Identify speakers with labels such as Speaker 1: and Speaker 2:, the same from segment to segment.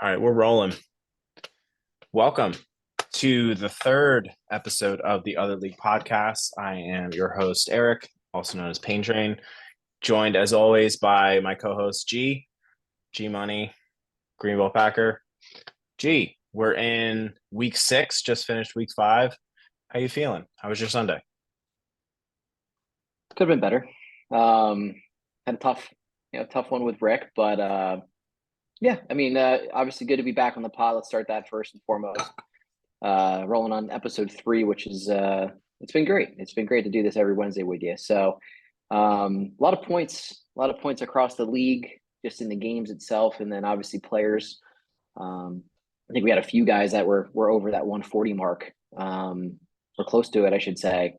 Speaker 1: All right, we're rolling. Welcome to the third episode of the Other League podcast. I am your host, Eric, also known as Pain Train, joined as always by my co-host G Money, Greenville Packer. G, we're in week 6, just finished week 5. How you feeling? How was your Sunday?
Speaker 2: Could have been better. Had a tough one with Rick, but yeah, I mean, obviously good to be back on the pod. Let's start that first and foremost. Rolling on episode 3, which is it's been great. It's been great to do this every Wednesday with you. So, a lot of points across the league, just in the games itself, and then obviously players. I think we had a few guys that were over that 140 mark, or close to it, I should say,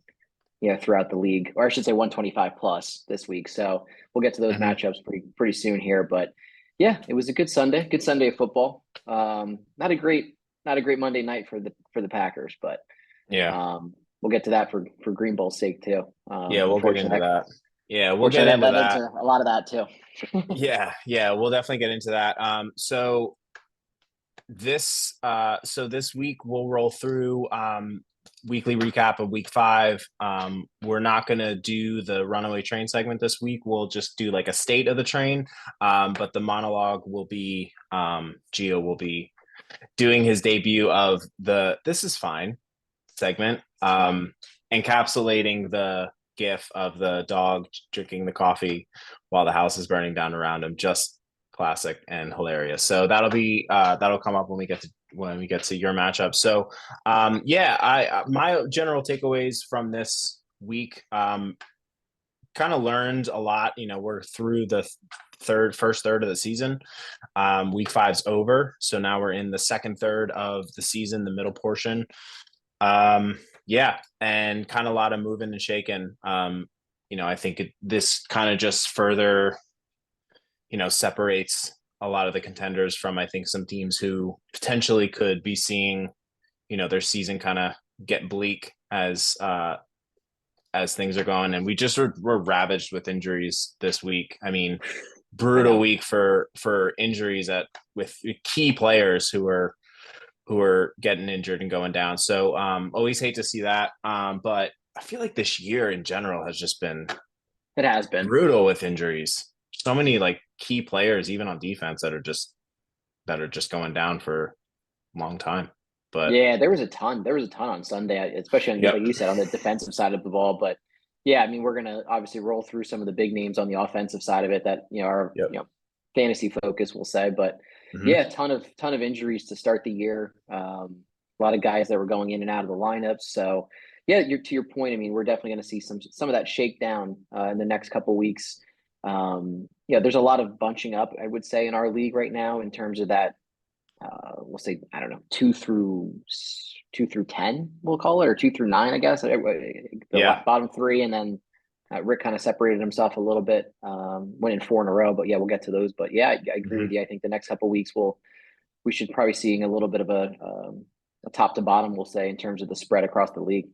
Speaker 2: throughout the league, or I should say 125 plus this week. So we'll get to those
Speaker 1: Mm-hmm.
Speaker 2: matchups pretty soon here. But yeah, it was a good Sunday of football. Not a great Monday night for the Packers, but
Speaker 1: Yeah,
Speaker 2: we'll get to that for Green Bull's sake too.
Speaker 1: yeah, we'll get into
Speaker 2: Unfortunately,
Speaker 1: that. Yeah, we'll get
Speaker 2: fortunately that
Speaker 1: into
Speaker 2: led into
Speaker 1: that.
Speaker 2: a lot of that too.
Speaker 1: Yeah, we'll definitely get into that. So this week we'll roll through weekly recap of week 5. We're not going to do the runaway train segment this week. We'll just do like a state of the train. But the monologue will be Gio will be doing his debut of the "This is fine" segment,
Speaker 2: It's fine.
Speaker 1: encapsulating the gif of the dog drinking the coffee while the house is burning down around him. Just classic and hilarious. So that'll come up when we get to your matchup. So yeah, I my general takeaways from this week, kind of learned a lot. We're through the first third of the season. Week 5's over, so now we're in the second third of the season, the middle portion. Yeah, and kind of a lot of moving and shaking. I think this kind of just further, separates a lot of the contenders from, I think, some teams who potentially could be seeing, their season kind of get bleak as things are going. And we just were ravaged with injuries this week. I mean,
Speaker 2: I
Speaker 1: brutal
Speaker 2: know.
Speaker 1: week for injuries with key players who are getting injured and going down. So always hate to see that. But I feel like this year in general has just been
Speaker 2: It has been.
Speaker 1: brutal with injuries. So many like key players, even on defense, that are just going down for a long time. But
Speaker 2: Yeah, there was a ton. There was a ton on Sunday, especially like
Speaker 1: yep,
Speaker 2: you said, on the defensive side of the ball. But yeah, I mean, we're gonna obviously roll through some of the big names on the offensive side of it that are
Speaker 1: yep.
Speaker 2: fantasy focus, we'll say. But
Speaker 1: Mm-hmm.
Speaker 2: yeah, ton of injuries to start the year. A lot of guys that were going in and out of the lineups. So yeah, to your point. I mean, we're definitely going to see some of that shakedown in the next couple weeks. Yeah, there's a lot of bunching up, I would say, in our league right now in terms of that, we'll say, I don't know, two through 10, we'll call it, or 2 through 9, I guess. The
Speaker 1: Yeah.
Speaker 2: bottom three, and then Rick kind of separated himself a little bit, winning 4 in a row. But yeah, we'll get to those. But yeah, I agree
Speaker 1: Mm-hmm.
Speaker 2: with you. I think the next couple of weeks we should probably seeing a little bit of a top to bottom, we'll say, in terms of the spread across the league.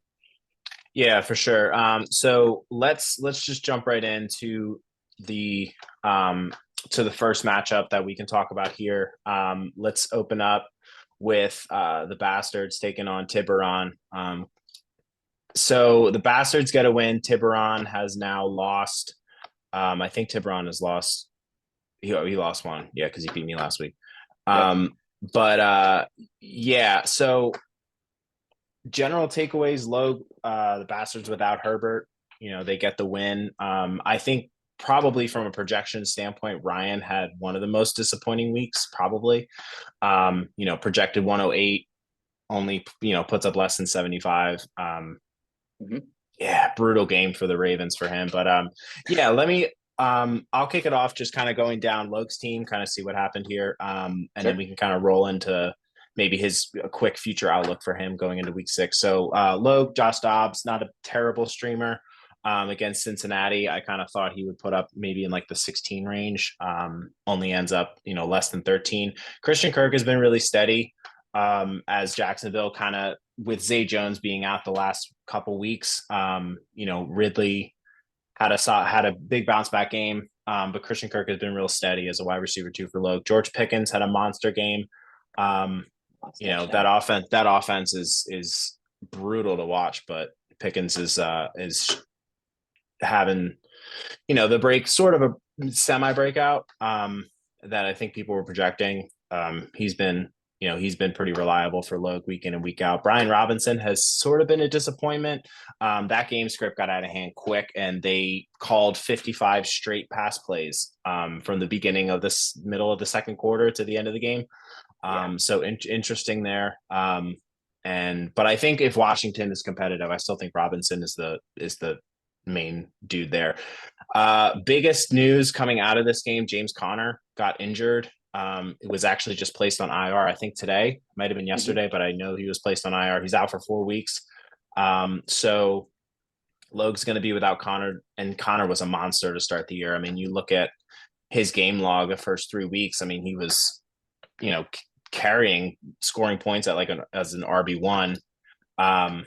Speaker 1: Yeah, for sure. So let's just jump right into the um, the first matchup that we can talk about here. Let's open up with the Bastards taking on Tiburon. So the Bastards get a win. Tiburon has now lost. I think Tiburon has lost. He lost one, yeah, because he beat me last week.
Speaker 2: Yep.
Speaker 1: But yeah, so general takeaways: low. The Bastards without Herbert, they get the win. I think probably from a projection standpoint, Ryan had one of the most disappointing weeks, probably. Projected 108, only puts up less than 75.
Speaker 2: Hmm.
Speaker 1: Yeah, brutal game for the Ravens for him. But yeah, I'll kick it off just kind of going down Loke's team, kind of see what happened here. And then
Speaker 2: Sure.
Speaker 1: we can kind of roll into maybe his a quick future outlook for him going into week 6. So Loke, Josh Dobbs, not a terrible streamer. Against Cincinnati, I kind of thought he would put up maybe in like the 16 range. Only ends up, less than 13. Christian Kirk has been really steady, as Jacksonville kind of, with Zay Jones being out the last couple weeks. Ridley had a big bounce back game. but Christian Kirk has been real steady as a wide receiver two for Logue. George Pickens had a monster game. Um,
Speaker 2: Last
Speaker 1: you know,
Speaker 2: touchdown.
Speaker 1: that offense is brutal to watch, but Pickens is having, you know, the break, sort of a semi breakout that I think people were projecting. He's been, you know, he's been pretty reliable for Logue week in and week out. Brian Robinson has sort of been a disappointment. That game script got out of hand quick, and they called 55 straight pass plays from the beginning of this middle of the second quarter to the end of the game.
Speaker 2: Yeah.
Speaker 1: So interesting there. But I think if Washington is competitive, I still think Robinson is the main dude there. Biggest news coming out of this game: James Conner got injured. It was actually just placed on IR. I think today, might have been yesterday, but I know he was placed on IR. He's out for 4 weeks. So Logue's going to be without Conner, and Conner was a monster to start the year. I mean, you look at his game log the first 3 weeks. I mean, he was, you know, carrying scoring points at as an RB1. And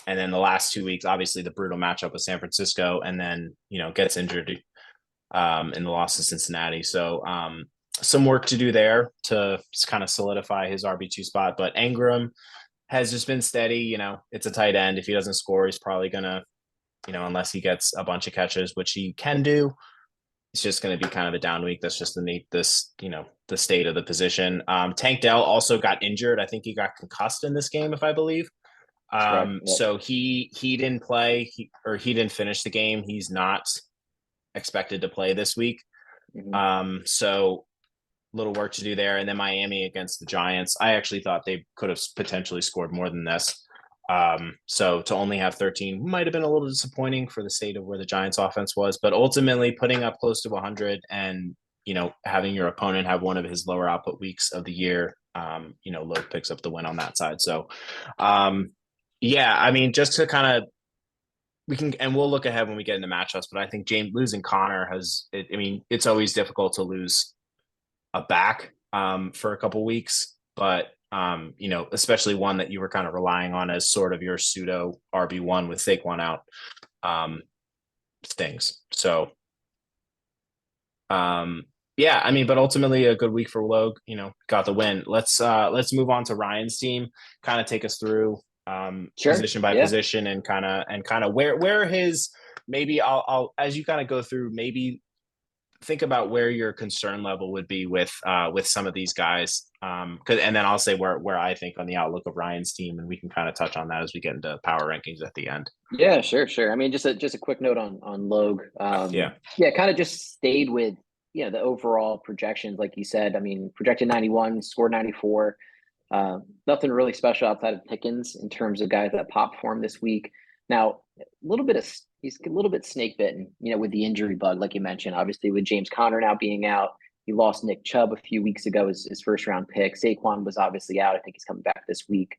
Speaker 1: then the last 2 weeks, obviously the brutal matchup with San Francisco, and then, you know, gets injured in the loss to Cincinnati. So some work to do there to kind of solidify his RB2 spot. But Engram has just been steady. You know, it's a tight end. If he doesn't score, he's probably gonna, you know, unless he gets a bunch of catches, which he can do, it's just going to be kind of a down week. That's just the state of the position. Tank Dell also got injured. I think he got concussed in this game, if I believe.
Speaker 2: That's correct. Yep.
Speaker 1: So he didn't play, he didn't finish the game. He's not expected to play this week. So little work to do there. And then Miami against the Giants. I actually thought they could have potentially scored more than this. So to only have 13 might have been a little disappointing for the state of where the Giants offense was, but ultimately putting up close to 100 and, you know, having your opponent have one of his lower output weeks of the year, you know, Logue picks up the win on that side. So, yeah, I mean, just to kind of, and we'll look ahead when we get into matchups, but I think losing Conner I mean, it's always difficult to lose a back for a couple weeks, but you know, especially one that you were kind of relying on as sort of your pseudo RB1 with Saquon out, things. So, yeah, I mean, but ultimately a good week for Logue. You know, got the win. Let's move on to Ryan's team. Kind of take us through
Speaker 2: Sure.
Speaker 1: position by position and kind of where his, maybe I'll as you kind of go through, maybe think about where your concern level would be with some of these guys. And then I'll say where I think on the outlook of Ryan's team, and we can kind of touch on that as we get into power rankings at the end.
Speaker 2: Yeah, sure. I mean, just a quick note on Logue.
Speaker 1: Yeah,
Speaker 2: kind of just stayed with, you know, the overall projections, like you said. I mean, projected 91, scored 94. Nothing really special outside of Pickens in terms of guys that pop for him this week. Now, he's a little bit snake bitten, you know, with the injury bug, like you mentioned. Obviously, with James Conner now being out, he lost Nick Chubb a few weeks ago, his first round pick. Saquon was obviously out. I think he's coming back this week.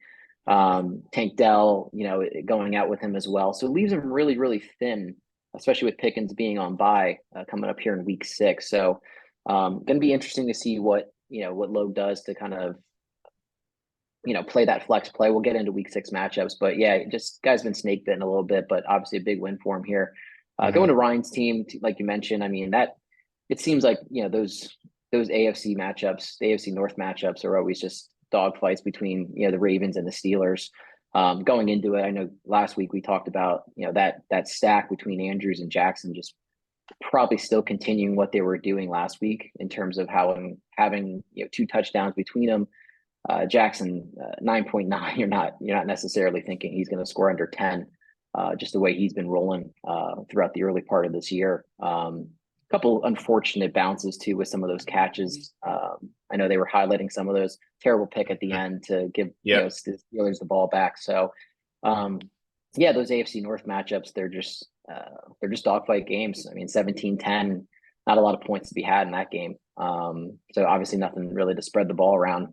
Speaker 2: Tank Dell, you know, going out with him as well. So it leaves him really, really thin, especially with Pickens being on bye coming up here in week 6. So going to be interesting to see what Logue does to kind of, you know, play that flex play. We'll get into week 6 matchups, but yeah, just guy's been snake bitten a little bit, but obviously a big win for him here. Going to Ryan's team, like you mentioned, I mean, that it seems like, you know, those AFC matchups, the AFC North matchups are always just dogfights between, you know, the Ravens and the Steelers. Going into it, I know last week we talked about, you know, that stack between Andrews and Jackson just probably still continuing what they were doing last week in terms of having you know, 2 touchdowns between them. Jackson 9.9. You're not necessarily thinking he's going to score under 10. Just the way he's been rolling throughout the early part of this year. Couple unfortunate bounces too with some of those catches. I know they were highlighting some of those. Terrible pick at the end to give you know, the Steelers the ball back. So yeah, those AFC North matchups, they're just dogfight games. I mean, 17-10, not a lot of points to be had in that game. So obviously nothing really to spread the ball around.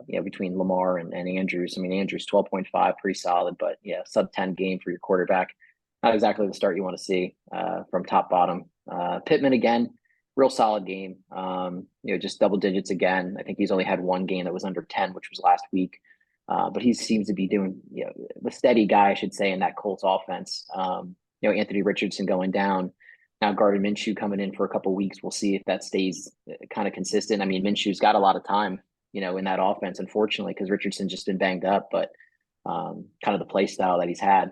Speaker 2: You know, between Lamar and Andrews. I mean, Andrews 12.5, pretty solid, but yeah, sub 10 game for your quarterback. Not exactly the start you want to see from top bottom. Pittman again, real solid game. You know, just double digits again. I think he's only had one game that was under 10, which was last week. But he seems to be doing, you know, the steady guy, I should say, in that Colts offense. You know, Anthony Richardson going down. Now Gardner Minshew coming in for a couple weeks. We'll see if that stays kind of consistent. I mean, Minshew's got a lot of time, in that offense, unfortunately, because Richardson's just been banged up, but kind of the play style that he's had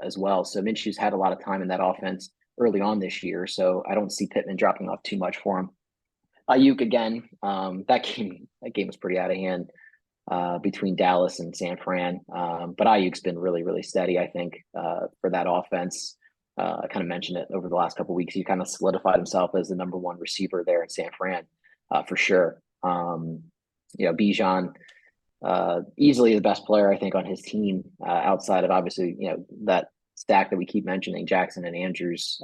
Speaker 2: as well. So Minshew's had a lot of time in that offense early on this year. So I don't see Pittman dropping off too much for him. Ayuk again, that game was pretty out of hand between Dallas and San Fran. But Ayuk's been really, really steady, I think, for that offense. I kind of mentioned it over the last couple of weeks. He kind of solidified himself as the number one receiver there in San Fran, for sure. Bijan, easily the best player, I think, on his team, outside of obviously, that stack that we keep mentioning, Jackson and Andrews,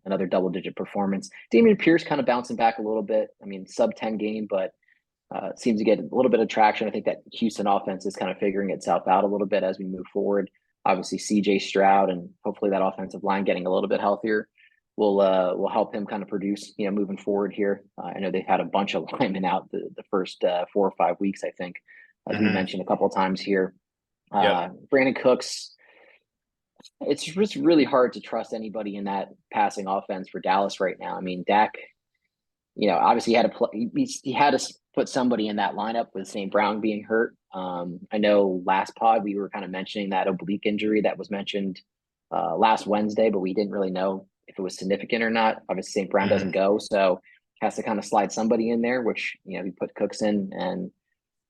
Speaker 2: another double-digit performance. Dameon Pierce kind of bouncing back a little bit. I mean, sub 10 game, but seems to get a little bit of traction. I think that Houston offense is kind of figuring itself out a little bit as we move forward. Obviously, CJ Stroud and hopefully that offensive line getting a little bit healthier will help him kind of produce, moving forward here. I know they've had a bunch of linemen out the first 4 or 5 weeks, I think, as we mentioned a couple of times here. Brandon Cooks, it's just really hard to trust anybody in that passing offense for Dallas right now. I mean, Dak, obviously he had to put somebody in that lineup with St. Brown being hurt. I know last pod we were kind of mentioning that oblique injury that was mentioned last Wednesday, but we didn't really know if it was significant or not. Obviously, St. Brown doesn't go, so has to kind of slide somebody in there, which we put Cooks in, and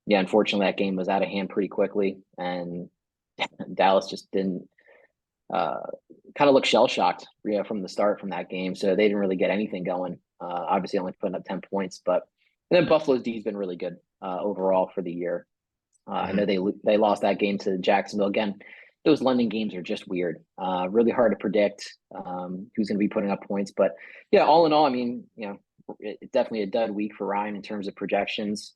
Speaker 2: unfortunately that game was out of hand pretty quickly, and Dallas just didn't kind of look shell shocked from the start from that game, so they didn't really get anything going. Obviously, only putting up 10 points, but and then Buffalo's D has been really good overall for the year. I know they lost that game to Jacksonville again. Those London games are just weird. Really hard to predict who's going to be putting up points, but all in all, I mean, it's definitely a dud week for Ryan in terms of projections.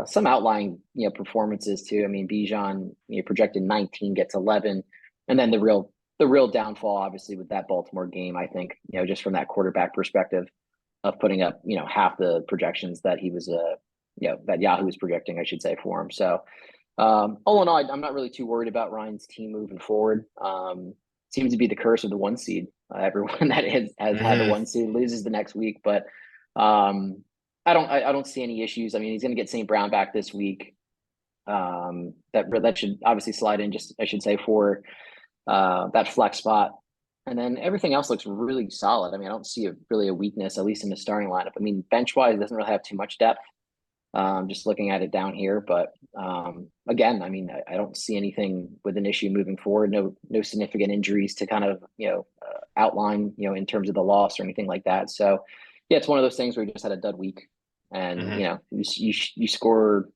Speaker 2: Some outlying performances too. I mean, Bijan projected 19, gets 11, and then the real downfall, obviously, with that Baltimore game, I think, just from that quarterback perspective of putting up, half the projections that he was, that Yahoo was projecting, I should say, for him. So, all in all, I'm not really too worried about Ryan's team moving forward. Seems to be the curse of the 1 seed. Everyone that has had the 1 seed loses the next week, but I don't see any issues. I mean, he's going to get St. Brown back this week. That should obviously slide in, just I should say, for that flex spot. And then everything else looks really solid. I mean, I don't see really a weakness, at least in the starting lineup. I mean, bench-wise, it doesn't really have too much depth. Just looking at it down here, but again, I mean, I don't see anything with an issue moving forward. No significant injuries to kind of outline in terms of the loss or anything like that. So yeah, it's one of those things where you just had a dud week, and you score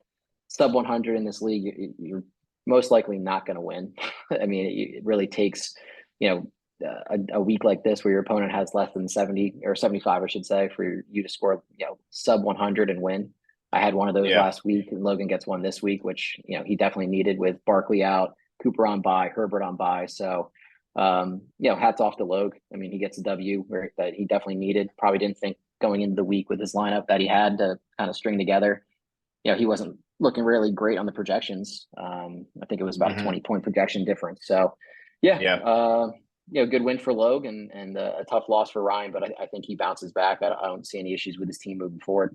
Speaker 2: sub 100 in this league, you're most likely not going to win. I mean, it really takes a week like this where your opponent has less than 70 or 75, I should say, for you to score sub 100 and win. I had one of those last week, and Logan gets one this week, which he definitely needed with Barkley out, Cooper on bye, Herbert on bye. So hats off to Logue. I mean, he gets a W that he definitely needed. Probably didn't think going into the week with his lineup that he had to kind of string together. He wasn't looking really great on the projections. I think it was about a 20-point projection difference. So good win for Logue, and a tough loss for Ryan, but I think he bounces back. I don't see any issues with his team moving forward.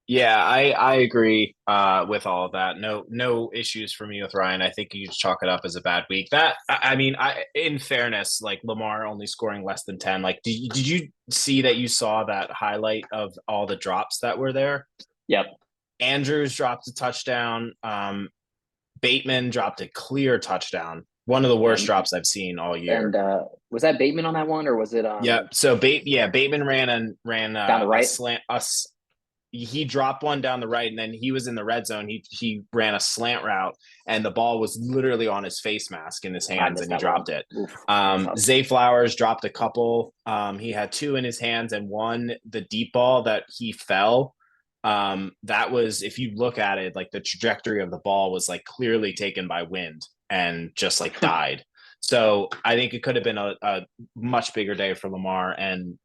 Speaker 1: Yeah, I agree with all of that. No issues for me with Ryan. I think you just chalk it up as a bad week. That I mean, in fairness, like Lamar only scoring less than 10. Like, did you see that? You saw that highlight of all the drops that were there?
Speaker 2: Yep.
Speaker 1: Andrews dropped a touchdown. Bateman dropped a clear touchdown. One of the worst drops I've seen all year.
Speaker 2: And was that Bateman on that one, or was it?
Speaker 1: Yeah. So Bateman ran
Speaker 2: down the right.
Speaker 1: He dropped one down the right, and then he was in the red zone. He ran a slant route, and the ball was literally on his face mask in his hands, and he dropped it. Zay Flowers dropped a couple. He had 2 in his hands, and one, the deep ball that he fell. That was, if you look at it, like the trajectory of the ball was like clearly taken by wind and just like died. So I think it could have been a much bigger day for Lamar, and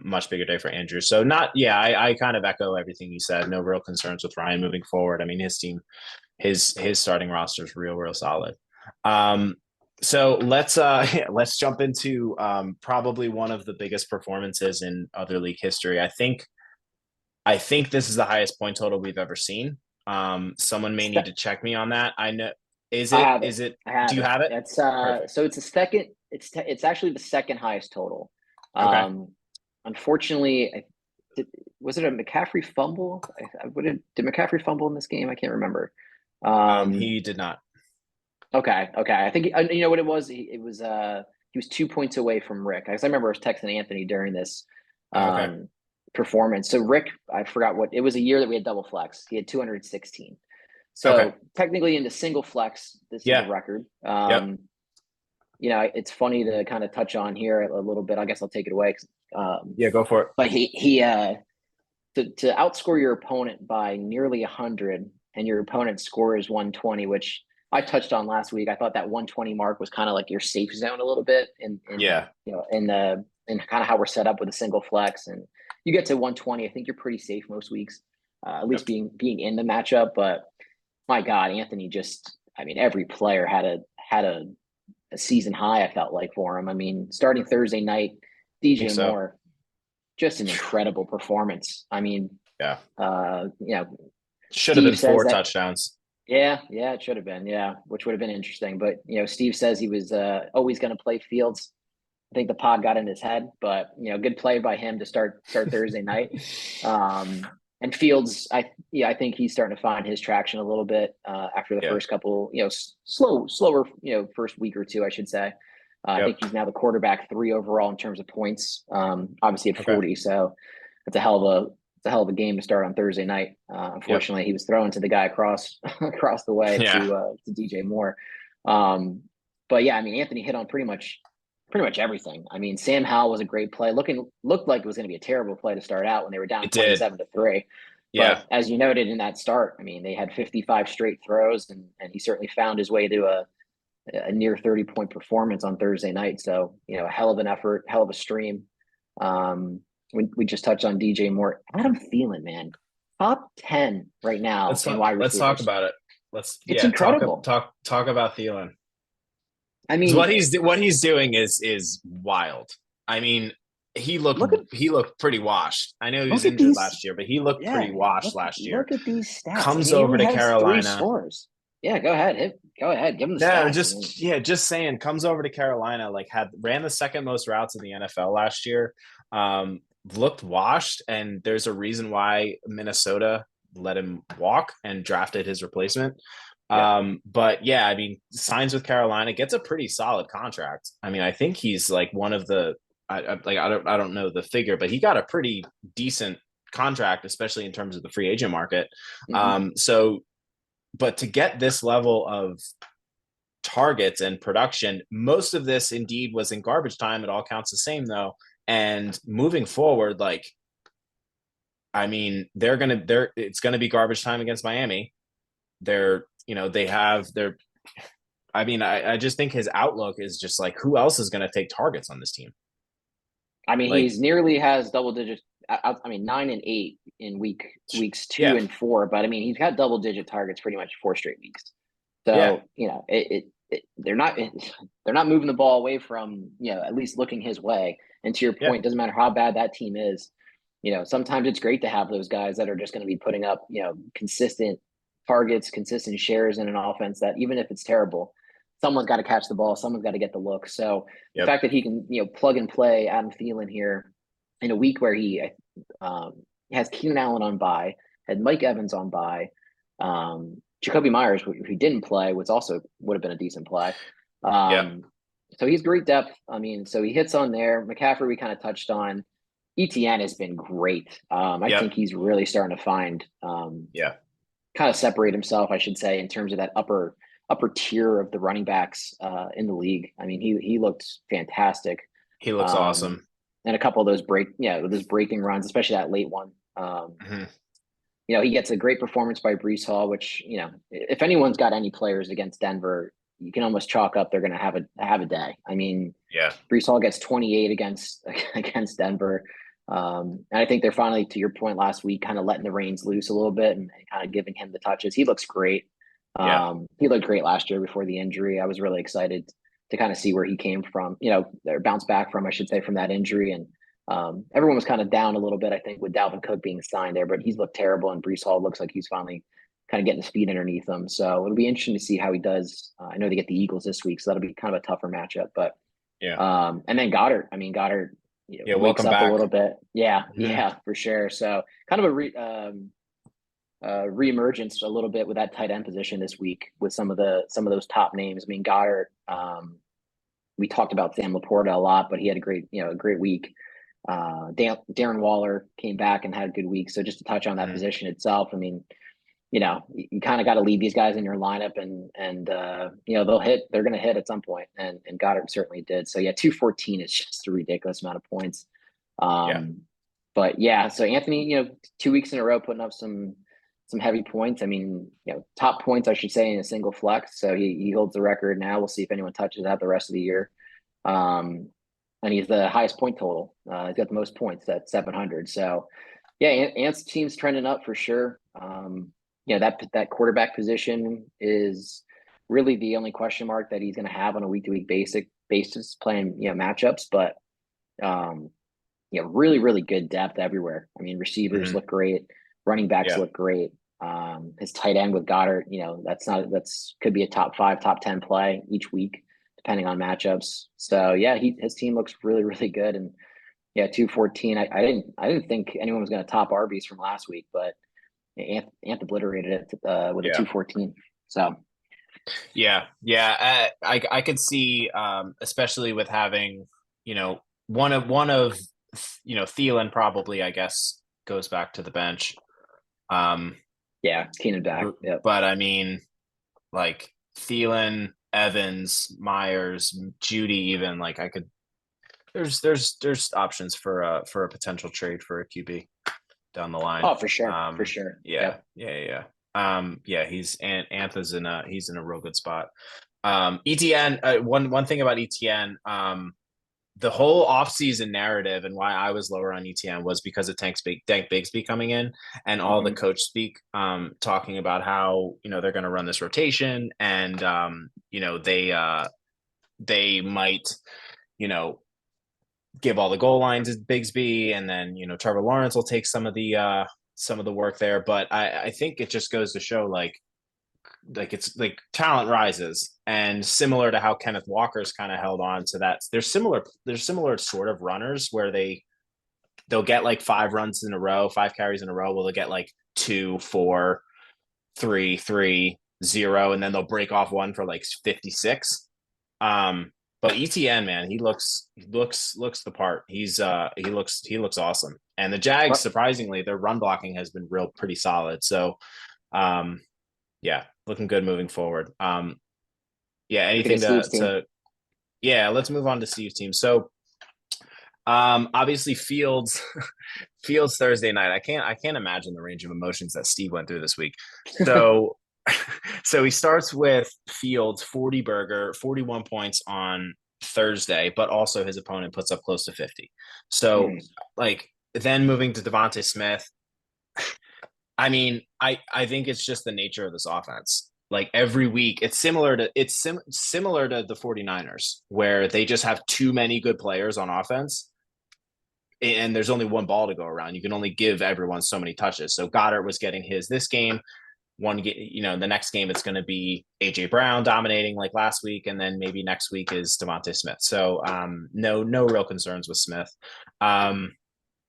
Speaker 1: much bigger day for Andrew. So I kind of echo everything you said. No real concerns with Ryan moving forward. I mean, his team, his starting roster is real solid. So let's jump into probably one of the biggest performances in other league history. I think this is the highest point total we've ever seen. Someone may need to check me on that. I know is
Speaker 2: I
Speaker 1: it
Speaker 2: have it.
Speaker 1: is it
Speaker 2: I
Speaker 1: do
Speaker 2: have
Speaker 1: you
Speaker 2: it.
Speaker 1: have it?
Speaker 2: It's
Speaker 1: Perfect.
Speaker 2: so it's a second. It's actually the second highest total.
Speaker 1: Okay.
Speaker 2: Um, unfortunately, did, was it a McCaffrey fumble? Did McCaffrey fumble in this game? I can't remember. Um,
Speaker 1: He did not.
Speaker 2: okay. I think you know what it was. He was 2 points away from Rick. I remember I was texting Anthony during this
Speaker 1: Okay.
Speaker 2: um performance. So Rick, I forgot what it was, a year that we had double flex. He had 216.
Speaker 1: Okay.
Speaker 2: So technically into single flex, this is a
Speaker 1: Yeah.
Speaker 2: record.
Speaker 1: Yep.
Speaker 2: It's funny to kind of touch on here a little bit. I guess I'll take it away.
Speaker 1: Yeah. Go for it.
Speaker 2: But to outscore your opponent by nearly 100 and your opponent's score is 120, which I touched on last week. I thought that 120 mark was kind of like your safe zone a little bit
Speaker 1: Yeah.
Speaker 2: in kind of how we're set up with a single flex. And you get to 120, I think you're pretty safe most weeks, at least
Speaker 1: Yep.
Speaker 2: being in the matchup. But my God, Anthony just, I mean, every player had a season high, I felt like, for him. I mean, starting Thursday night,
Speaker 1: I think
Speaker 2: DJ
Speaker 1: so.
Speaker 2: Moore, just an incredible performance. I mean,
Speaker 1: Yeah. Should have
Speaker 2: Steve
Speaker 1: been
Speaker 2: says
Speaker 1: four
Speaker 2: that,
Speaker 1: touchdowns.
Speaker 2: yeah, it should have been, yeah, which would have been interesting. But, Steve says he was always going to play Fields. I think the pod got in his head, but, good play by him to start Thursday night. And Fields, I think he's starting to find his traction a little bit after the
Speaker 1: Yeah.
Speaker 2: first couple, slower, first week or two, I should say. I think
Speaker 1: Yep.
Speaker 2: he's now the quarterback 3 overall in terms of points. Obviously at
Speaker 1: Okay.
Speaker 2: 40, so it's a hell of a game to start on Thursday night.
Speaker 1: Yep.
Speaker 2: Unfortunately, he was thrown to the guy across across the way
Speaker 1: Yeah.
Speaker 2: to DJ Moore. Um, but yeah, I mean, Anthony hit on pretty much everything. I mean, Sam Howell was a great play. Looked like it was going to be a terrible play to start out when they were down
Speaker 1: It did.
Speaker 2: 27-3.
Speaker 1: Yeah.
Speaker 2: But as you noted in that start, I mean, they had 55 straight throws, and he certainly found his way to a near 30-point performance on Thursday night. So, a hell of an effort, hell of a stream. We just touched on DJ Moore. Adam Thielen, man, top 10 right now in wide
Speaker 1: Let's talk
Speaker 2: receivers.
Speaker 1: about it.
Speaker 2: It's
Speaker 1: Talk
Speaker 2: incredible.
Speaker 1: talk about Thielen.
Speaker 2: I
Speaker 1: Because
Speaker 2: mean,
Speaker 1: what he's doing is wild. I mean,
Speaker 2: look at
Speaker 1: he looked pretty washed. I know he was
Speaker 2: look at
Speaker 1: injured
Speaker 2: these.
Speaker 1: last year, but he looked
Speaker 2: Yeah,
Speaker 1: pretty washed
Speaker 2: look
Speaker 1: last year.
Speaker 2: look at these stats. I
Speaker 1: Comes
Speaker 2: mean, he
Speaker 1: over
Speaker 2: only
Speaker 1: to
Speaker 2: has 3
Speaker 1: Carolina.
Speaker 2: scores. Yeah, go ahead. Go ahead. Give him the
Speaker 1: No,
Speaker 2: stats. I mean,
Speaker 1: just saying, comes over to Carolina, like ran the second most routes in the NFL last year. Looked washed, and there's a reason why Minnesota let him walk and drafted his replacement.
Speaker 2: yeah.
Speaker 1: But yeah, I mean, signs with Carolina, gets a pretty solid contract. I mean, I think he's like one of the I don't know the figure, but he got a pretty decent contract, especially in terms of the free agent market.
Speaker 2: Hmm.
Speaker 1: So but to get this level of targets and production, most of this indeed was in garbage time. It all counts the same though. And moving forward, like, I mean, it's gonna be garbage time against Miami. They have their I mean, I just think his outlook is just like, who else is gonna take targets on this team?
Speaker 2: I mean,
Speaker 1: Like,
Speaker 2: he's nearly has double digits. I mean, 9 and 8 in weeks two
Speaker 1: yeah,
Speaker 2: and four, but I mean, he's got double digit targets pretty much 4 straight weeks.
Speaker 1: yeah,
Speaker 2: So they're not moving the ball away from at least looking his way. And to your
Speaker 1: yeah,
Speaker 2: point, doesn't matter how bad that team is. Sometimes it's great to have those guys that are just going to be putting up consistent targets, consistent shares in an offense that even if it's terrible, someone's got to catch the ball, someone's got to get the look. So the
Speaker 1: yep,
Speaker 2: fact that he can plug and play Adam Thielen here in a week where he um, has Keenan Allen on bye, had Mike Evans on bye. Jacoby Myers, if he didn't play, was also would have been a decent play.
Speaker 1: yep,
Speaker 2: So he's great depth. I mean, so he hits on there. McCaffrey, we kind of touched on. ETN has been great. I
Speaker 1: yep,
Speaker 2: think he's really starting to find
Speaker 1: yeah.
Speaker 2: kind of separate himself, I should say, in terms of that upper tier of the running backs in the league. I mean, he looked fantastic.
Speaker 1: He looks
Speaker 2: Um,
Speaker 1: awesome.
Speaker 2: and a couple of those with those breaking runs, especially that late one.
Speaker 1: Mm-hmm.
Speaker 2: He gets a great performance by Brees Hall, which, if anyone's got any players against Denver, you can almost chalk up they're going to have a day. I mean,
Speaker 1: Yeah,
Speaker 2: Brees Hall gets 28 against Denver. And I think they're finally, to your point last week, kind of letting the reins loose a little bit and kind of giving him the touches. He looks great.
Speaker 1: yeah,
Speaker 2: He looked great last year before the injury. I was really excited to kind of see where he came from, or bounce back from, I should say, from that injury. And everyone was kind of down a little bit, I think, with Dalvin Cook being signed there, but he's looked terrible, and Brees Hall looks like he's finally kind of getting his feet underneath him. So it'll be interesting to see how he does. I know they get the Eagles this week, so that'll be kind of a tougher matchup. But
Speaker 1: Yeah.
Speaker 2: and then Goddard. I mean, Goddard,
Speaker 1: Yeah.
Speaker 2: wakes
Speaker 1: Welcome
Speaker 2: up a
Speaker 1: back.
Speaker 2: little bit. Yeah,
Speaker 1: Mhm.
Speaker 2: yeah, for sure. So kind of a reemergence a little bit with that tight end position this week with some of those top names. I mean, Goddard. We talked about Sam Laporta a lot, but he had a great week. Darren Waller came back and had a good week. So just to touch on that
Speaker 1: Mhm.
Speaker 2: position itself, I mean, you kind of got to leave these guys in your lineup, and they're going to hit at some point, and Goddard certainly did. So yeah, 214 is just a ridiculous amount of points.
Speaker 1: Yeah.
Speaker 2: But yeah, so Anthony, 2 weeks in a row putting up some heavy points. I mean, top points, I should say, in a single flex. So he holds the record now. We'll see if anyone touches that the rest of the year. And he's the highest point total. He's got the most points at 700. So yeah, Ant's team's trending up for sure. That quarterback position is really the only question mark that he's going to have on a week-to-week basis playing matchups. But really, really good depth everywhere. I mean, receivers
Speaker 1: Mhm.
Speaker 2: look great, running backs
Speaker 1: Yeah.
Speaker 2: look great. His tight end with Goddard, that's could be a top 5, top 10 play each week, depending on matchups. So yeah, his team looks really, really good. And yeah, 214. I didn't think anyone was going to top Arby's from last week, but Ant obliterated it with a
Speaker 1: Yeah.
Speaker 2: 214. So
Speaker 1: Yeah. Yeah. I could see, especially with having, one of Thielen probably, I guess, goes back to the bench. Um,
Speaker 2: yeah, Keenan back. Yep.
Speaker 1: but I mean, like Thielen, Evans, Myers, Judy, even like I could. There's options for a potential trade for a QB down the line.
Speaker 2: Oh, for sure, for sure.
Speaker 1: Yeah,
Speaker 2: Yep.
Speaker 1: yeah, yeah. Yeah, Anthony's he's in a real good spot. ETN, one thing about ETN, the whole offseason narrative and why I was lower on ETN was because of Dank Bigsby coming in and all the
Speaker 2: Mhm.
Speaker 1: coach speak, talking about how they're going to run this rotation and they might you know give all the goal lines to Bigsby, and then Trevor Lawrence will take some of the work there. But I think it just goes to show like it's like talent rises, and similar to how Kenneth Walker's kind of held on to that. There's similar sort of runners where they'll get like 5 runs in a row, 5 carries in a row. Well, they'll get like 2, 4, 3, 3, 0, and then they'll break off one for like 56. But ETN, man, he looks the part. He looks awesome. And the Jags,
Speaker 2: But
Speaker 1: surprisingly, their run blocking has been pretty solid. So um yeah, looking good moving forward. Yeah,
Speaker 2: look at
Speaker 1: anything
Speaker 2: Steve's team.
Speaker 1: to yeah, let's move on to Steve's team. So obviously Fields Fields Thursday night. I can't imagine the range of emotions that Steve went through this week. So so he starts with Fields 40 burger, 41 points on Thursday, but also his opponent puts up close to 50. So
Speaker 2: Mhm.
Speaker 1: like then moving to Devontae Smith, I mean, I think it's just the nature of this offense. Like every week, it's similar to the 49ers, where they just have too many good players on offense, and there's only one ball to go around. You can only give everyone so many touches. So Goddard was getting his this game. The next game it's going to be AJ Brown dominating like last week, and then maybe next week is Devontae Smith. So no real concerns with Smith.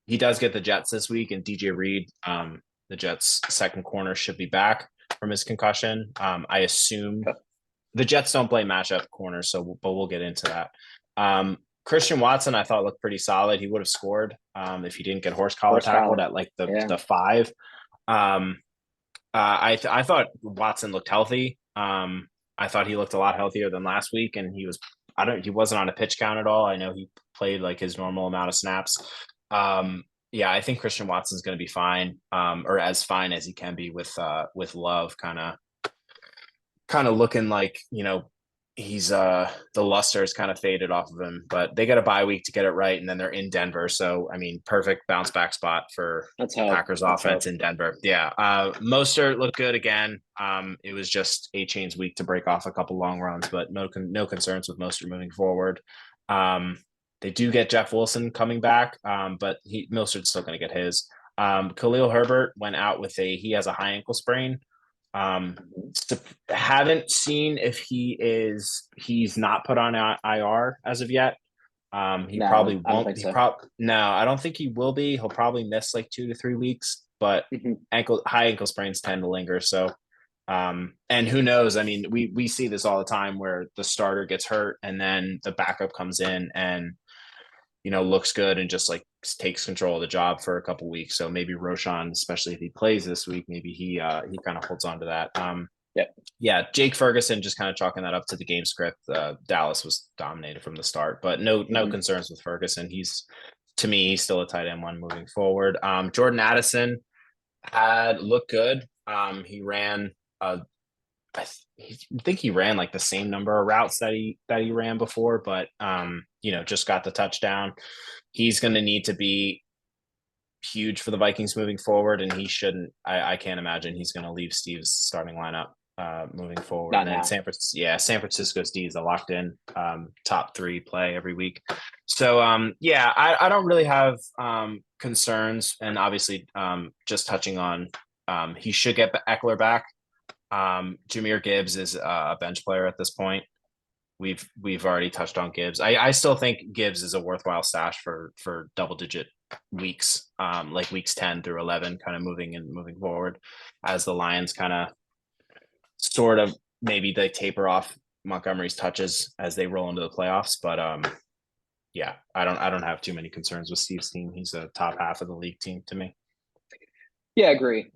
Speaker 1: He does get the Jets this week, and DJ Reed, the Jets' second corner, should be back from his concussion. I assume the Jets don't play matchup corners, but we'll get into that. Christian Watson, I thought looked pretty solid. He would have scored if he didn't get horse collar
Speaker 2: Horse
Speaker 1: tackled
Speaker 2: collar.
Speaker 1: at like the
Speaker 2: Yeah.
Speaker 1: the 5. Um, I thought Watson looked healthy. I thought he looked a lot healthier than last week, and he wasn't on a pitch count at all. I know he played like his normal amount of snaps. Yeah, I think Christian Watson's going to be fine, or as fine as he can be with Love kind of looking like he's the luster is kind of faded off of him, but they get a bye week to get it right, and then they're in Denver. So I mean, perfect bounce back spot for
Speaker 2: Let's hope.
Speaker 1: Packers
Speaker 2: Let's
Speaker 1: offense
Speaker 2: hope.
Speaker 1: in Denver. Yeah. Mostert looked good again. It was just A Chain's week to break off a couple long runs, but no concerns with Mostert moving forward. Um, they do get Jeff Wilson coming back, but Mostert's still going to get his. Khalil Herbert went out with he has a high ankle sprain. Um, haven't seen if he's not put on IR as of yet. He
Speaker 2: No,
Speaker 1: probably
Speaker 2: I don't
Speaker 1: won't.
Speaker 2: think
Speaker 1: He
Speaker 2: so.
Speaker 1: probably no, I don't think he will be. He'll probably miss like 2 to 3 weeks, but
Speaker 2: Mhm.
Speaker 1: high ankle sprains tend to linger. So, and who knows? I mean, we see this all the time where the starter gets hurt and then the backup comes in and looks good and just like takes control of the job for a couple weeks. So maybe Roshan, especially if he plays this week, maybe he kind of holds on to that.
Speaker 2: Yep.
Speaker 1: Yeah, Jake Ferguson just kind of chalking that up to the game script. Dallas was dominated from the start, but no
Speaker 2: Hmm.
Speaker 1: concerns with Ferguson. To me, he's still a tight end one moving forward. Jordan Addison had looked good. He ran I think he ran like the same number of routes that he ran before, but just got the touchdown. He's going to need to be huge for the Vikings moving forward, and he shouldn't. I can't imagine he's going to leave Steve's starting lineup moving forward.
Speaker 2: Not
Speaker 1: And
Speaker 2: now.
Speaker 1: San Francisco's D is a locked in top three play every week. So yeah, I don't really have concerns, and obviously just touching on he should get Eckler back. Jahmyr Gibbs is a bench player at this point. We've already touched on Gibbs. I still think Gibbs is a worthwhile stash for double digit weeks, like weeks 10 through 11, kind of moving forward as the Lions kind of sort of maybe they taper off Montgomery's touches as they roll into the playoffs. But yeah, I don't have too many concerns with Steve's team. He's a top half of the league team to me.
Speaker 2: Yeah, I agree.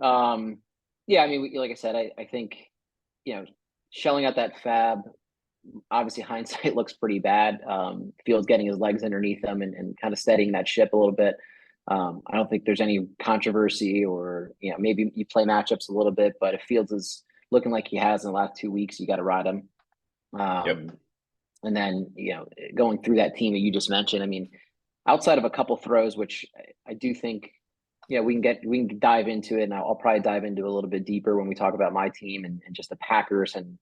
Speaker 2: Yeah, I mean, like I said, I think shelling out that fab. Obviously, hindsight looks pretty bad. Fields getting his legs underneath him and kind of steadying that ship a little bit. I don't think there's any controversy, or maybe you play matchups a little bit, but if Fields is looking like he has in the last 2 weeks, you got to ride him.
Speaker 1: Yep.
Speaker 2: And then going through that team that you just mentioned, I mean, outside of a couple throws, which I do think we can dive into it, and I'll probably dive into a little bit deeper when we talk about my team and just the Packers and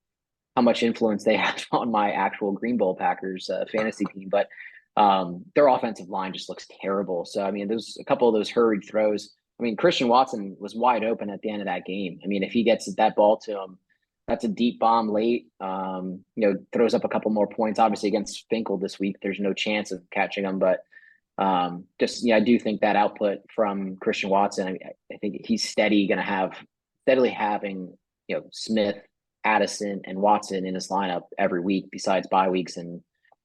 Speaker 2: how much influence they have on my actual Green Bowl Packers fantasy team. But their offensive line just looks terrible. So I mean, there's a couple of those hurried throws. I mean, Christian Watson was wide open at the end of that game. I mean, if he gets that ball to him, that's a deep bomb late. Throws up a couple more points. Obviously, against Finkel this week, there's no chance of catching him. But I do think that output from Christian Watson. I think he's steadily having Smith, Addison, and Watson in his lineup every week, besides bye weeks and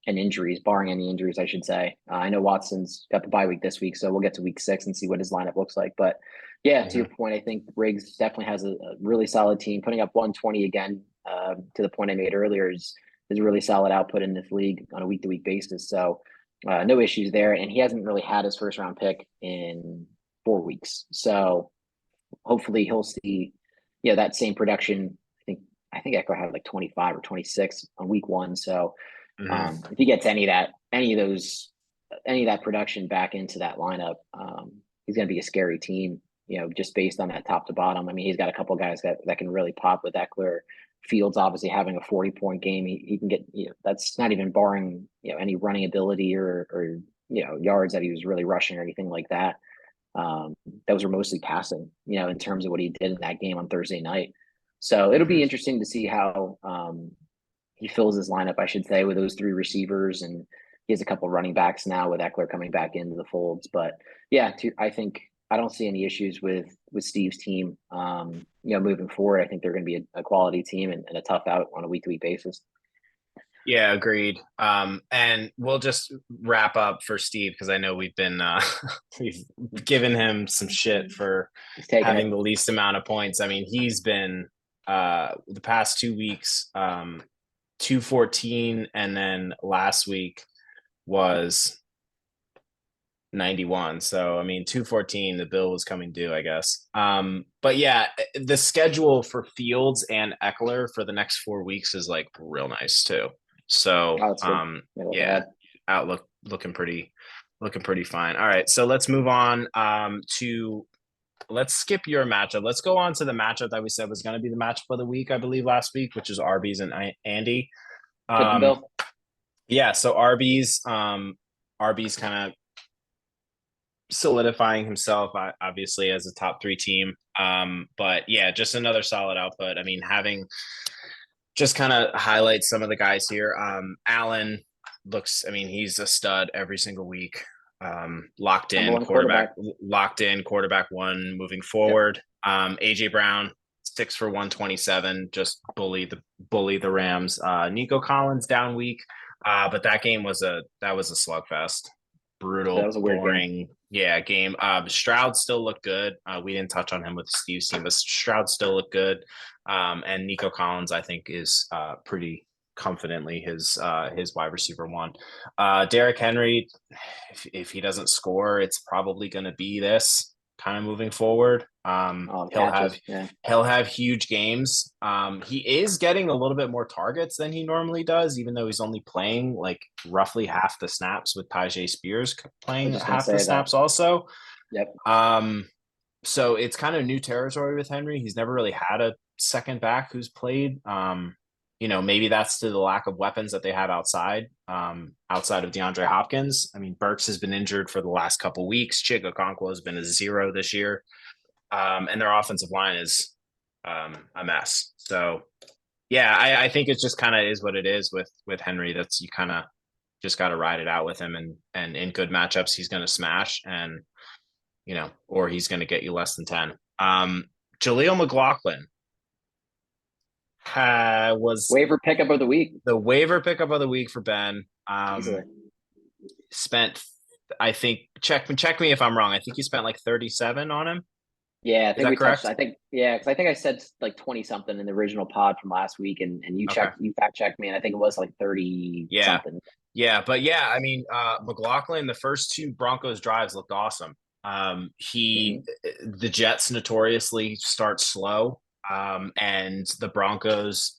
Speaker 2: injuries, barring any injuries, I should say. I know Watson's got the bye week this week, so we'll get to week 6 and see what his lineup looks like. But yeah, to your
Speaker 1: Mm-hmm.
Speaker 2: point, I think Briggs definitely has a really solid team. Putting up 120 again, to the point I made earlier, is a really solid output in this league on a week to week basis. So no issues there, and he hasn't really had his first round pick in 4 weeks. So hopefully he'll see, that same production. I think Eckler had like 25 or 26 on week 1. So
Speaker 1: Mm-hmm.
Speaker 2: if he gets any of that production back into that lineup, he's going to be a scary team. Just based on that top to bottom. I mean, he's got a couple guys that can really pop with Eckler. Fields obviously having a 40-point game. He can get, that's not even barring, any running ability or yards that he was really rushing or anything like that. Those were mostly passing, in terms of what he did in that game on Thursday night. So it'll
Speaker 1: Mm-hmm.
Speaker 2: be interesting to see how he fills his lineup, I should say, with those 3 receivers, and he has a couple running backs now with Eckler coming back into the folds. But yeah, I think I don't see any issues with Steve's team. Moving forward, I think they're going to be a quality team and a tough out on a week to week basis.
Speaker 1: Yeah, agreed. And we'll just wrap up for Steve because I know we've been we've given him some shit for
Speaker 2: He's taking
Speaker 1: having
Speaker 2: it.
Speaker 1: the least amount of points. I mean, he's been the past 2 weeks 214, and then last week was 91. So I mean 214, the bill was coming due, I guess. But yeah, the schedule for Fields and Eckler for the next 4 weeks is like real nice too. So
Speaker 2: Oh, that's good. Yeah, look
Speaker 1: yeah,
Speaker 2: ahead.
Speaker 1: outlook looking pretty fine. All right, so let's move on to let's skip your matchup. Let's go on to the matchup that we said was going to be the matchup of the week, I believe, last week, which is Arby's and Andy.
Speaker 2: Fit the
Speaker 1: Um,
Speaker 2: bill.
Speaker 1: yeah, so Arby's kind of solidifying himself obviously as a top three team. But yeah, just another solid output. I mean, having just kind of highlight some of the guys here. Allen looks, I mean, he's a stud every single week.
Speaker 2: Number one quarterback.
Speaker 1: Locked in quarterback one moving
Speaker 2: Yep.
Speaker 1: forward. AJ Brown 6 for 127, just bully the Rams. Nico Collins down week. But that was a slugfest,
Speaker 2: That
Speaker 1: brutal,
Speaker 2: was a weird game.
Speaker 1: boring, yeah, game. Stroud still looked good. We didn't touch on him with Steve's team, but Stroud still looked good. And Nico Collins, I think, is pretty confidently his wide receiver one. Derrick Henry, if he doesn't score, it's probably going to be this kind of moving forward.
Speaker 2: Oh, the
Speaker 1: He'll have
Speaker 2: catches. Yeah.
Speaker 1: he'll have huge games. He is getting a little bit more targets than he normally does, even though he's only playing like roughly half the snaps with Tyjae Spears
Speaker 2: I was
Speaker 1: playing
Speaker 2: just gonna
Speaker 1: half the
Speaker 2: say that.
Speaker 1: snaps also.
Speaker 2: Yep.
Speaker 1: Um, so it's kind of new territory with Henry. He's never really had a second back who's played. Maybe that's to the lack of weapons that they have outside of DeAndre Hopkins. I mean, Burks has been injured for the last couple weeks. Chig Okonkwo has been a zero this year. And their offensive line is a mess. So yeah, I think it just kind of is what it is with Henry. That's you kind of just got to ride it out with him, and in good matchups he's going to smash, and or he's going to get you less than 10. Jaleel McLaughlin was
Speaker 2: Waiver pickup of the week.
Speaker 1: the waiver pickup of the week for Ben.
Speaker 2: Easily.
Speaker 1: Spent, I think, check me if I'm wrong. I think you spent like 37 on him.
Speaker 2: Yeah, I
Speaker 1: Is
Speaker 2: think
Speaker 1: that
Speaker 2: we touched.
Speaker 1: correct?
Speaker 2: I think yeah, because I think I said like 20 something in the original pod from last week, and
Speaker 1: Okay.
Speaker 2: you fact checked me, and I think it was like 30
Speaker 1: Yeah.
Speaker 2: something.
Speaker 1: Yeah. But yeah, I mean, McLaughlin, the first two Broncos drives looked awesome.
Speaker 2: Hmm.
Speaker 1: The Jets notoriously start slow. And the Broncos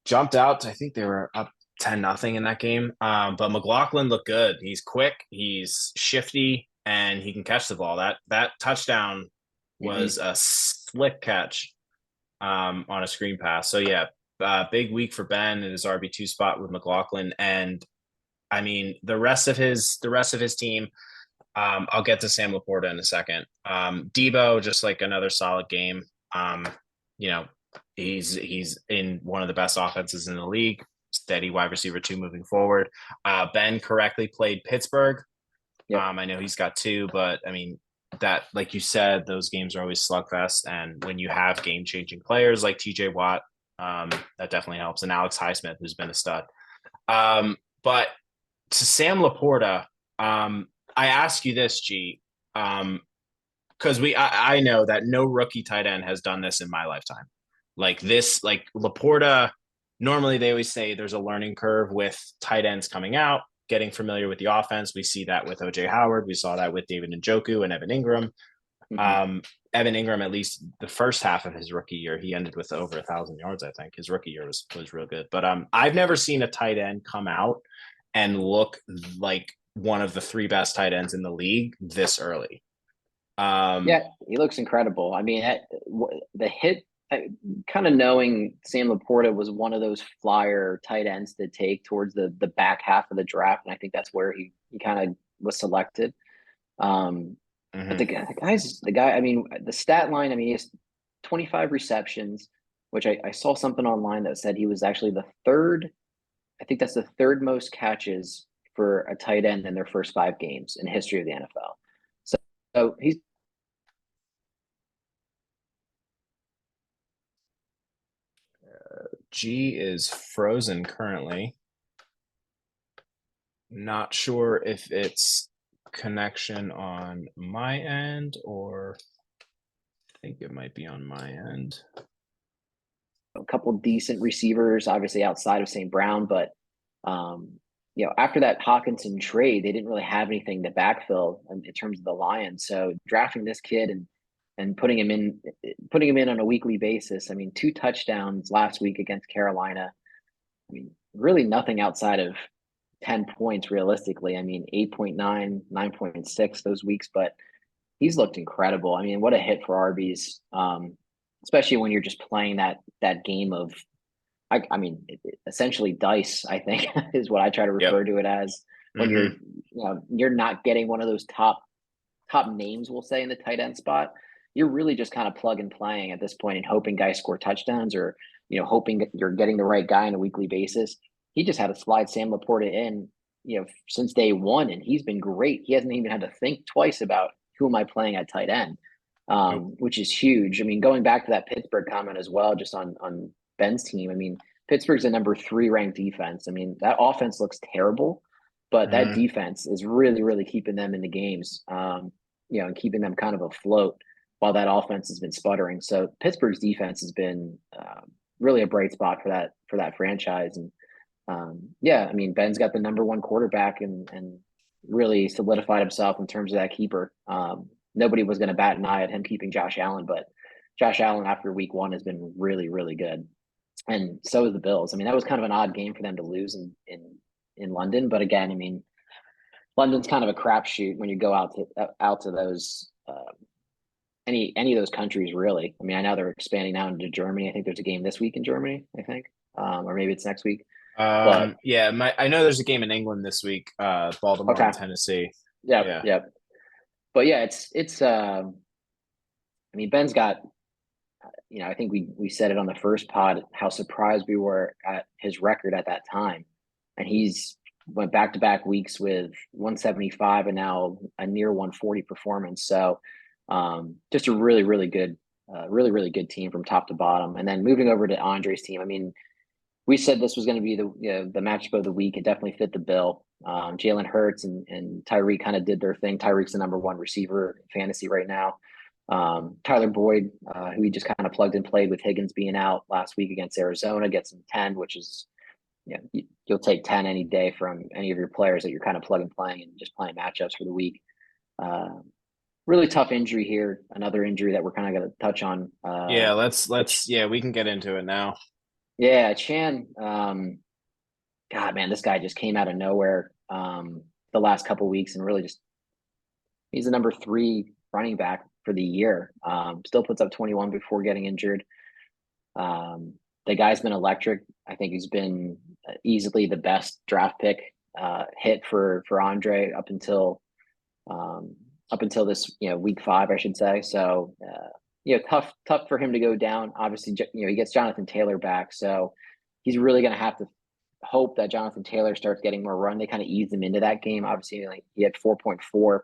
Speaker 1: jumped out. I think they were up 10-0 in that game. But McLaughlin looked good. He's quick, he's shifty, and he can catch the ball. That touchdown
Speaker 2: Hmm.
Speaker 1: was a slick catch on a screen pass. So yeah, big week for Ben in his RB2 spot with McLaughlin. And I mean the rest of his team. I'll get to Sam Laporta in a second. Debo, just like another solid game. You know, he's in one of the best offenses in the league. Steady wide receiver two moving forward. Ben correctly played Pittsburgh.
Speaker 2: Yep.
Speaker 1: I know he's got two, but I mean that, like you said, those games are always slugfest. And when you have game changing players like TJ Watt, that definitely helps. And Alex Highsmith, who's been a stud. But to Sam Laporta, I ask you this, G, because I know that no rookie tight end has done this in my lifetime. Like this, like Laporta. Normally, they always say there's a learning curve with tight ends coming out, getting familiar with the offense. We see that with OJ Howard. We saw that with David Njoku and Evan Ingram.
Speaker 2: Hmm.
Speaker 1: Um, Evan Ingram, at least the first half of his rookie year, he ended with over 1,000 yards. I think his rookie year was real good. But I've never seen a tight end come out and look like one of the three best tight ends in the league this early.
Speaker 2: Yeah, he looks incredible. I mean, the hit, kind of knowing Sam Laporta was one of those flyer tight ends to take towards the back half of the draft, and I think that's where he kind of was selected. Um, but
Speaker 1: Mm-hmm.
Speaker 2: the guy. I mean, the stat line. I mean, he has 25 receptions, which I saw something online that said he was actually the third. I think that's the third most catches for a tight end in their first 5 games in history of the NFL. So he's
Speaker 1: G is frozen currently. Not sure if it's connection on my end or I think it might be on my end.
Speaker 2: a couple decent receivers, obviously outside of St. Brown, but after that Hawkinson trade, they didn't really have anything to backfill in terms of the Lions. So drafting this kid and putting him in on a weekly basis. I mean, 2 touchdowns last week against Carolina. I mean, really nothing outside of 10 points realistically. I mean, 8.9, 9.6 those weeks, but he's looked incredible. I mean, what a hit for Arby's. Especially when you're just playing that game of I mean, essentially dice, I think, is what I try to
Speaker 1: Yep.
Speaker 2: refer to it as when
Speaker 1: Hmm.
Speaker 2: you're not getting one of those top names, we'll say, in the tight end spot. You're really just kind of plug and playing at this point and hoping guys score touchdowns or, hoping that you're getting the right guy on a weekly basis. He just had to slide Sam Laporta in, since day one, and he's been great. He hasn't even had to think twice about who am I playing at tight end,
Speaker 1: Nope.
Speaker 2: which is huge. I mean, going back to that Pittsburgh comment as well, just on Ben's team. I mean, Pittsburgh's a number 3 ranked defense. I mean, that offense looks terrible, but that
Speaker 1: Hmm.
Speaker 2: defense is really, really keeping them in the games, and keeping them kind of afloat while that offense has been sputtering. So Pittsburgh's defense has been really a bright spot for that franchise. And yeah, I mean, Ben's got the number 1 quarterback and really solidified himself in terms of that keeper. Nobody was going to bat an eye at him keeping Josh Allen, but Josh Allen after week 1 has been really, really good. And so is the Bills. I mean, that was kind of an odd game for them to lose in London. But again, I mean, London's kind of a crapshoot when you go out to those any of those countries really. I mean, I know they're expanding now into Germany. I think there's a game this week in Germany. I think, or maybe it's next week. But
Speaker 1: Yeah, I know there's a game in England this week, Baltimore
Speaker 2: okay,
Speaker 1: and Tennessee.
Speaker 2: yep,
Speaker 1: Yeah.
Speaker 2: yep. But yeah, it's. I mean, Ben's got. I think we said it on the first pod how surprised we were at his record at that time, and he's went back to back weeks with 175 and now a near 140 performance. So just a really really really good team from top to bottom. And then moving over to Andre's team, I mean, we said this was going to be the matchup of the week. It definitely fit the bill. Jalen Hurts and Tyreek kind of did their thing. Tyreek's the number 1 receiver in fantasy right now. Tyler Boyd, who he just kind of plugged and played with Higgins being out last week against Arizona, gets him 10, which is, you'll take 10 any day from any of your players that you're kind of plug and playing and just playing matchups for the week. Uh, Really tough injury here. Another injury that we're kind of going to touch on.
Speaker 1: Yeah, let's yeah, we can get into it now.
Speaker 2: Yeah, Chan. God, man, this guy just came out of nowhere the last couple of weeks and really just he's the number 3 running back for the year. Still puts up 21 before getting injured. The guy's been electric. I think he's been easily the best draft pick hit for Andre up until this week 5, I should say. So tough for him to go down. Obviously, he gets Jonathan Taylor back, so he's really going to have to hope that Jonathan Taylor starts getting more run. They kind of eased him into that game. Obviously, like he had 4.4,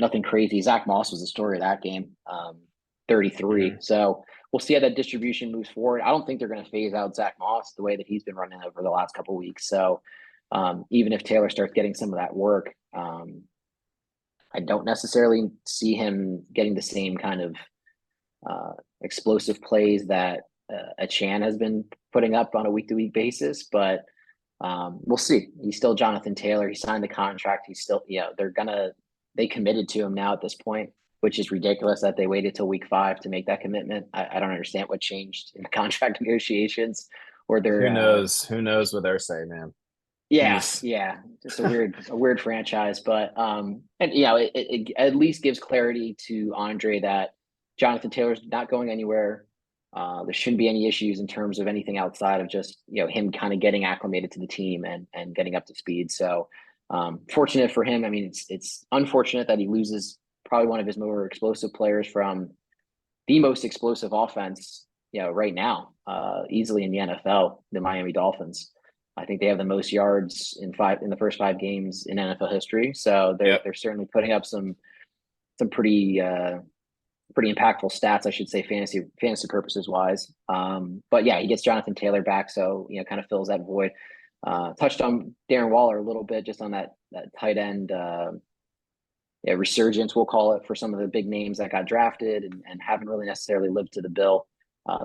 Speaker 2: nothing crazy. Zach Moss was the story of that game, 33.
Speaker 1: Hmm.
Speaker 2: So we'll see how that distribution moves forward. I don't think they're going to phase out Zach Moss the way that he's been running over the last couple of weeks. So even if Taylor starts getting some of that work, I don't necessarily see him getting the same kind of explosive plays that Achane has been putting up on a week to week basis, but we'll see. He's still Jonathan Taylor. He signed the contract. He's still, they committed to him now at this point, which is ridiculous that they waited till week 5 to make that commitment. I don't understand what changed in the contract negotiations or
Speaker 1: Who
Speaker 2: their,
Speaker 1: knows? Who knows what they're saying, man?
Speaker 2: yeah,
Speaker 1: Jeez.
Speaker 2: yeah, just a weird franchise, but and it at least gives clarity to Andre that Jonathan Taylor's not going anywhere. There shouldn't be any issues in terms of anything outside of just him kind of getting acclimated to the team and getting up to speed. So fortunate for him. I mean, it's unfortunate that he loses probably one of his more explosive players from the most explosive offense, right now, easily in the NFL, the Miami Dolphins. I think they have the most yards in the first 5 games in NFL history. So they're
Speaker 1: Yep.
Speaker 2: they're certainly putting up some pretty impactful stats, I should say, fantasy purposes wise. But yeah, he gets Jonathan Taylor back, so kind of fills that void. Touched on Darren Waller a little bit, just on that tight end resurgence, we'll call it, for some of the big names that got drafted and haven't really necessarily lived to the bill.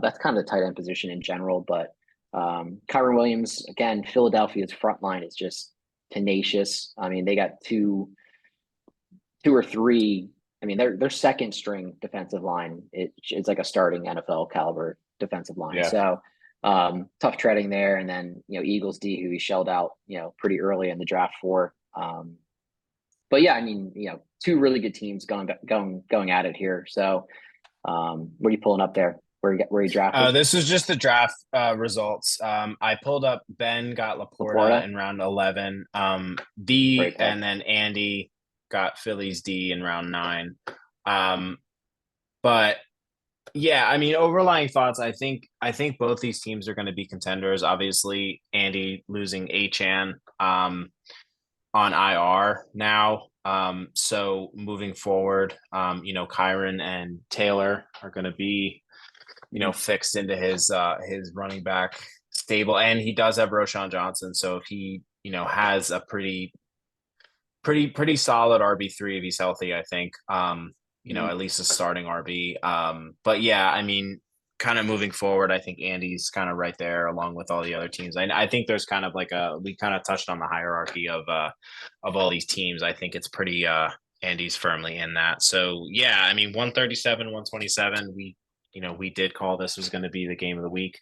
Speaker 2: That's kind of the tight end position in general, but Kyron Williams, again, Philadelphia's front line is just tenacious. I mean, they got two or three. I mean, their second string defensive line. It's like a starting NFL caliber defensive line.
Speaker 1: Yeah.
Speaker 2: So tough treading there. And then Eagles D, who he shelled out pretty early in the draft for. But yeah, I mean, two really good teams going at it here. So what are you pulling up there? Where you drafted?
Speaker 1: This is just the draft results. I pulled up Ben got Laporta
Speaker 2: Laporta?
Speaker 1: in round 11.
Speaker 2: Great pick.
Speaker 1: And then Andy got Phillies D in round 9. But yeah, I mean, overlying thoughts. I think both these teams are going to be contenders. Obviously, Andy losing Achan on IR now. So moving forward, Kyron and Taylor are going to be fixed into his running back stable, and he does have Roschon Johnson. So if he has a pretty solid RB3 if he's healthy, I think at least a starting RB. But yeah, I mean, kind of moving forward, I think Andy's kind of right there along with all the other teams. I think there's kind of like we kind of touched on the hierarchy of all these teams. I think it's pretty Andy's firmly in that. So yeah, I mean 137, 127, we did call this was going to be the game of the week.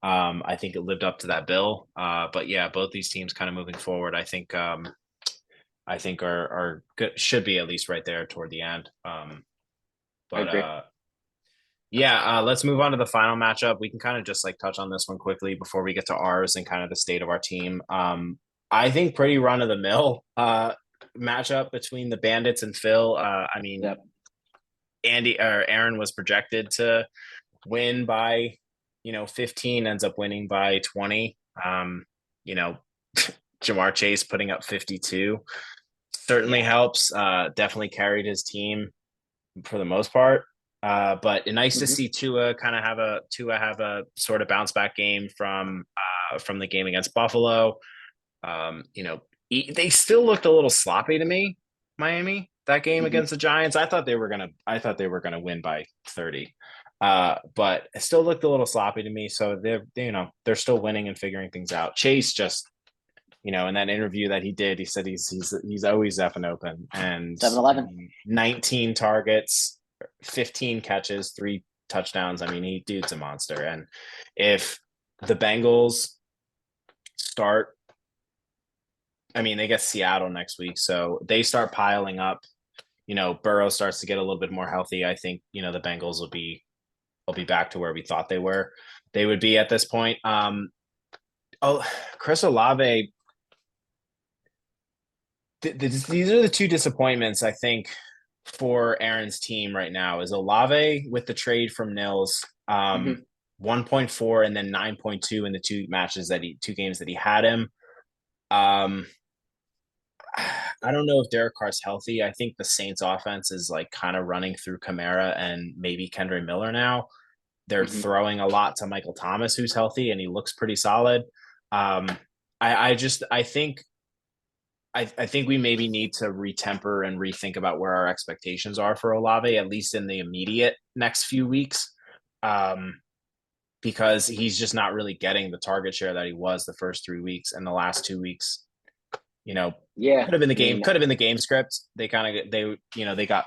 Speaker 1: I think it lived up to that bill. But yeah, both these teams kind of moving forward, I think are good, should be at least right there toward the end. Let's move on to the final matchup. We can kind of just like touch on this one quickly before we get to ours and kind of the state of our team. I think pretty run of the mill matchup between the Bandits and Phil. I mean,
Speaker 2: Yep.
Speaker 1: Aaron was projected to win by 15, ends up winning by 20. Ja'Marr Chase putting up 52 certainly helps. Definitely carried his team for the most part. But nice to see Tua have a sort of bounce back game from the game against Buffalo. They still looked a little sloppy to me, Miami, that game against the Giants. I thought they were gonna win by 30. But it still looked a little sloppy to me. So they're still winning and figuring things out. Chase just in that interview that he did, he said he's always effing open, and
Speaker 2: 7-11.
Speaker 1: 19 targets, 15 catches, 3 touchdowns. I mean, dude's a monster. And if the Bengals start, I mean, they get Seattle next week, so they start piling up. Burrow starts to get a little bit more healthy. I think the Bengals will be back to where we thought they would be at this point. Chris Olave. These are the two disappointments, I think, for Aaron's team right now. Is Olave with the trade from Nils, 1.4 and then 9.2 in the two games that he had him. I don't know if Derek Carr's healthy. I think the Saints offense is like kind of running through Kamara and maybe Kendre Miller now. They're throwing a lot to Michael Thomas, who's healthy, and he looks pretty solid. I think we maybe need to retemper and rethink about where our expectations are for Olave, at least in the immediate next few weeks, because he's just not really getting the target share that he was the first 3 weeks, and the last 2 weeks, could have been the game script. They got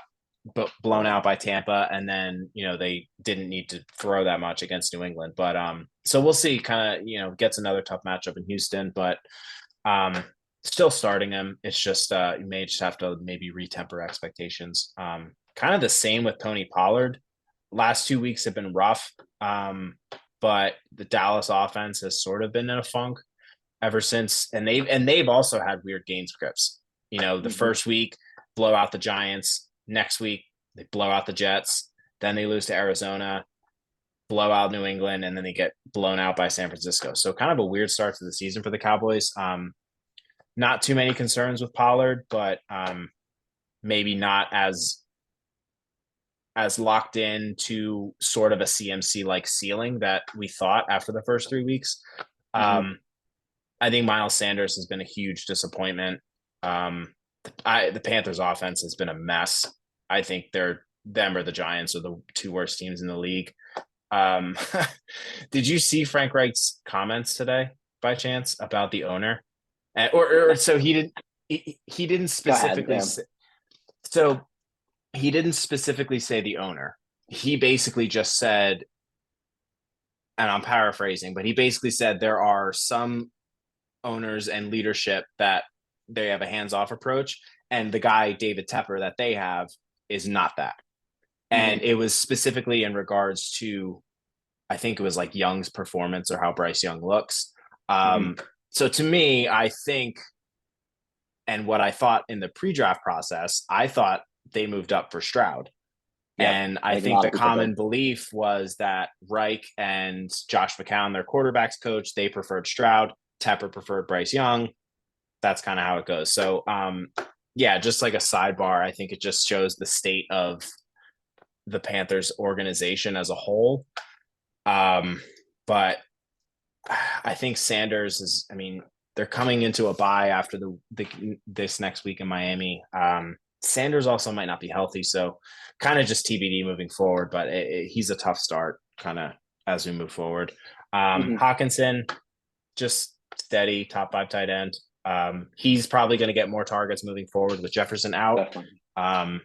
Speaker 1: blown out by Tampa, and then they didn't need to throw that much against New England. But so we'll see. Kind of gets another tough matchup in Houston, but still starting him. It's just you may just have to maybe retemper expectations. Kind of the same with Tony Pollard. Last 2 weeks have been rough, but the Dallas offense has sort of been in a funk ever since, and they've also had weird game scripts. The first week blow out the Giants. Next week they blow out the Jets. Then they lose to Arizona, blow out New England, and then they get blown out by San Francisco. So kind of a weird start to the season for the Cowboys. Not too many concerns with Pollard, but maybe not as locked in to sort of a CMC like ceiling that we thought after the first 3 weeks. I think Miles Sanders has been a huge disappointment. The Panthers offense has been a mess. I think them or the Giants are the two worst teams in the league. Um, did you see Frank Reich's comments today by chance about the owner? Or so he didn't
Speaker 2: Go ahead.
Speaker 1: specifically
Speaker 2: Yeah.
Speaker 1: say, so he didn't specifically say the owner. He basically just said, and I'm paraphrasing, but he basically said there are some owners and leadership that they have a hands-off approach, and the guy David Tepper that they have is not that. And
Speaker 2: Mhm.
Speaker 1: it was specifically in regards to, I think it was like Young's performance or how Bryce Young looks.
Speaker 2: Mhm.
Speaker 1: So to me, I think, and what I thought in the pre-draft process, I thought they moved up for Stroud.
Speaker 2: Yep.
Speaker 1: And
Speaker 2: I
Speaker 1: I
Speaker 2: think a
Speaker 1: think
Speaker 2: lot
Speaker 1: the
Speaker 2: of people did.
Speaker 1: common belief was that Reich and Josh McCown, their quarterbacks coach, they preferred Stroud. Tepper preferred Bryce Young. That's kind of how it goes. So, yeah, just like a sidebar, I think it just shows the state of the Panthers organization as a whole. But I think Sanders is, I mean, they're coming into a bye after this next week in Miami. Sanders also might not be healthy, so kind of just TBD moving forward. But he's a tough start, kind of as we move forward.
Speaker 2: Mhm.
Speaker 1: Hawkinson, just steady top five tight end. He's probably going to get more targets moving forward with Jefferson out.
Speaker 2: Definitely.
Speaker 1: Um,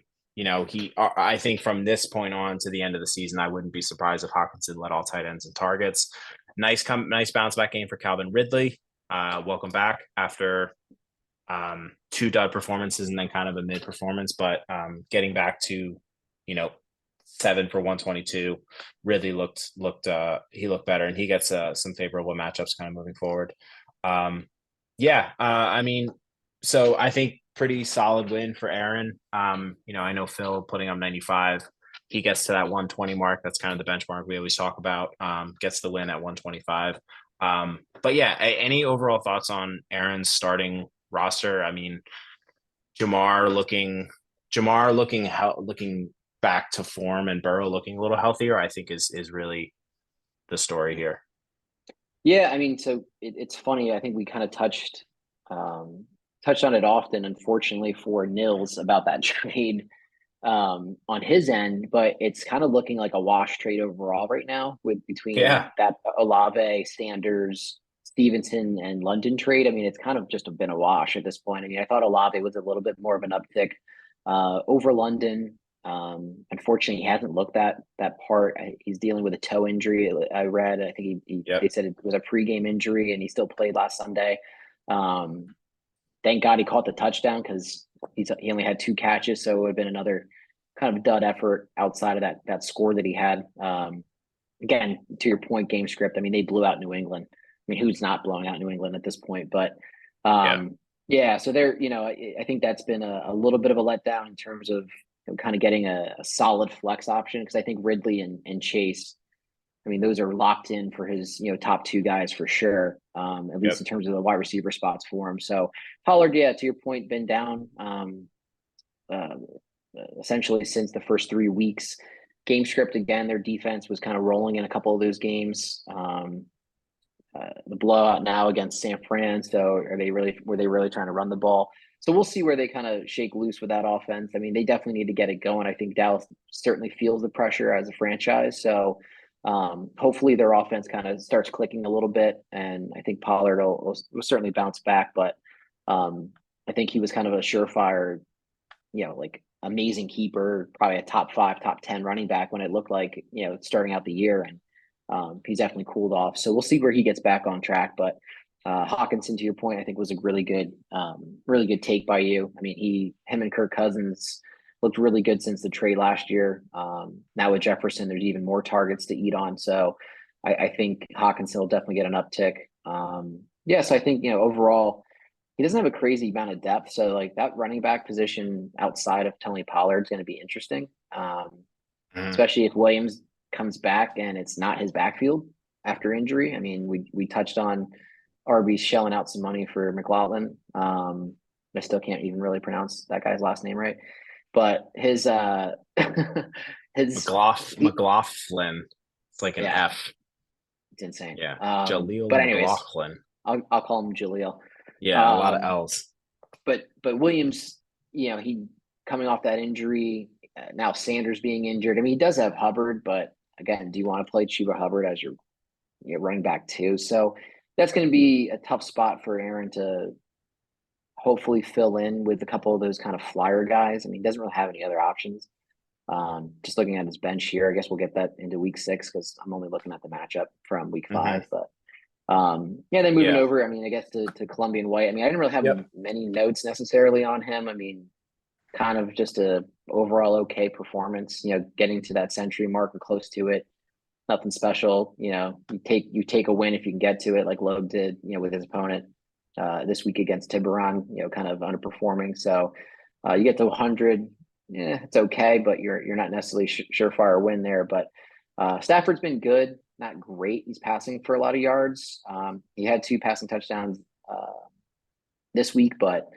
Speaker 1: I think from this point on to the end of the season, I wouldn't be surprised if Hawkinson led all tight ends in targets. Nice bounce back game for Calvin Ridley. Welcome back after two dud performances and then kind of a mid performance, but getting back to, you know, 7 for 122 really he looked better, and he gets some favorable matchups kind of moving forward. Yeah, I mean, so I think pretty solid win for Aaron. I know Phil putting up 95. He gets to that 120 mark. That's kind of the benchmark we always talk about. Gets the win at 125. But yeah, any overall thoughts on Aaron's starting roster? I mean, Jamar looking looking back to form, and Burrow looking a little healthier, I think is really the story here.
Speaker 2: Yeah, I mean, so it's funny. I think we kind of touched on it often, unfortunately for Nils about that trade on his end, but it's kind of looking like a wash trade overall right now with between
Speaker 1: Yeah.
Speaker 2: that Olave, Sanders, Stevenson, and London trade. I mean, it's kind of just been a wash at this point. I mean, I thought Olave was a little bit more of an uptick over London. Unfortunately, he hasn't looked that part. He's dealing with a toe injury. I read. I think they
Speaker 1: Yep.
Speaker 2: said it was a pregame injury, and he still played last Sunday. Um, thank God he caught the touchdown because he only had two catches, so it would have been another kind of dud effort outside of that score that he had. Again, to your point, game script. I mean, they blew out New England. I mean, who's not blowing out New England at this point? But
Speaker 1: Yeah.
Speaker 2: yeah, so they're I think that's been a little bit of a letdown in terms of kind of getting a solid flex option because I think Ridley and Chase. I mean, those are locked in for his, top two guys for sure. At least in
Speaker 1: Yep.
Speaker 2: terms of the wide receiver spots for him. So Pollard, yeah, to your point, been down uh, essentially since the first 3 weeks. Game script again, their defense was kind of rolling in a couple of those games. The blowout now against San Fran. So were they really trying to run the ball? So we'll see where they kind of shake loose with that offense. I mean, they definitely need to get it going. I think Dallas certainly feels the pressure as a franchise. So hopefully their offense kind of starts clicking a little bit. And I think Pollard will certainly bounce back. But I think he was kind of a surefire, like amazing keeper, probably a top 5, top 10 running back when it looked like, starting out the year. And he's definitely cooled off. So we'll see where he gets back on track. But Hawkinson, to your point, I think was a really good take by you. I mean, him and Kirk Cousins looked really good since the trade last year. Now with Jefferson, there's even more targets to eat on. So I think Hawkinson will definitely get an uptick. Yes, I think overall he doesn't have a crazy amount of depth. So like that running back position outside of Tony Pollard is going to be interesting.
Speaker 1: Mhm.
Speaker 2: Especially if Williams comes back and it's not his backfield after injury. I mean, we touched on Arby's shelling out some money for McLaughlin. I still can't even really pronounce that guy's last name right, but his his he,
Speaker 1: McLaughlin. It's like an
Speaker 2: yeah,
Speaker 1: F.
Speaker 2: it's insane.
Speaker 1: Yeah. Jaleel
Speaker 2: But anyways,
Speaker 1: McLaughlin.
Speaker 2: I'll call him Jaleel.
Speaker 1: Yeah, a lot of
Speaker 2: Um,
Speaker 1: L's.
Speaker 2: but Williams, he coming off that injury. Now Sanders being injured. I mean, he does have Hubbard, but again, do you want to play Chuba Hubbard as your running back too? So that's going to be a tough spot for Aaron to hopefully fill in with a couple of those kind of flyer guys. I mean, he doesn't really have any other options. Just looking at his bench here, I guess we'll get that into week 6 because I'm only looking at the matchup from week 5. But yeah, then moving
Speaker 1: Yeah.
Speaker 2: over, I mean, I guess to Colombian White. I mean, I didn't really have
Speaker 1: Yep.
Speaker 2: many notes necessarily on him. I mean, kind of just a overall okay performance, getting to that century mark or close to it. Nothing special. You take a win if you can get to it, like Loeb did, with his opponent this week against Tiburon, kind of underperforming. So you get to 100, yeah, it's okay, but you're not necessarily surefire win there. But Stafford's been good, not great. He's passing for a lot of yards. He had 2 passing touchdowns this week, but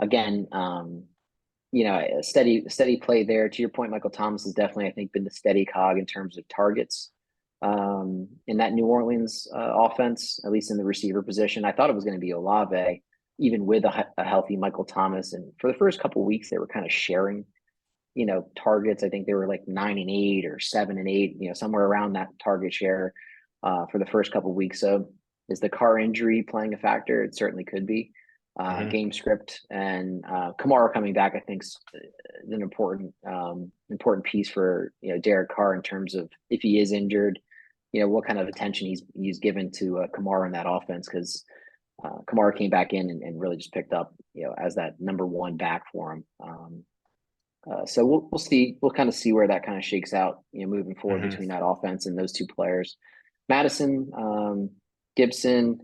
Speaker 2: again, a steady play there. To your point, Michael Thomas has definitely, I think, been the steady cog in terms of targets in that New Orleans offense, at least in the receiver position. I thought it was going to be Olave, even with a healthy Michael Thomas. And for the first couple of weeks, they were kind of sharing, targets. I think they were like 9 and 8 or 7 and 8, somewhere around that target share for the first couple of weeks. So is the Carr injury playing a factor? It certainly could be. Game script and Kamara coming back, I think, is an important piece for Derek Carr in terms of if he is injured, what kind of attention he's given to Kamara in that offense, because Kamara came back in and really just picked up as that number 1 back for him. So we'll see. We'll kind of see where that kind of shakes out moving forward between that offense and those 2 players, Madison, Gibson.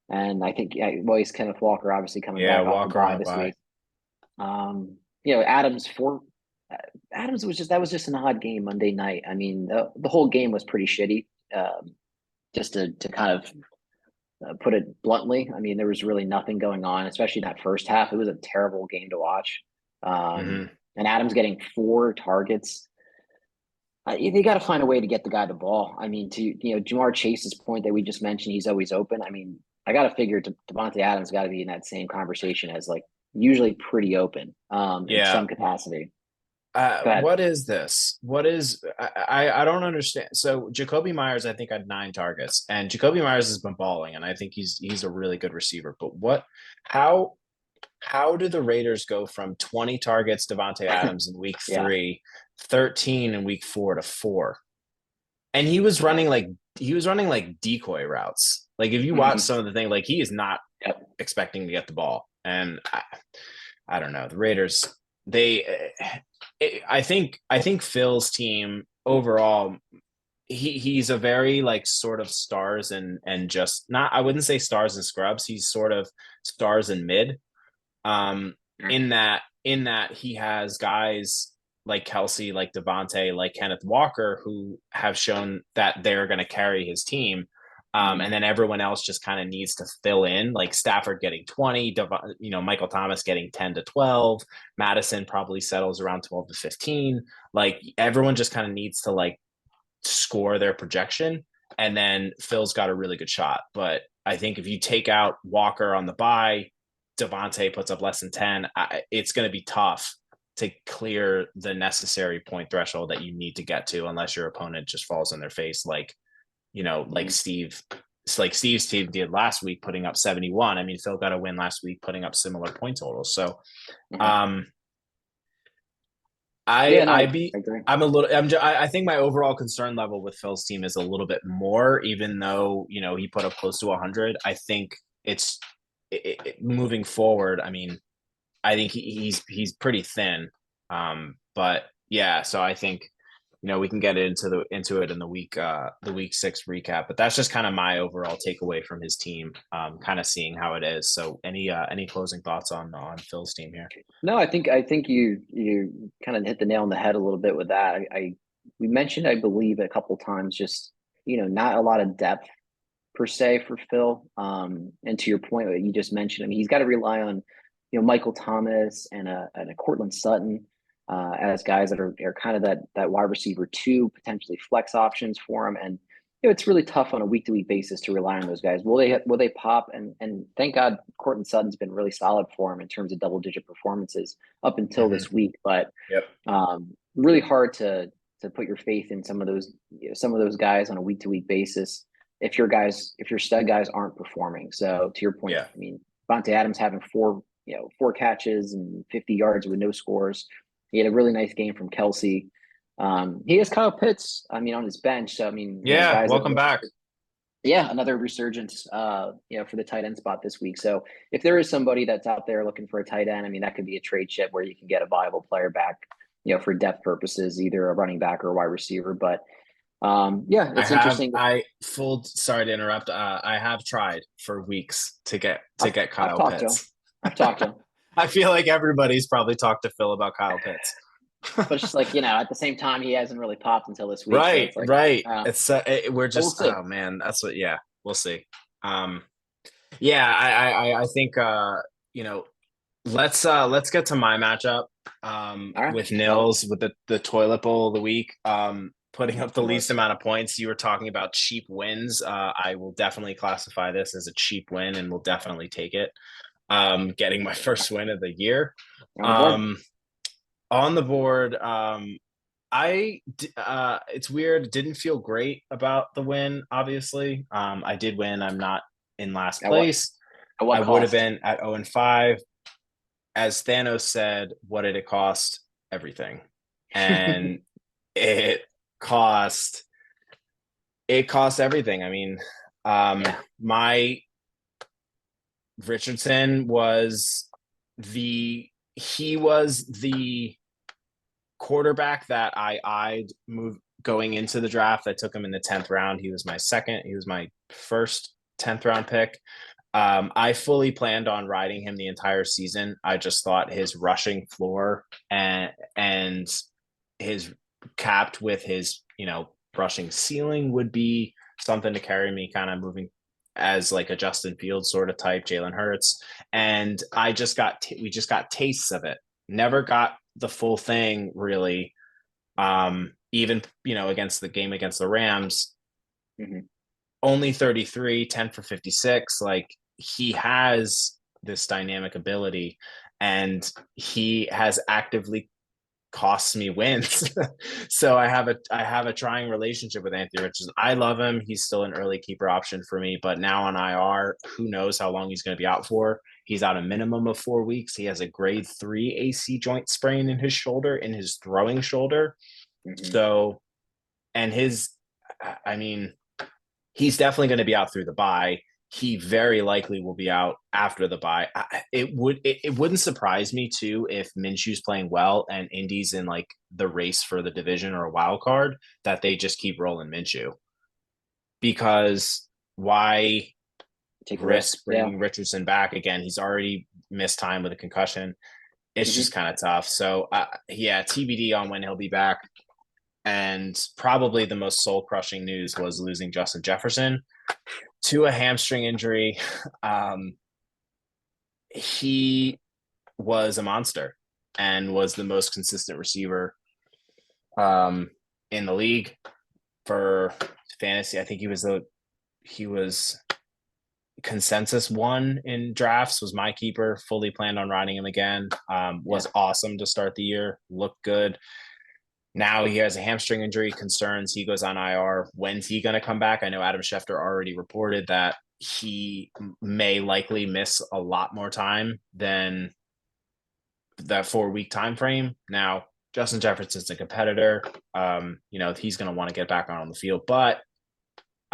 Speaker 2: And I think, he's Kenneth Walker, obviously coming back off the bye this week. Adams that was just an odd game Monday night. I mean, the whole game was pretty shitty. Just to kind of put it bluntly, I mean, there was really nothing going on, especially in that first half. It was a terrible game to watch. And Adams getting 4 targets. They got to find a way to get the guy the ball. I mean, to Jamar Chase's point that we just mentioned, he's always open. I mean, I got to figure Devontae Adams got to be in that same conversation as like usually pretty open in some capacity.
Speaker 1: What is this? What is I don't understand. So Jacoby Myers, I think, had 9 targets, and Jacoby Myers has been balling, and I think he's a really good receiver. But how do the Raiders go from 20 targets Devontae Adams in week 3, 13 in week 4 to 4? And he was running like decoy routes. Like if you watch some of the thing, like he is not expecting to get the ball. And I don't know. The Raiders, I think Phil's team overall, he's a very like sort of stars and just not, I wouldn't say stars and scrubs. He's sort of stars and mid. In that he has guys like Kelsey, like Devontae, like Kenneth Walker, who have shown that they're going to carry his team. And then everyone else just kind of needs to fill in, like Stafford getting 20, Michael Thomas getting 10 to 12, Madison probably settles around 12 to 15. Like everyone just kind of needs to like score their projection. And then Phil's got a really good shot. But I think if you take out Walker on the bye, Devontae puts up less than 10, it's going to be tough to clear the necessary point threshold that you need to get to, unless your opponent just falls in their face like Steve's team did last week, putting up 71. I mean, Phil got a win last week, putting up similar point totals. So, I think my overall concern level with Phil's team is a little bit more, even though, he put up close to 100. I think it's moving forward. I mean, I think he's pretty thin. But yeah, so I think, we can get into it in the week 6 recap, but that's just kind of my overall takeaway from his team, kind of seeing how it is. So any closing thoughts on Phil's team here?
Speaker 2: No, I think you kind of hit the nail on the head a little bit with that. We mentioned, I believe, a couple times, just, not a lot of depth per se for Phil. And to your point, what you just mentioned, I mean, he's got to rely on, Michael Thomas and a Cortland Sutton as guys that are kind of that wide receiver 2, potentially flex options for him. And it's really tough on a week to week basis to rely on those guys. Will they pop? And thank God Cortland Sutton's been really solid for him in terms of double digit performances up until this week. But really hard to to put your faith in some of those, some of those guys on a week to week basis. If your stud guys aren't performing. So to your point,
Speaker 1: Yeah.
Speaker 2: I mean, Vontae Adams having four catches and 50 yards with no scores. He had a really nice game from Kelsey. He has Kyle Pitts, I mean, on his bench. So I mean,
Speaker 1: Yeah,
Speaker 2: guys
Speaker 1: welcome back.
Speaker 2: yeah, another resurgence, for the tight end spot this week. So if there is somebody that's out there looking for a tight end, I mean, that could be a trade chip where you can get a viable player back, for depth purposes, either a running back or a wide receiver. But yeah, it's interesting.
Speaker 1: Sorry to interrupt. I have tried for weeks to get
Speaker 2: I've
Speaker 1: Kyle
Speaker 2: talked to him.
Speaker 1: Pitts.
Speaker 2: I've talked to him.
Speaker 1: I feel like everybody's probably talked to Phil about Kyle Pitts.
Speaker 2: But it's just like, at the same time, he hasn't really popped until this week.
Speaker 1: Right,
Speaker 2: So it's like,
Speaker 1: right. We're just,
Speaker 2: we'll see.
Speaker 1: oh man, that's what, yeah, we'll see. Yeah, I think, let's get to my matchup,
Speaker 2: right.
Speaker 1: with Nils, with the toilet bowl of the week, putting up the
Speaker 2: Of
Speaker 1: least
Speaker 2: course.
Speaker 1: amount of points. You were talking about cheap wins. I will definitely classify this as a cheap win and will definitely take it. Getting my first win of the year.
Speaker 2: On the board.
Speaker 1: On the board, it's weird. Didn't feel great about the win. Obviously, I did win. I'm not in last place.
Speaker 2: At what
Speaker 1: I would have
Speaker 2: cost?
Speaker 1: been at 0-5. As Thanos said, what did it cost? Everything. And it cost everything. I mean, my Richardson was the quarterback that I eyed going into the draft. I took him in the 10th round. He was my second. He was my first 10th round pick. I fully planned on riding him the entire season. I just thought his rushing floor and his capped with his, rushing ceiling would be something to carry me kind of moving as like a Justin Fields sort of type, Jalen Hurts. And we just got tastes of it. Never got the full thing really. Even, against the Rams, only 33, 10 for 56. Like, he has this dynamic ability and he has actively costs me wins. So I have a trying relationship with Anthony Richardson. I love him. He's still an early keeper option for me, but now on IR, who knows how long he's going to be out for. He's out a minimum of 4 weeks. He has a grade 3 AC joint sprain in his shoulder, in his throwing shoulder. So, and he's definitely going to be out through the bye. He very likely will be out after the bye. It wouldn't surprise me too if Minshew's playing well and Indy's in like the race for the division or a wild card, that they just keep rolling Minshew. Because why
Speaker 2: Take
Speaker 1: risk bringing Richardson back again? He's already missed time with a concussion. It's just kind of tough. So TBD on when he'll be back. And probably the most soul crushing news was losing Justin Jefferson to a hamstring injury. He was a monster and was the most consistent receiver in the league for fantasy. I think he was consensus 1 in drafts, was my keeper. Fully planned on riding him again. Was awesome to start the year. Looked good. Now he has a hamstring injury concerns. He goes on IR. When's he going to come back? I know Adam Schefter already reported that he may likely miss a lot more time than that 4-week time frame. Now, Justin Jefferson's a competitor. He's going to want to get back on the field, but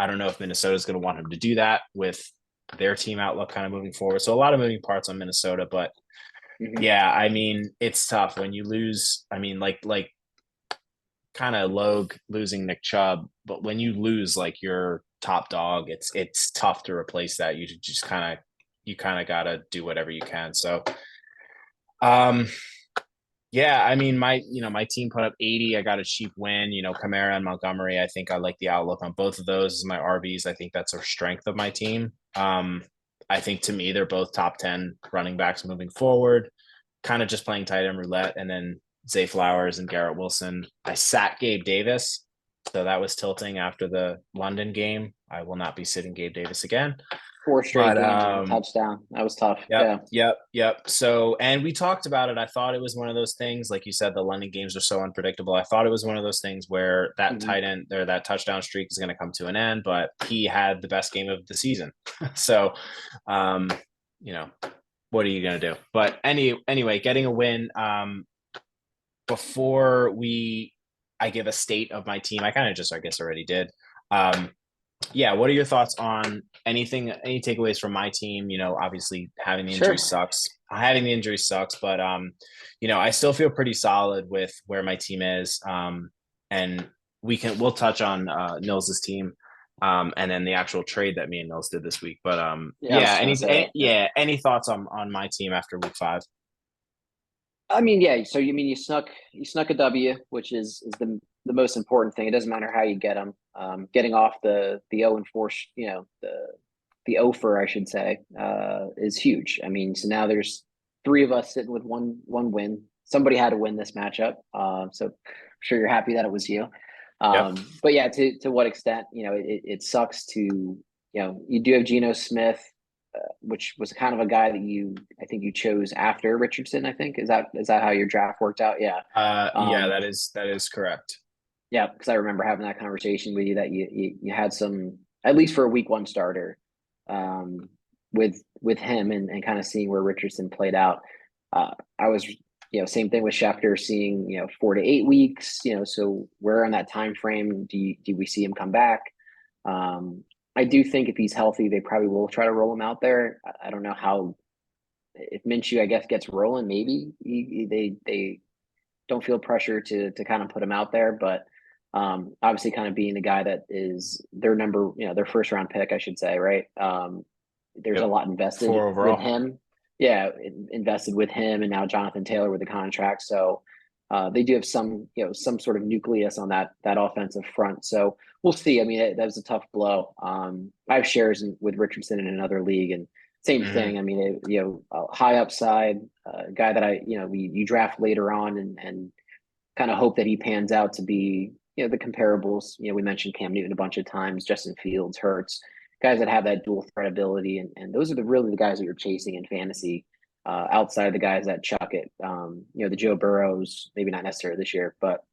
Speaker 1: I don't know if Minnesota's going to want him to do that with their team outlook kind of moving forward. So a lot of moving parts on Minnesota, but it's tough when you lose. Like kind of Logue losing Nick Chubb, but when you lose like your top dog, it's tough to replace that. You just kind of got to do whatever you can. So, my team put up 80. I got a cheap win, Kamara and Montgomery. I think I like the outlook on both of those as my RBs. I think that's a strength of my team. I think to me, they're both top 10 running backs moving forward, kind of just playing tight end roulette. And then Zay Flowers and Garrett Wilson. I sat Gabe Davis, so that was tilting after the London game. I will not be sitting Gabe Davis again.
Speaker 2: 4 straight
Speaker 1: But
Speaker 2: games with a touchdown. That was tough.
Speaker 1: yep,
Speaker 2: Yeah.
Speaker 1: yep, yep. So, and we talked about it. I thought it was one of those things, like you said, the London games are so unpredictable. I thought it was one of those things where that
Speaker 2: Mhm.
Speaker 1: tight end or that touchdown streak is going to come to an end, but he had the best game of the season. So, um, you know, what are you going to do? But anyway, getting a win. Before I give a state of my team, I kind of just, I guess, already did. Um, yeah, what are your thoughts on any takeaways from my team? Obviously having the injury
Speaker 2: Sure.
Speaker 1: sucks. Having the injury sucks, but I still feel pretty solid with where my team is. And we'll touch on Nils's team, and then the actual trade that me and Nils did this week. But
Speaker 2: Yeah, I was
Speaker 1: yeah,
Speaker 2: just gonna say that. Yeah.
Speaker 1: any thoughts on my team after week 5?
Speaker 2: I mean, yeah. So you mean you snuck a W, which is the most important thing. It doesn't matter how you get them. Getting off the 0-4, the offer, I should say, is huge. I mean, so now there's 3 of us sitting with one win. Somebody had to win this matchup, so I'm sure you're happy that it was you.
Speaker 1: Yep.
Speaker 2: But yeah, to what extent, it sucks to, you do have Geno Smith, which was kind of a guy that I think you chose after Richardson. I think is that how your draft worked out? Yeah.
Speaker 1: Yeah,
Speaker 2: Um,
Speaker 1: that is correct.
Speaker 2: yeah, because I remember having that conversation with you that you had some, at least for a week 1 starter, um, with him, and kind of seeing where Richardson played out. I was, same thing with Schefter, seeing 4 to 8 weeks. So where on that time frame do we see him come back? Um, I do think if he's healthy, they probably will try to roll him out there. I don't know how, if Minshew, I guess, gets rolling, maybe they don't feel pressure to kind of put him out there, but obviously kind of being the guy that is their first round pick, I should say, right? There's a
Speaker 1: Yep.
Speaker 2: lot invested
Speaker 1: 4
Speaker 2: with
Speaker 1: overall.
Speaker 2: him. Yeah, invested with him, and now Jonathan Taylor with the contract. So they do have some sort of nucleus on that offensive front. So we'll see. I mean, that was a tough blow. I have shares with Richardson in another league, and same
Speaker 1: Hmm.
Speaker 2: thing. I mean, high upside, guy that you draft later on, and kind of hope that he pans out to be, the comparables. We mentioned Cam Newton a bunch of times, Justin Fields, Hurts, guys that have that dual threat ability, and those are really the guys that you're chasing in fantasy. Outside of the guys that chuck it, the Joe Burrows, maybe not necessarily this year, but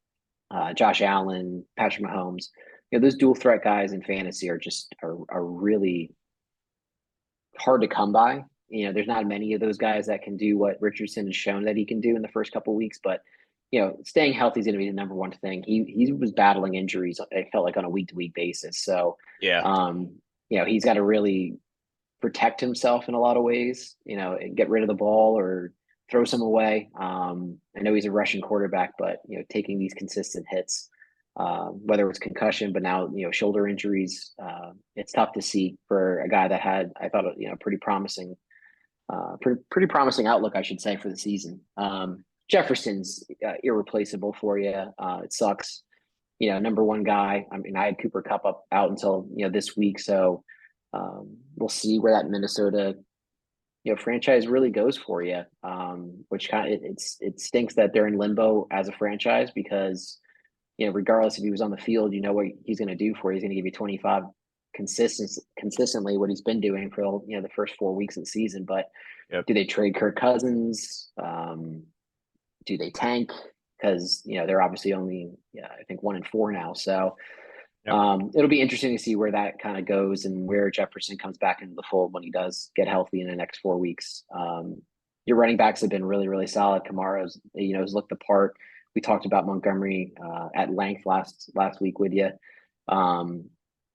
Speaker 2: Josh Allen, Patrick Mahomes, those dual threat guys in fantasy are really hard to come by. There's not many of those guys that can do what Richardson has shown that he can do in the first couple of weeks, but staying healthy is going to be the number one thing. He was battling injuries. It felt like on a week to week basis. So,
Speaker 1: Yeah.
Speaker 2: um, he's got to really protect himself in a lot of ways. Get rid of the ball or throw some away. I know he's a Russian quarterback, but taking these consistent hits, whether it's concussion, but now shoulder injuries, it's tough to see for a guy that had, I thought, pretty promising, pretty promising outlook, I should say, for the season. Jefferson's irreplaceable for you. It sucks. Number one guy. I mean, I had Cooper Cup out until this week, so we'll see where that Minnesota franchise really goes for you. Which kind of it stinks that they're in limbo as a franchise, because regardless if he was on the field, what he's going to do for you. He's going to give you 25 consistently, what he's been doing for the first 4 weeks of the season. But
Speaker 1: Yep.
Speaker 2: do they trade Kirk Cousins? Do they tank? Because they're obviously only I think 1-4 now. So
Speaker 1: Yep.
Speaker 2: it'll be interesting to see where that kind of goes and where Jefferson comes back into the fold when he does get healthy in the next 4 weeks. Your running backs have been really, really solid. Kamara's, has looked the part. We talked about Montgomery at length last week with you.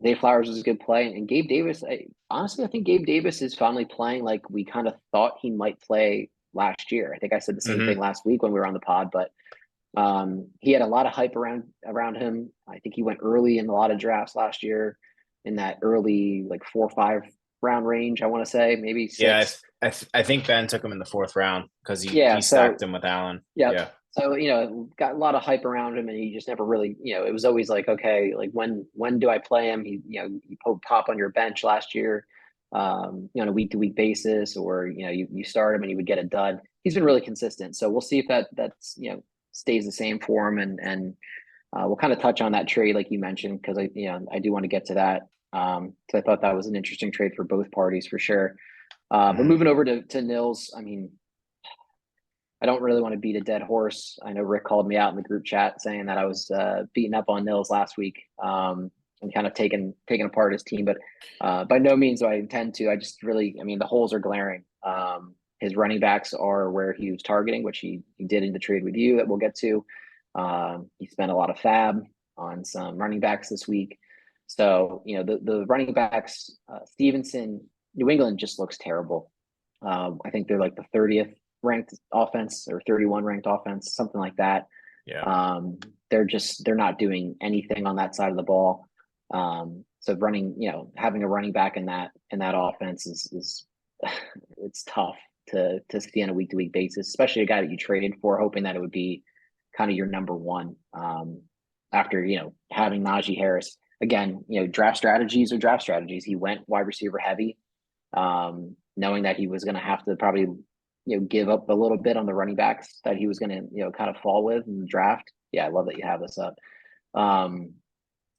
Speaker 2: Dave Flowers was a good play, and Gabe Davis. Honestly, I think Gabe Davis is finally playing like we kind of thought he might play last year. I think I said the same thing
Speaker 1: Hmm.
Speaker 2: last week when we were on the pod, but he had a lot of hype around him. I think he went early in a lot of drafts last year, in that early like 4 or 5 round range. I want to say maybe
Speaker 1: Yeah,
Speaker 2: 6.
Speaker 1: I think Ben took him in the 4th round because he
Speaker 2: Yeah.
Speaker 1: stacked
Speaker 2: So
Speaker 1: him with Allen.
Speaker 2: yeah.
Speaker 1: Yeah.
Speaker 2: So got a lot of hype around him, and he just never really, it was always like, okay, like when do I play him? He pop on your bench last year, on a week to week basis, or you start him and he would get a dud. He's been really consistent, so we'll see if that's stays the same for him, and we'll kind of touch on that trade like you mentioned, because I do want to get to that. So I thought that was an interesting trade for both parties for sure. But
Speaker 1: Mhm.
Speaker 2: moving over to Nils, I mean, I don't really want to beat a dead horse. I know Rick called me out in the group chat saying that I was beating up on Nils last week, and kind of taking apart his team. But by no means do I intend to. I just really, I mean, the holes are glaring. His running backs are where he was targeting, which he did in the trade with you that we'll get to. He spent a lot of fab on some running backs this week. So, the running backs, Stevenson, New England just looks terrible. I think they're like the 30th ranked offense or 31 ranked offense, something like that.
Speaker 1: Yeah.
Speaker 2: They're not doing anything on that side of the ball. So having a running back in that offense is it's tough to see on a week to week basis, especially a guy that you traded for, hoping that it would be kind of your number one. After having Najee Harris again, draft strategies are draft strategies. He went wide receiver heavy, knowing that he was going to have to probably give up a little bit on the running backs that he was going to kind of fall with in the draft. Yeah, I love that you have this up.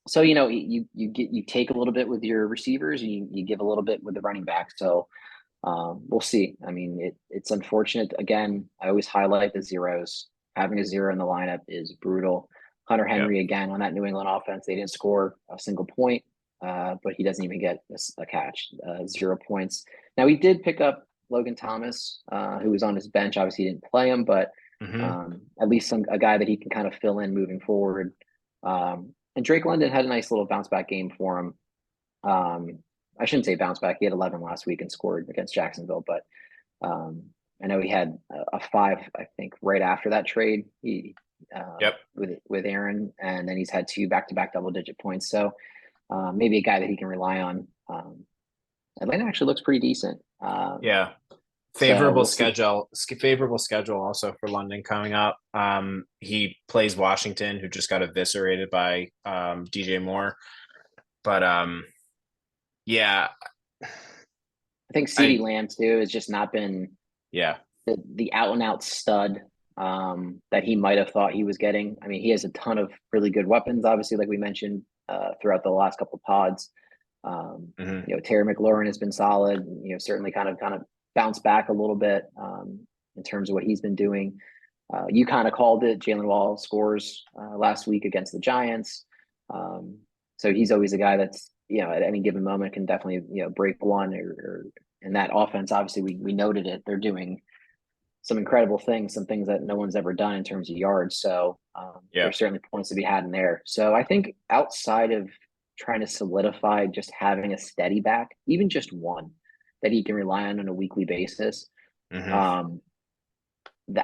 Speaker 2: So you take a little bit with your receivers, and you give a little bit with the running back. So we'll see. I mean, it's unfortunate. Again, I always highlight the zeros. Having a zero in the lineup is brutal. Hunter
Speaker 1: Yep.
Speaker 2: Henry again on that New England offense. They didn't score a single point, but he doesn't even get a catch. 0 points. Now he did pick up Logan Thomas, who was on his bench. Obviously, he didn't play him, but
Speaker 1: Mhm.
Speaker 2: at least a guy that he can kind of fill in moving forward. And Drake London had a nice little bounce back game for him. I shouldn't say bounce back. He had 11 last week and scored against Jacksonville, but um, I know he had a 5, I think, right after that trade. He
Speaker 1: Yep.
Speaker 2: with Aaron, and then he's had 2 back-to-back double-digit points. So maybe a guy that he can rely on. Atlanta actually looks pretty decent.
Speaker 1: Yeah.
Speaker 2: So
Speaker 1: Favorable
Speaker 2: we'll see.
Speaker 1: schedule. Favorable schedule also for London coming up. He plays Washington, who just got eviscerated by DJ Moore. But yeah,
Speaker 2: I think CeeDee
Speaker 1: I
Speaker 2: Lamb too has just not been
Speaker 1: yeah.
Speaker 2: the out and out stud that he might have thought he was getting. I mean, he has a ton of really good weapons, obviously, like we mentioned throughout the last couple of pods.
Speaker 1: Mhm.
Speaker 2: Terry McLaurin has been solid. Certainly kind of bounced back a little bit in terms of what he's been doing. You kind of called it. Jalen Wall scores last week against the Giants. So he's always a guy that's at any given moment can definitely break one or in that offense. Obviously, we noted it. They're doing some incredible things, some things that no one's ever done in terms of yards. So
Speaker 1: Yeah.
Speaker 2: there's certainly points to be had in there. So I think outside of trying to solidify just having a steady back, even just one that he can rely on a weekly basis,
Speaker 1: Mhm.
Speaker 2: um,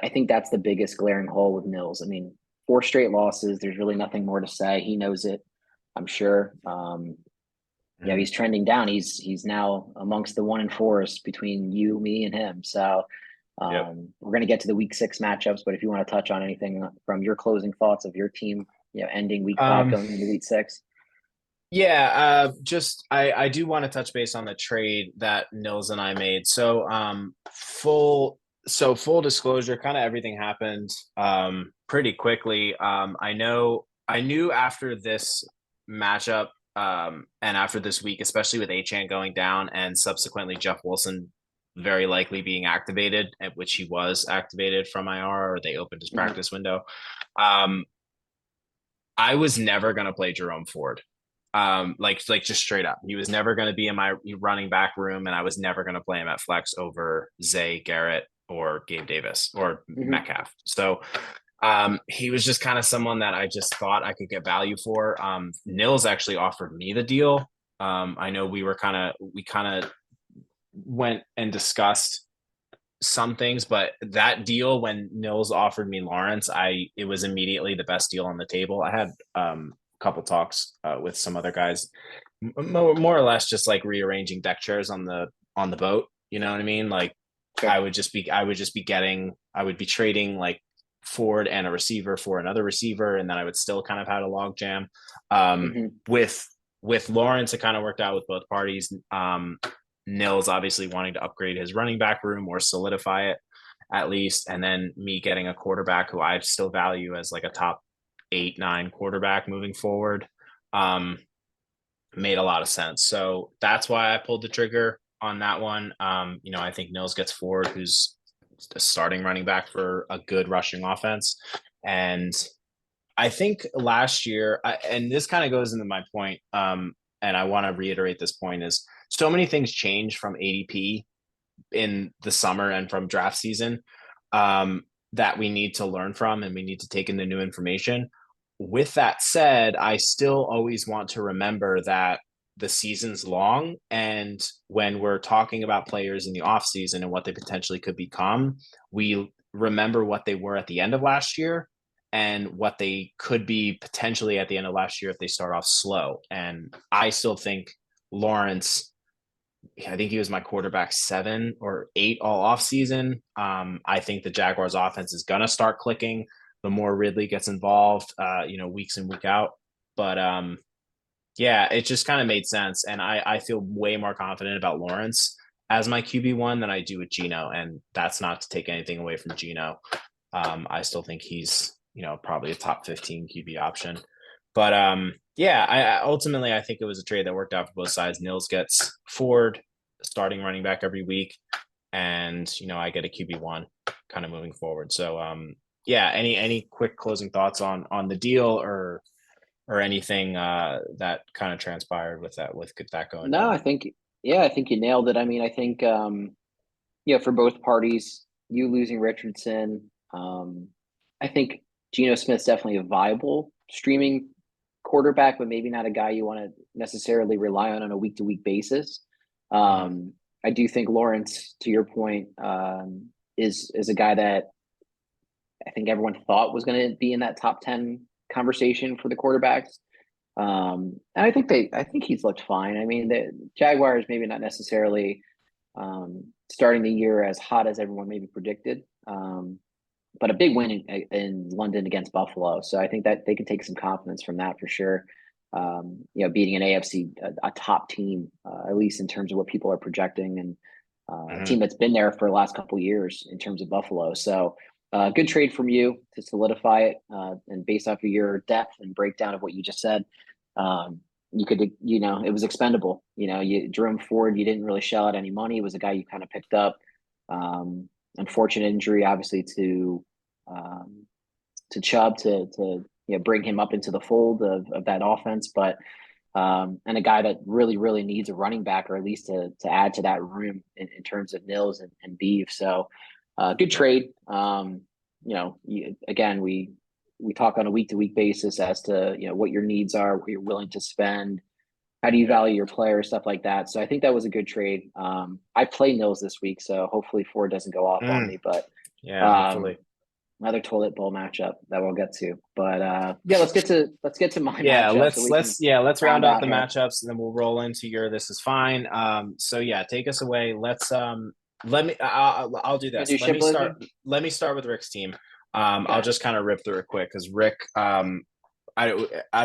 Speaker 2: I think that's the biggest glaring hole with Nils. I mean, 4 straight losses. There's really nothing more to say. He knows it, I'm sure.
Speaker 1: Mhm.
Speaker 2: He's trending down. He's now amongst the 1 and 4s between you, me, and him. So
Speaker 1: Yep.
Speaker 2: we're going to get to the week 6 matchups, but if you want to touch on anything from your closing thoughts of your team, ending week 5
Speaker 1: Um
Speaker 2: going into week 6.
Speaker 1: yeah, just I do want to touch base on the trade that Nils and I made. So full disclosure, kind of everything happened pretty quickly. I knew after this matchup and after this week, especially with Achan going down and subsequently Jeff Wilson very likely being activated, at which he was activated from IR, or they opened his
Speaker 2: Mm-hmm.
Speaker 1: practice window. Um I was never gonna play Jerome Ford. Like just straight up. He was never going to be in my running back room, and I was never going to play him at flex over Zay Garrett or Gabe Davis or
Speaker 2: Mm-hmm.
Speaker 1: Metcalf. So he was just kind of someone that I just thought I could get value for. Nils actually offered me the deal. I know we kind of went and discussed some things, but that deal when Nils offered me Lawrence, it was immediately the best deal on the table. I had a couple talks with some other guys, more or less just like rearranging deck chairs on the boat. You know what I mean? Like
Speaker 2: Sure.
Speaker 1: I would be trading like Ford and a receiver for another receiver, and then I would still kind of have a log jam.
Speaker 2: Mm-hmm.
Speaker 1: With Lawrence, it kind of worked out with both parties. Nils obviously wanting to upgrade his running back room or solidify it at least, and then me getting a quarterback who I still value as like a top 8, 9 quarterback moving forward. Um, made a lot of sense. So that's why I pulled the trigger on that one. I think Nils gets Ford, who's a starting running back for a good rushing offense. And I think last year, and this kind of goes into my point, and I want to reiterate this point, is so many things change from ADP in the summer and from draft season, that we need to learn from and we need to take in the new information. With that said, I still always want to remember that the season's long, and when we're talking about players in the offseason and what they potentially could become, we remember what they were at the end of last year and what they could be potentially at the end of last year if they start off slow. And I still think Lawrence, I think he was my quarterback 7 or 8 all off season. I think the Jaguars offense is going to start clicking the more Ridley gets involved, weeks in, week out. But yeah, it just kind of made sense. And I feel way more confident about Lawrence as my QB1 than I do with Geno. And that's not to take anything away from Geno. I still think he's, probably a top 15 QB option. But yeah, I think it was a trade that worked out for both sides. Nils gets Ford, starting running back every week, and I get a QB1 kind of moving forward. So yeah, any quick closing thoughts on the deal or anything that kind of transpired with that going
Speaker 2: No,
Speaker 1: down?
Speaker 2: I think I think you nailed it. I mean, I think for both parties, you losing Richardson, I think Geno Smith's definitely a viable streaming quarterback, but maybe not a guy you want to necessarily rely on a week to week basis. I do think Lawrence, to your point, is a guy that I think everyone thought was going to be in that top 10 conversation for the quarterbacks. And I think he's looked fine. I mean, the Jaguars maybe not necessarily starting the year as hot as everyone maybe predicted, but a big win in London against Buffalo. So I think that they can take some confidence from that for sure. Beating an AFC, a top team, at least in terms of what people are projecting, and a team that's been there for the last couple of years in terms of Buffalo. So good trade from you to solidify it. And based off of your depth and breakdown of what you just said, you could, it was expendable. Jerome Ford, you didn't really shell out any money. It was a guy you kind of picked up. Unfortunate injury, obviously, to Chubb to bring him up into the fold of that offense, but and a guy that really, really needs a running back, or at least to add to that room in terms of Nils and Beef. So good trade. Again, we talk on a week to week basis as to what your needs are, what you're willing to spend, how do you value your players, stuff like that. So I think that was a good trade. I play Nils this week, so hopefully Ford doesn't go off on me. But
Speaker 1: yeah, hopefully.
Speaker 2: Another toilet bowl matchup that we'll get to. But yeah, let's get to my
Speaker 1: yeah
Speaker 2: matchup.
Speaker 1: Let's round out the
Speaker 2: here.
Speaker 1: matchups, and then we'll roll into your this is fine. So yeah, take us away. Let's let me I'll do this. Let me start with Rick's team. Okay. I'll just kind of rip through it quick because Rick, I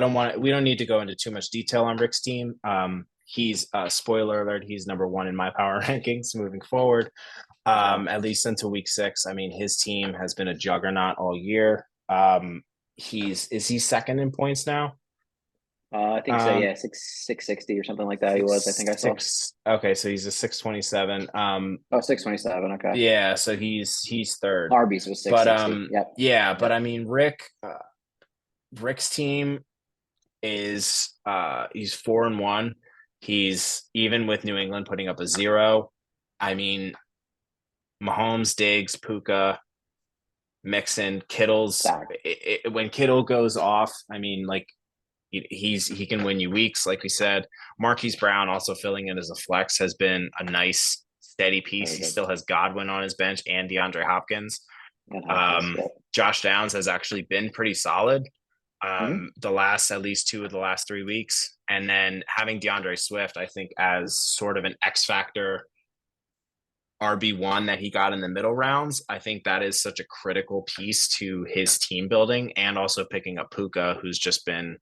Speaker 1: don't want we don't need to go into too much detail on Rick's team. He's spoiler alert, he's number 1 in my power rankings moving forward. At least until week 6. I mean, his team has been a juggernaut all year. Is he second in points now?
Speaker 2: I think so. Yeah, 660 or something like that. He was. I think I saw.
Speaker 1: Okay, so he's a 627.
Speaker 2: 627. Okay.
Speaker 1: Yeah, so he's third.
Speaker 2: Arby's was 660.
Speaker 1: But yeah, but I mean, Rick's team is he's 4-1. He's even with New England putting up a 0. I mean, Mahomes, Diggs, Puka, Mixon, Kittle's when Kittle goes off, I mean, like he can win you weeks, like we said. Marquise Brown also filling in as a flex has been a nice steady piece. He still has Godwin on his bench and DeAndre Hopkins. Josh Downs has actually been pretty solid the last at least 2 of the last 3 weeks. And then having DeAndre Swift, I think, as sort of an X factor RB1 that he got in the middle rounds, I think that is such a critical piece to his team building, and also picking up Puka, who's just been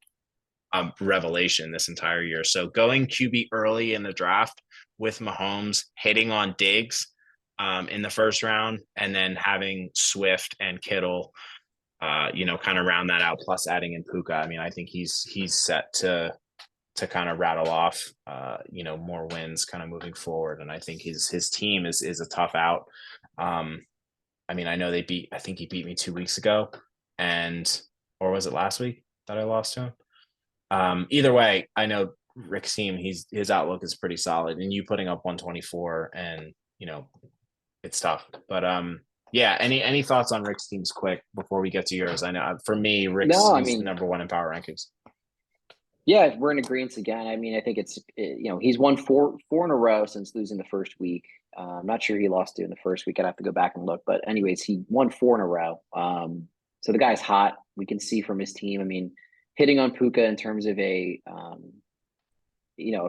Speaker 1: a revelation this entire year. So going QB early in the draft with Mahomes, hitting on Diggs in the first round, and then having Swift and Kittle, kind of round that out, plus adding in Puka. I mean, I think he's set to to kind of rattle off, more wins kind of moving forward. And I think his team is a tough out. I mean, I know I think he beat me 2 weeks ago, or was it last week that I lost to him? Either way, I know Rick's team, his outlook is pretty solid, and you putting up 124, and it's tough. But yeah, any thoughts on Rick's teams quick before we get to yours? I know for me,
Speaker 2: No, I
Speaker 1: he's
Speaker 2: mean,
Speaker 1: number one in power rankings.
Speaker 2: yeah, we're in agreement again. I mean, I think he's won four in a row since losing the first week. I'm not sure he lost to in the first week. I'd have to go back and look, but anyways, he won four in a row. So the guy's hot. We can see from his team. I mean, hitting on Puka in terms of you know,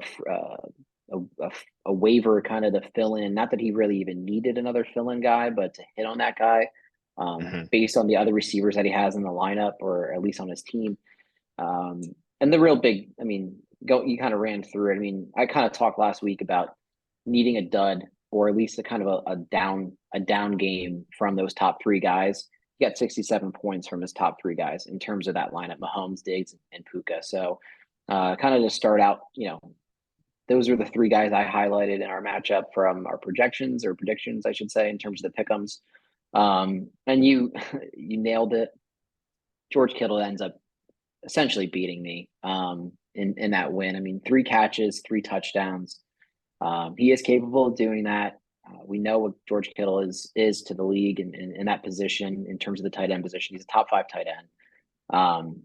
Speaker 2: a waiver kind of to fill in. Not that he really even needed another fill in guy, but to hit on that guy based on the other receivers that he has in the lineup, or at least on his team. And the real big, I mean, you kind of ran through it. I mean, I kind of talked last week about needing a dud, or at least a kind of a down game from those top three guys. He got 67 points from his top three guys in terms of that lineup: Mahomes, Diggs, and Puka. So kind of to start out, those are the three guys I highlighted in our matchup from our projections, or predictions, I should say, in terms of the pick'ems. And you you nailed it. George Kittle ends up essentially beating me in that win. I mean, 3 catches, 3 touchdowns. He is capable of doing that. We know what George Kittle is to the league in that position in terms of the tight end position. He's a top 5 tight end.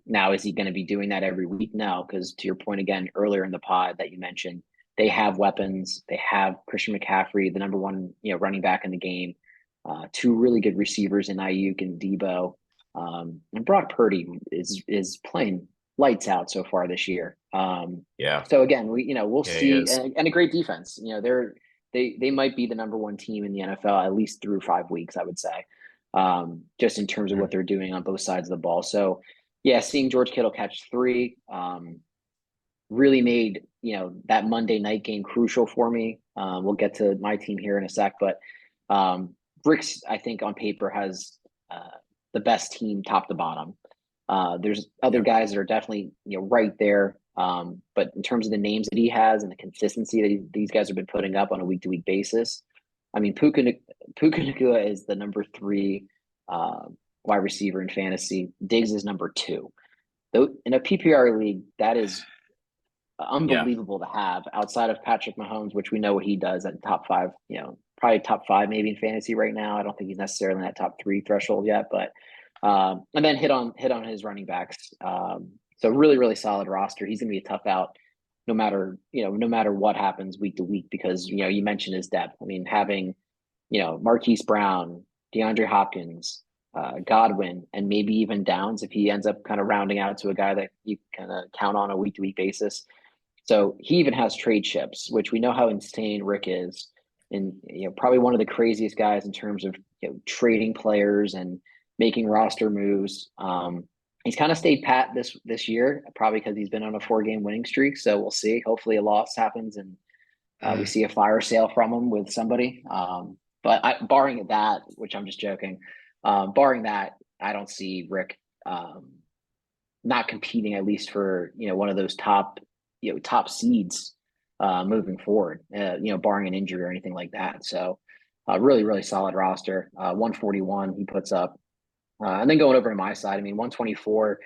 Speaker 2: Now, is he going to be doing that every week? No, because to your point again earlier in the pod that you mentioned, they have weapons. They have Christian McCaffrey, the number one running back in the game. 2 really good receivers in Ayuk and Debo. And Brock Purdy is playing lights out so far this year.
Speaker 1: Yeah.
Speaker 2: So again, we'll
Speaker 1: Yeah,
Speaker 2: see, and a great defense. They might be the number one team in the NFL at least through 5 weeks, I would say, just in terms of what they're doing on both sides of the ball. So yeah, seeing George Kittle catch 3 really made that Monday night game crucial for me. We'll get to my team here in a sec, but Rick's, I think, on paper has the best team top to bottom. There's other guys that are definitely right there, but in terms of the names that he has and the consistency that these guys have been putting up on a week-to-week basis, I mean, Puka Nacua is the number 3 wide receiver in fantasy. Diggs is number 2. Though in a PPR league, that is unbelievable to have, outside of Patrick Mahomes, which we know what he does at top 5, probably top 5 maybe in fantasy right now. I don't think he's necessarily in that top 3 threshold yet, but and then hit on his running backs. So really, really solid roster. He's gonna be a tough out no matter what happens week to week, because you mentioned his depth. I mean, having Marquise Brown, DeAndre Hopkins, Godwin, and maybe even Downs if he ends up kind of rounding out to a guy that you kind of count on a week to week basis. So he even has trade chips, which we know how insane Rick is, and probably one of the craziest guys in terms of trading players and making roster moves. He's kind of stayed pat this year, probably because he's been on a 4-game winning streak. So we'll see. Hopefully a loss happens and we see a fire sale from him with somebody. But barring that, which I'm just joking, barring that, I don't see Rick not competing, at least for one of those top seeds moving forward. Barring an injury or anything like that. So really, really solid roster. 141 he puts up. And then going over to my side, I mean, 124.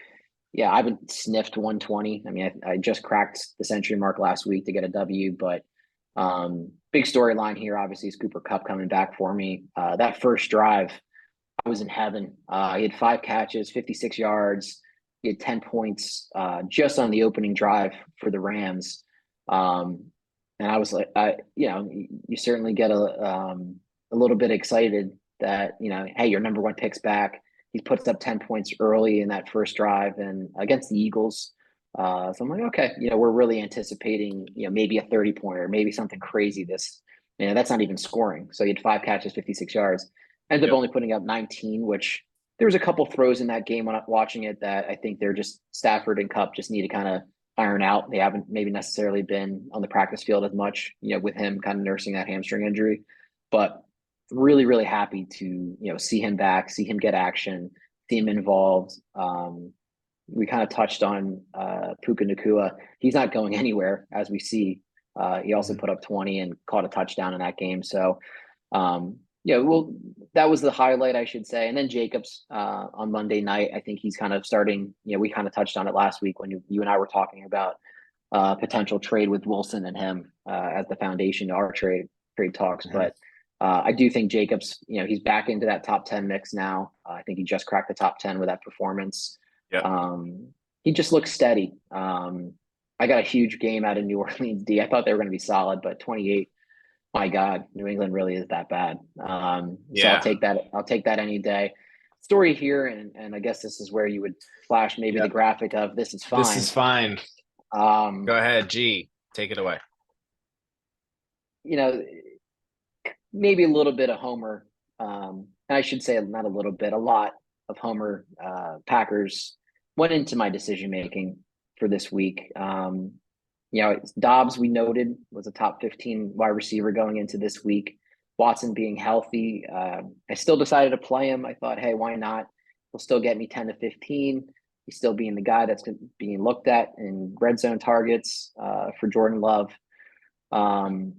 Speaker 2: Yeah, I haven't sniffed 120. I mean, I just cracked the century mark last week to get a W, but big storyline here, obviously, is Cooper Kupp coming back for me. That first drive, I was in heaven. He had 5 catches, 56 yards. He had 10 points just on the opening drive for the Rams. And I was like, you certainly get a little bit excited that, hey, your number 1 pick's back. He puts up 10 points early in that first drive and against the Eagles. So I'm like, okay, we're really anticipating, maybe a 30-pointer, maybe something crazy. That's not even scoring. So he had 5 catches, 56 yards. Ended up only putting up 19, which there was a couple throws in that game when I'm watching it that I think they're just Stafford and Kupp just need to kind of iron out. They haven't maybe necessarily been on the practice field as much, with him kind of nursing that hamstring injury. But really, really happy to see him back, see him get action, see him involved. we kind of touched on Puka Nakua. He's not going anywhere, as we see. He also
Speaker 1: Mhm.
Speaker 2: put up 20 and caught a touchdown in that game. So, yeah, well, that was the highlight, I should say. And then Jacobs on Monday night, I think he's kind of starting. We kind of touched on it last week when you and I were talking about potential trade with Wilson and him as the foundation to our trade talks.
Speaker 1: Mhm.
Speaker 2: But I do think Jacobs, he's back into that top 10 mix now. I think he just cracked the top 10 with that performance.
Speaker 1: Yep.
Speaker 2: He just looks steady. I got a huge game out of New Orleans D. I thought they were going to be solid, but 28. My God, New England really is that bad. So I'll
Speaker 1: Yeah.
Speaker 2: take that. I'll take that any day. Story here, and I guess this is where you would flash maybe the
Speaker 1: Yep.
Speaker 2: graphic of this is
Speaker 1: This is
Speaker 2: fine.
Speaker 1: fine.
Speaker 2: Um,
Speaker 1: Go ahead, G. Take it away.
Speaker 2: you know, maybe a little bit of Homer. And I should say not a little bit, a lot of Homer Packers went into my decision making for this week. Dobbs, we noted, was a top 15 wide receiver going into this week. Watson being healthy, I still decided to play him. I thought, hey, why not? He'll still get me 10 to 15. He's still being the guy that's being looked at in red zone targets for Jordan Love. Um,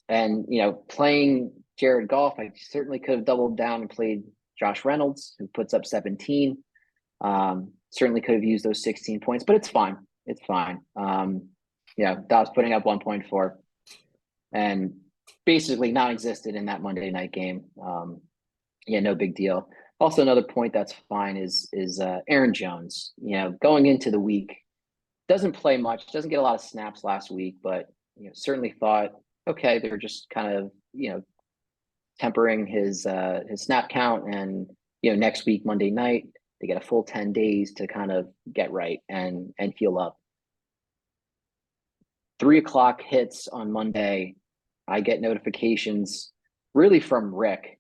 Speaker 2: and playing Jared Goff, I certainly could have doubled down and played Josh Reynolds, who puts up 17. Certainly could have used those 16 points, but it's fine. It's fine. Dobbs putting up 1.4 and basically non-existent in that Monday night game. No big deal. Also, another point that's fine is Aaron Jones. Going into the week, doesn't play much, doesn't get a lot of snaps last week, but certainly thought, okay, they're just kind of tempering his snap count, and next week Monday night they get a full 10 days to kind of get right and heal up. 3 o'clock hits on Monday. I get notifications really from Rick,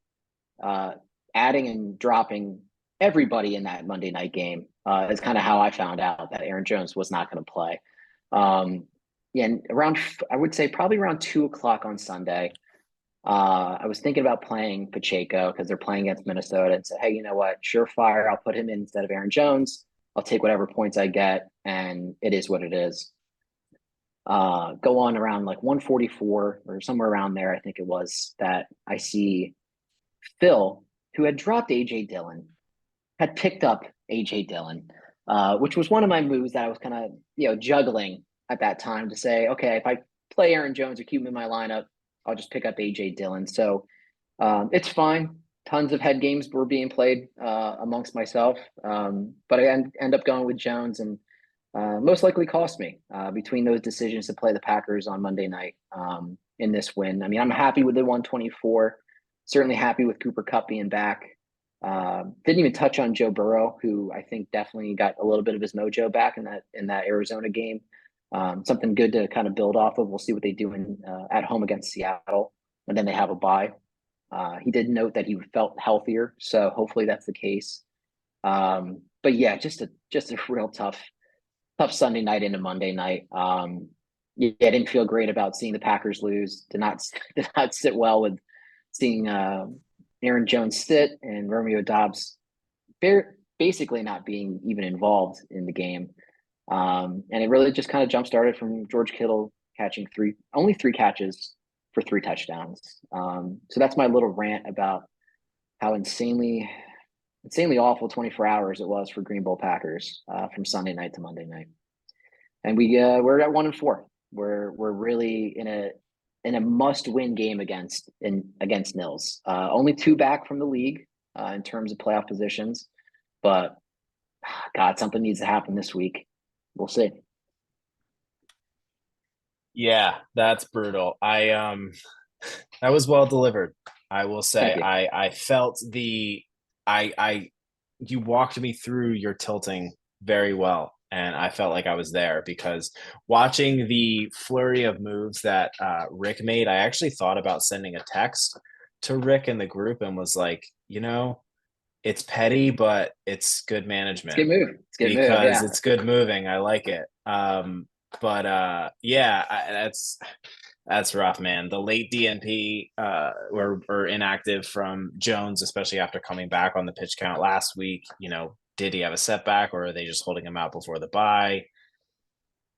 Speaker 2: adding and dropping everybody in that Monday night game. Is kind of how I found out that Aaron Jones was not going to play. And around, I would say probably around 2 o'clock on Sunday, I was thinking about playing Pacheco because they're playing against Minnesota, and said, hey, you know what? Surefire, I'll put him in instead of Aaron Jones. I'll take whatever points I get, and it is what it is. Go on around like 144 or somewhere around there, I think it was, that I see Phil, who had dropped AJ Dillon, had picked up AJ Dillon, which was one of my moves that I was kind of juggling at that time to say, okay, if I play Aaron Jones or keep him in my lineup, I'll just pick up AJ Dillon. So it's fine. Tons of head games were being played amongst myself, but I end up going with Jones, and most likely cost me between those decisions to play the Packers on Monday night in this win. I mean, I'm happy with the 124. Certainly happy with Cooper Kupp being back. Didn't even touch on Joe Burrow, who I think definitely got a little bit of his mojo back in that Arizona game. Something good to kind of build off of. We'll see what they do at home against Seattle, and then they have a bye. He did note that he felt healthier, so hopefully that's the case. But yeah, just a real tough Sunday night into Monday night. Yeah, I didn't feel great about seeing the Packers lose. Did not sit well with seeing Aaron Jones sit and Romeo Dobbs basically not being even involved in the game. And it really just kind of jump started from George Kittle catching only three catches for 3 touchdowns. So that's my little rant about how insanely awful 24 hours it was for Green Bay Packers from Sunday night to Monday night. And we're at 1-4. We're really in a must-win game against Nils. Only 2 back from the league in terms of playoff positions, but God, something needs to happen this week. We'll see.
Speaker 1: Yeah, that's brutal. That was well delivered. I will say.
Speaker 2: Thank you.
Speaker 1: I felt I you walked me through your tilting very well, and I felt like I was there because watching the flurry of moves that Rick made, I actually thought about sending a text to Rick in the group and was like, it's petty, but it's good
Speaker 2: It's a good
Speaker 1: management
Speaker 2: move. It's a good move.
Speaker 1: because
Speaker 2: Yeah.
Speaker 1: it's good moving. I like it. But yeah, that's rough, man. The late DNP were inactive from Jones, especially after coming back on the pitch count last week. did he have a setback, or are they just holding him out before the bye?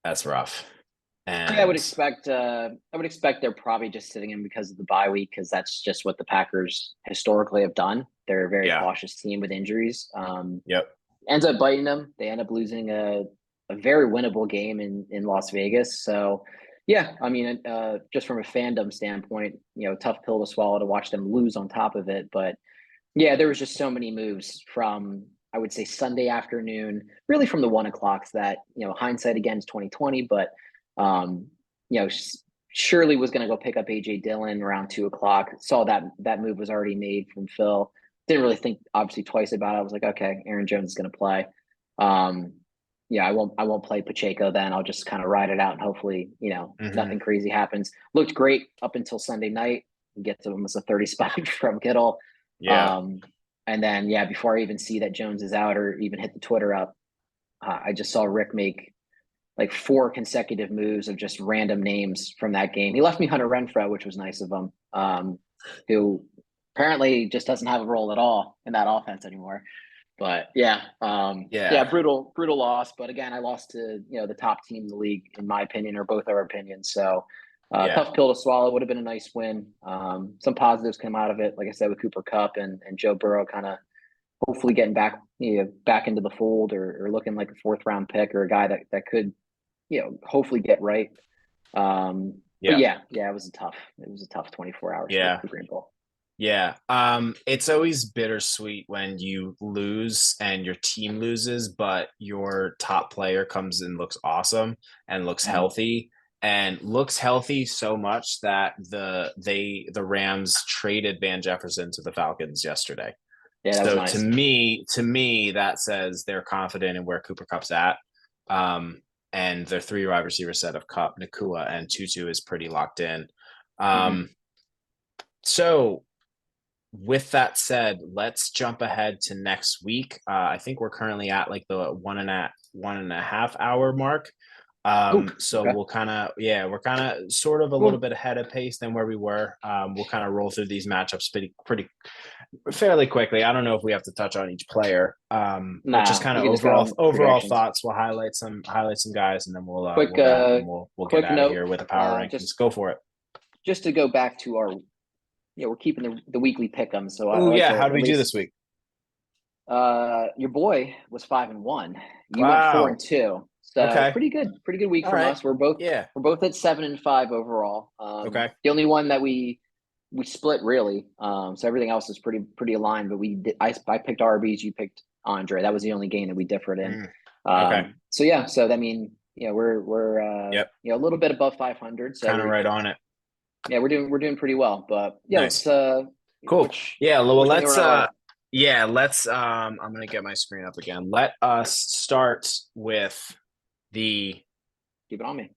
Speaker 1: That's rough.
Speaker 2: Yeah,
Speaker 1: And
Speaker 2: I would expect they're probably just sitting him because of the bye week, because that's just what the Packers historically have done. They're a very
Speaker 1: yeah,
Speaker 2: cautious team with injuries.
Speaker 1: yep.
Speaker 2: Ends up biting them. They end up losing a very winnable game in Las Vegas. So, yeah, I mean, just from a fandom standpoint, tough pill to swallow to watch them lose on top of it. But yeah, there was just so many moves from, I would say, Sunday afternoon, really from the 1 o'clocks that, hindsight again is 2020, but um, Shirley was going to go pick up AJ Dillon around 2 o'clock. Saw that move was already made from Phil. Didn't really think obviously twice about it. I was like, okay, Aaron Jones is going to play. Um, yeah, I won't play Pacheco then. I'll just kind of ride it out and hopefully,
Speaker 1: Hmm.
Speaker 2: nothing crazy happens. Looked great up until Sunday night. Get to almost a 30 spot from Kittle.
Speaker 1: Yeah.
Speaker 2: Um, and then, yeah, before I even see that Jones is out or even hit the Twitter up, I just saw Rick make like 4 consecutive moves of just random names from that game. He left me Hunter Renfro, which was nice of him, who apparently just doesn't have a role at all in that offense anymore. But yeah,
Speaker 1: Yeah.
Speaker 2: brutal loss. But again, I lost to the top team in the league, in my opinion, or both our opinions. So
Speaker 1: Yeah.
Speaker 2: tough pill to swallow. Would have been a nice win. Some positives came out of it, like I said, with Cooper Cup and Joe Burrow kind of hopefully getting back into the fold, or looking like a fourth round pick, or a guy that could hopefully get right. But
Speaker 1: Yeah.
Speaker 2: it was a tough 24 hours
Speaker 1: Yeah.
Speaker 2: for Green Bull.
Speaker 1: Yeah. It's always bittersweet when you lose and your team loses, but your top player comes and looks awesome and looks
Speaker 2: Mhm.
Speaker 1: healthy and looks healthy so much that the Rams traded Van Jefferson to the Falcons yesterday.
Speaker 2: Yeah, that was
Speaker 1: So
Speaker 2: nice.
Speaker 1: to me, that says they're confident in where Cooper Cup's at. Um, and their three wide receiver set of Cup, Nakua, and Tutu is pretty locked in.
Speaker 2: Hmm.
Speaker 1: Um, so with that said, let's jump ahead to next week. I think we're currently at like the 1.5 hour mark.
Speaker 2: Oh,
Speaker 1: So
Speaker 2: okay.
Speaker 1: we'll kind of, yeah, we're kind of sort of a little
Speaker 2: Cool.
Speaker 1: bit ahead of pace than where we were. We'll kind of roll through these matchups pretty fairly quickly. I don't know if we have to touch on each player, but just
Speaker 2: No,
Speaker 1: kind
Speaker 2: we
Speaker 1: of
Speaker 2: can just go on
Speaker 1: overall
Speaker 2: projections.
Speaker 1: thoughts. We'll highlight some guys, and then
Speaker 2: Quick,
Speaker 1: we'll wrap and we'll get
Speaker 2: quick
Speaker 1: out of
Speaker 2: note.
Speaker 1: here with the power rankings.
Speaker 2: Just
Speaker 1: Go for it.
Speaker 2: just to go back to our, we're keeping the weekly pick'em. So I
Speaker 1: Oh
Speaker 2: like
Speaker 1: yeah,
Speaker 2: to
Speaker 1: how do
Speaker 2: at
Speaker 1: we do
Speaker 2: least.
Speaker 1: this week?
Speaker 2: Your boy was 5-1. You went four
Speaker 1: Wow.
Speaker 2: and two. So
Speaker 1: Okay.
Speaker 2: pretty good week
Speaker 1: All
Speaker 2: from
Speaker 1: right.
Speaker 2: us. We're
Speaker 1: Yeah.
Speaker 2: both at 7-5 overall.
Speaker 1: Okay.
Speaker 2: The only one that we split really. So everything else is pretty aligned. But I picked RBs, you picked Andre. That was the only game that we differed in.
Speaker 1: Mm, okay.
Speaker 2: So yeah, so that mean we're
Speaker 1: Yep.
Speaker 2: a little bit above 500. So
Speaker 1: Kind of
Speaker 2: we
Speaker 1: right on it.
Speaker 2: yeah we're doing pretty well. But yeah, let's
Speaker 1: Nice. Cool.
Speaker 2: which
Speaker 1: Yeah. Well,
Speaker 2: which one do you
Speaker 1: let's.
Speaker 2: want to roll?
Speaker 1: Yeah. Let's. I'm gonna get my screen up again. Let us start with the
Speaker 2: Keep it on me.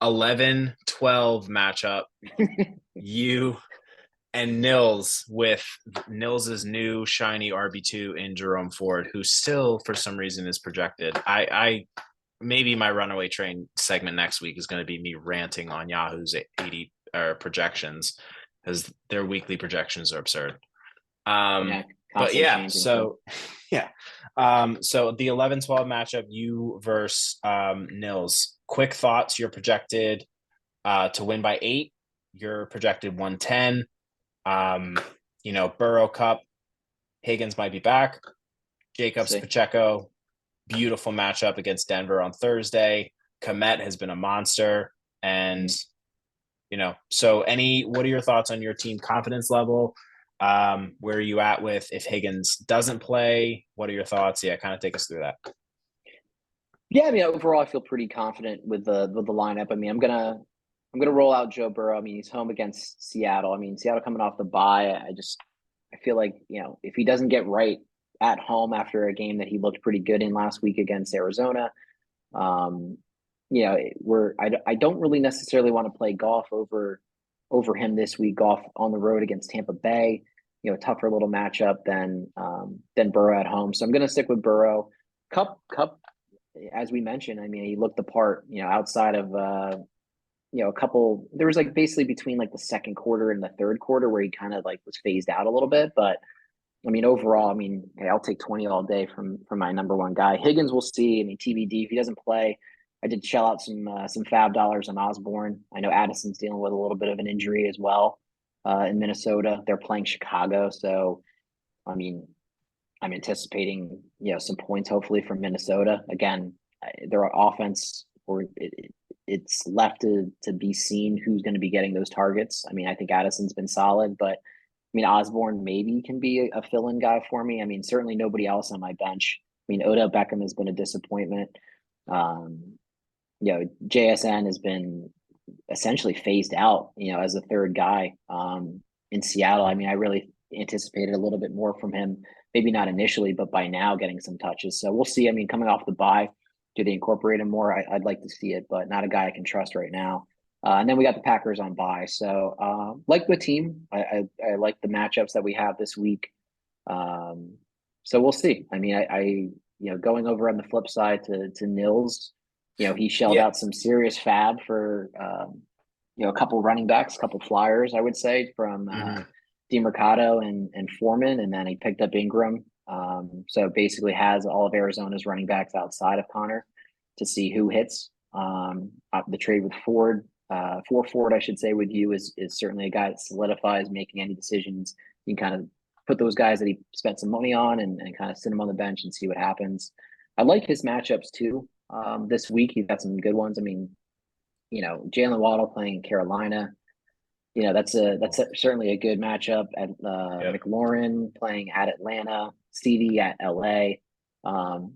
Speaker 1: 11-12 matchup. You and Nils with Nils's new shiny RB2 in Jerome Ford, who still for some reason is projected. I maybe my runaway train segment next week is going to be me ranting on Yahoo's 80 projections, because their weekly projections are absurd.
Speaker 2: Yeah,
Speaker 1: But
Speaker 2: constantly
Speaker 1: yeah,
Speaker 2: changing too.
Speaker 1: so yeah. So the 11-12 matchup, you versus Nils. Quick thoughts, you're projected to win by 8. You're projected 110. Um, Burrow Cup, Higgins might be back. Jacobs,
Speaker 2: See.
Speaker 1: Pacheco, beautiful matchup against Denver on Thursday. Komet has been a monster. And, so what are your thoughts on your team confidence level? Where are you at with if Higgins doesn't play? What are your thoughts? Yeah, kind of take us through that.
Speaker 2: Yeah, I mean, overall, I feel pretty confident with the lineup. I mean, I'm gonna roll out Joe Burrow. I mean, he's home against Seattle. I mean, Seattle coming off the bye. I feel like if he doesn't get right at home after a game that he looked pretty good in last week against Arizona, um, I don't really necessarily want to play golf over him this week. Golf on the road against Tampa Bay, tougher little matchup than Burrow at home. So I'm gonna stick with Burrow. Cup, as we mentioned, I mean, he looked the part, outside of, a couple, there was like basically between like the second quarter and the third quarter where he kind of like was phased out a little bit. But I mean, overall, I mean, hey, I'll take 20 all day from my number one guy. Higgins, we'll see. I mean, TBD if he doesn't play. I did shell out some fab dollars on Osborne. I know Addison's dealing with a little bit of an injury as well in Minnesota. They're playing Chicago, so I mean, I'm anticipating some points hopefully from Minnesota. Again, their offense it's left to be seen who's going to be getting those targets. I mean, I think Addison's been solid, but I mean, Osborne maybe can be a fill-in guy for me. I mean, certainly nobody else on my bench. I mean, Odell Beckham has been a disappointment. Um, JSN has been essentially phased out, as a third guy in Seattle. I mean, I really anticipated a little bit more from him, maybe not initially, but by now getting some touches. So we'll see. I mean, coming off the bye, do they incorporate him more? I'd like to see it, but not a guy I can trust right now. And then we got the Packers on bye. So like the team, I like the matchups that we have this week. Um, so we'll see. I mean, going over on the flip side to Nils, he shelled
Speaker 1: Yeah.
Speaker 2: out some serious fab for a couple running backs, a couple flyers, I would say, from
Speaker 1: Mhm.
Speaker 2: DeMercado and Foreman, and then he picked up Ingram. So basically has all of Arizona's running backs outside of Connor to see who hits. The trade with Ford, for Ford, I should say, with you is certainly a guy that solidifies making any decisions. You can kind of put those guys that he spent some money on and kind of sit them on the bench and see what happens. I like his matchups too. This week he's got some good ones. I mean, Jalen Waddle playing Carolina. Certainly a good matchup. At
Speaker 1: Yep.
Speaker 2: McLaurin playing at Atlanta, CD at LA.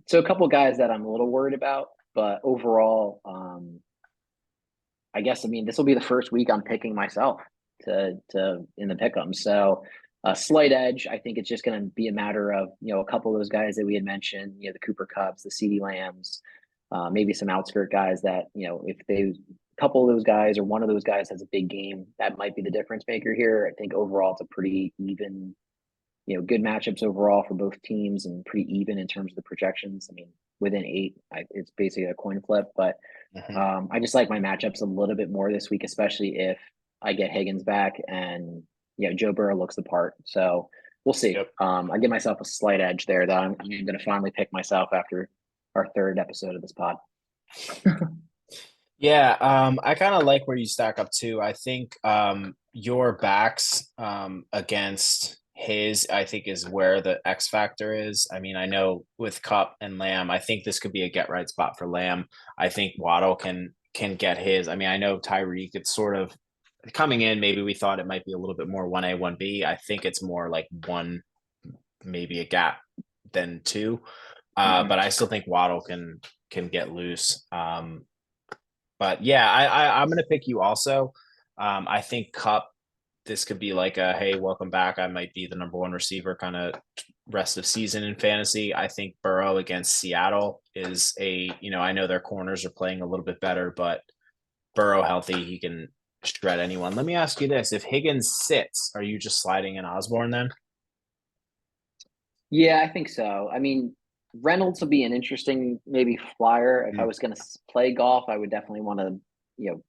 Speaker 2: So a couple guys that I'm a little worried about, but overall, I guess this will be the first week I'm picking myself to in the pick'em. So a slight edge. I think it's just going to be a matter of a couple of those guys that we had mentioned. The Cooper Cupps, the CD Lambs, maybe some outskirt guys that if they a couple of those guys or one of those guys has a big game, that might be the difference maker here. I think overall it's a pretty even, good matchups overall for both teams and pretty even in terms of the projections. I mean, within eight, it's basically a coin flip, but
Speaker 1: Mhm.
Speaker 2: I just like my matchups a little bit more this week, especially if I get Higgins back and Joe Burrow looks the part. So we'll see.
Speaker 1: Yep.
Speaker 2: I give myself a slight edge there that I'm going to finally pick myself after our third episode of this pod.
Speaker 1: Yeah, I kind of like where you stack up too. I think your backs against his, I think, is where the X factor is. I mean, I know with Cup and Lamb, I think this could be a get right spot for Lamb. I think Waddle can get his. I mean, I know Tyreek, it's sort of coming in. Maybe we thought it might be a little bit more 1A, 1B. I think it's more like one, maybe a gap than two. But I still think Waddle can get loose. But yeah, I'm gonna pick you also. I think Cup, this could be like a hey, welcome back. I might be the number one receiver kind of rest of season in fantasy. I think Burrow against Seattle is I know their corners are playing a little bit better, but Burrow healthy, he can shred anyone. Let me ask you this: if Higgins sits, are you just sliding in Osborne then?
Speaker 2: Yeah, I think so. I mean, Reynolds will be an interesting maybe flyer. If I
Speaker 1: Mm,
Speaker 2: was going to play golf, I would definitely want to,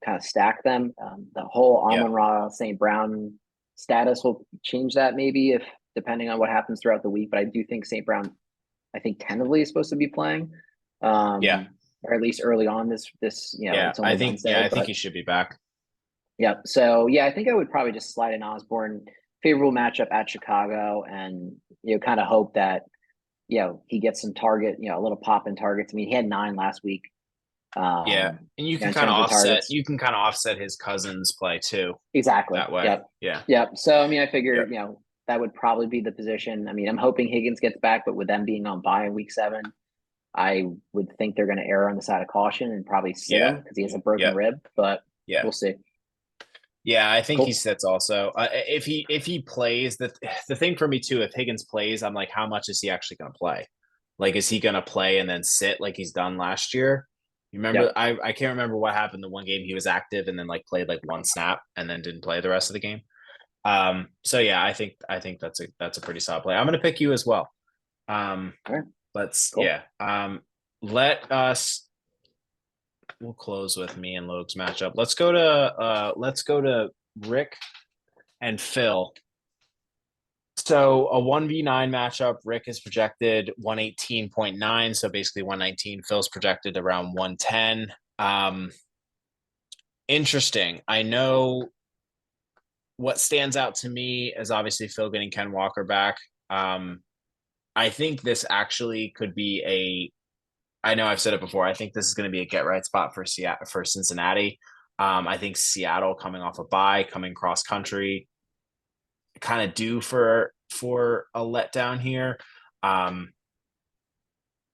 Speaker 2: kind of stack them. The whole
Speaker 1: yeah,
Speaker 2: Amon Ra St. Brown status will change that maybe if depending on what happens throughout the week. But I do think St. Brown, I think tentatively is supposed to be playing,
Speaker 1: yeah,
Speaker 2: or at least early on this.
Speaker 1: yeah.
Speaker 2: It's only Wednesday,
Speaker 1: I think
Speaker 2: but
Speaker 1: he should be back.
Speaker 2: yeah. So yeah, I think I would probably just slide in Osborne. Favorable matchup at Chicago, and kind of hope that he gets some target, a little pop in targets. I mean, he had 9 last week.
Speaker 1: Yeah, and you can
Speaker 2: In
Speaker 1: kind of
Speaker 2: terms of
Speaker 1: offset.
Speaker 2: targets.
Speaker 1: You can kind of offset his cousin's play too
Speaker 2: Exactly.
Speaker 1: that way.
Speaker 2: Yep.
Speaker 1: Yeah.
Speaker 2: Yep. So I mean, I figure,
Speaker 1: Yep.
Speaker 2: that would probably be the position. I mean, I'm hoping Higgins gets back, but with them being on bye in week 7, I would think they're going to err on the side of caution and probably sit
Speaker 1: Yeah.
Speaker 2: him because he has a broken
Speaker 1: Yep.
Speaker 2: rib. But
Speaker 1: Yeah.
Speaker 2: we'll see.
Speaker 1: Yeah. I think he
Speaker 2: Cool.
Speaker 1: sits also. If he plays, the thing for me too, if Higgins plays, I'm like, how much is he actually going to play? Like, is he going to play and then sit like he's done last year? You remember?
Speaker 2: Yep.
Speaker 1: I can't remember what happened the one game he was active and then like played like one snap and then didn't play the rest of the game. So yeah, I think that's a pretty solid play. I'm going to pick you as well. Um,
Speaker 2: All right.
Speaker 1: let's
Speaker 2: Cool.
Speaker 1: yeah. Let us we'll close with me and Logue's matchup. Let's go to Rick and Phil. So a 1v9 matchup, Rick is projected 118.9, so basically 119. Phil's projected around 110. Interesting. I know what stands out to me is obviously Phil getting Ken Walker back. I think this actually could be I know I've said it before. I think this is going to be a get right spot for Seattle, for Cincinnati. I think Seattle coming off a bye, coming cross country, kind of due for a letdown here. Um,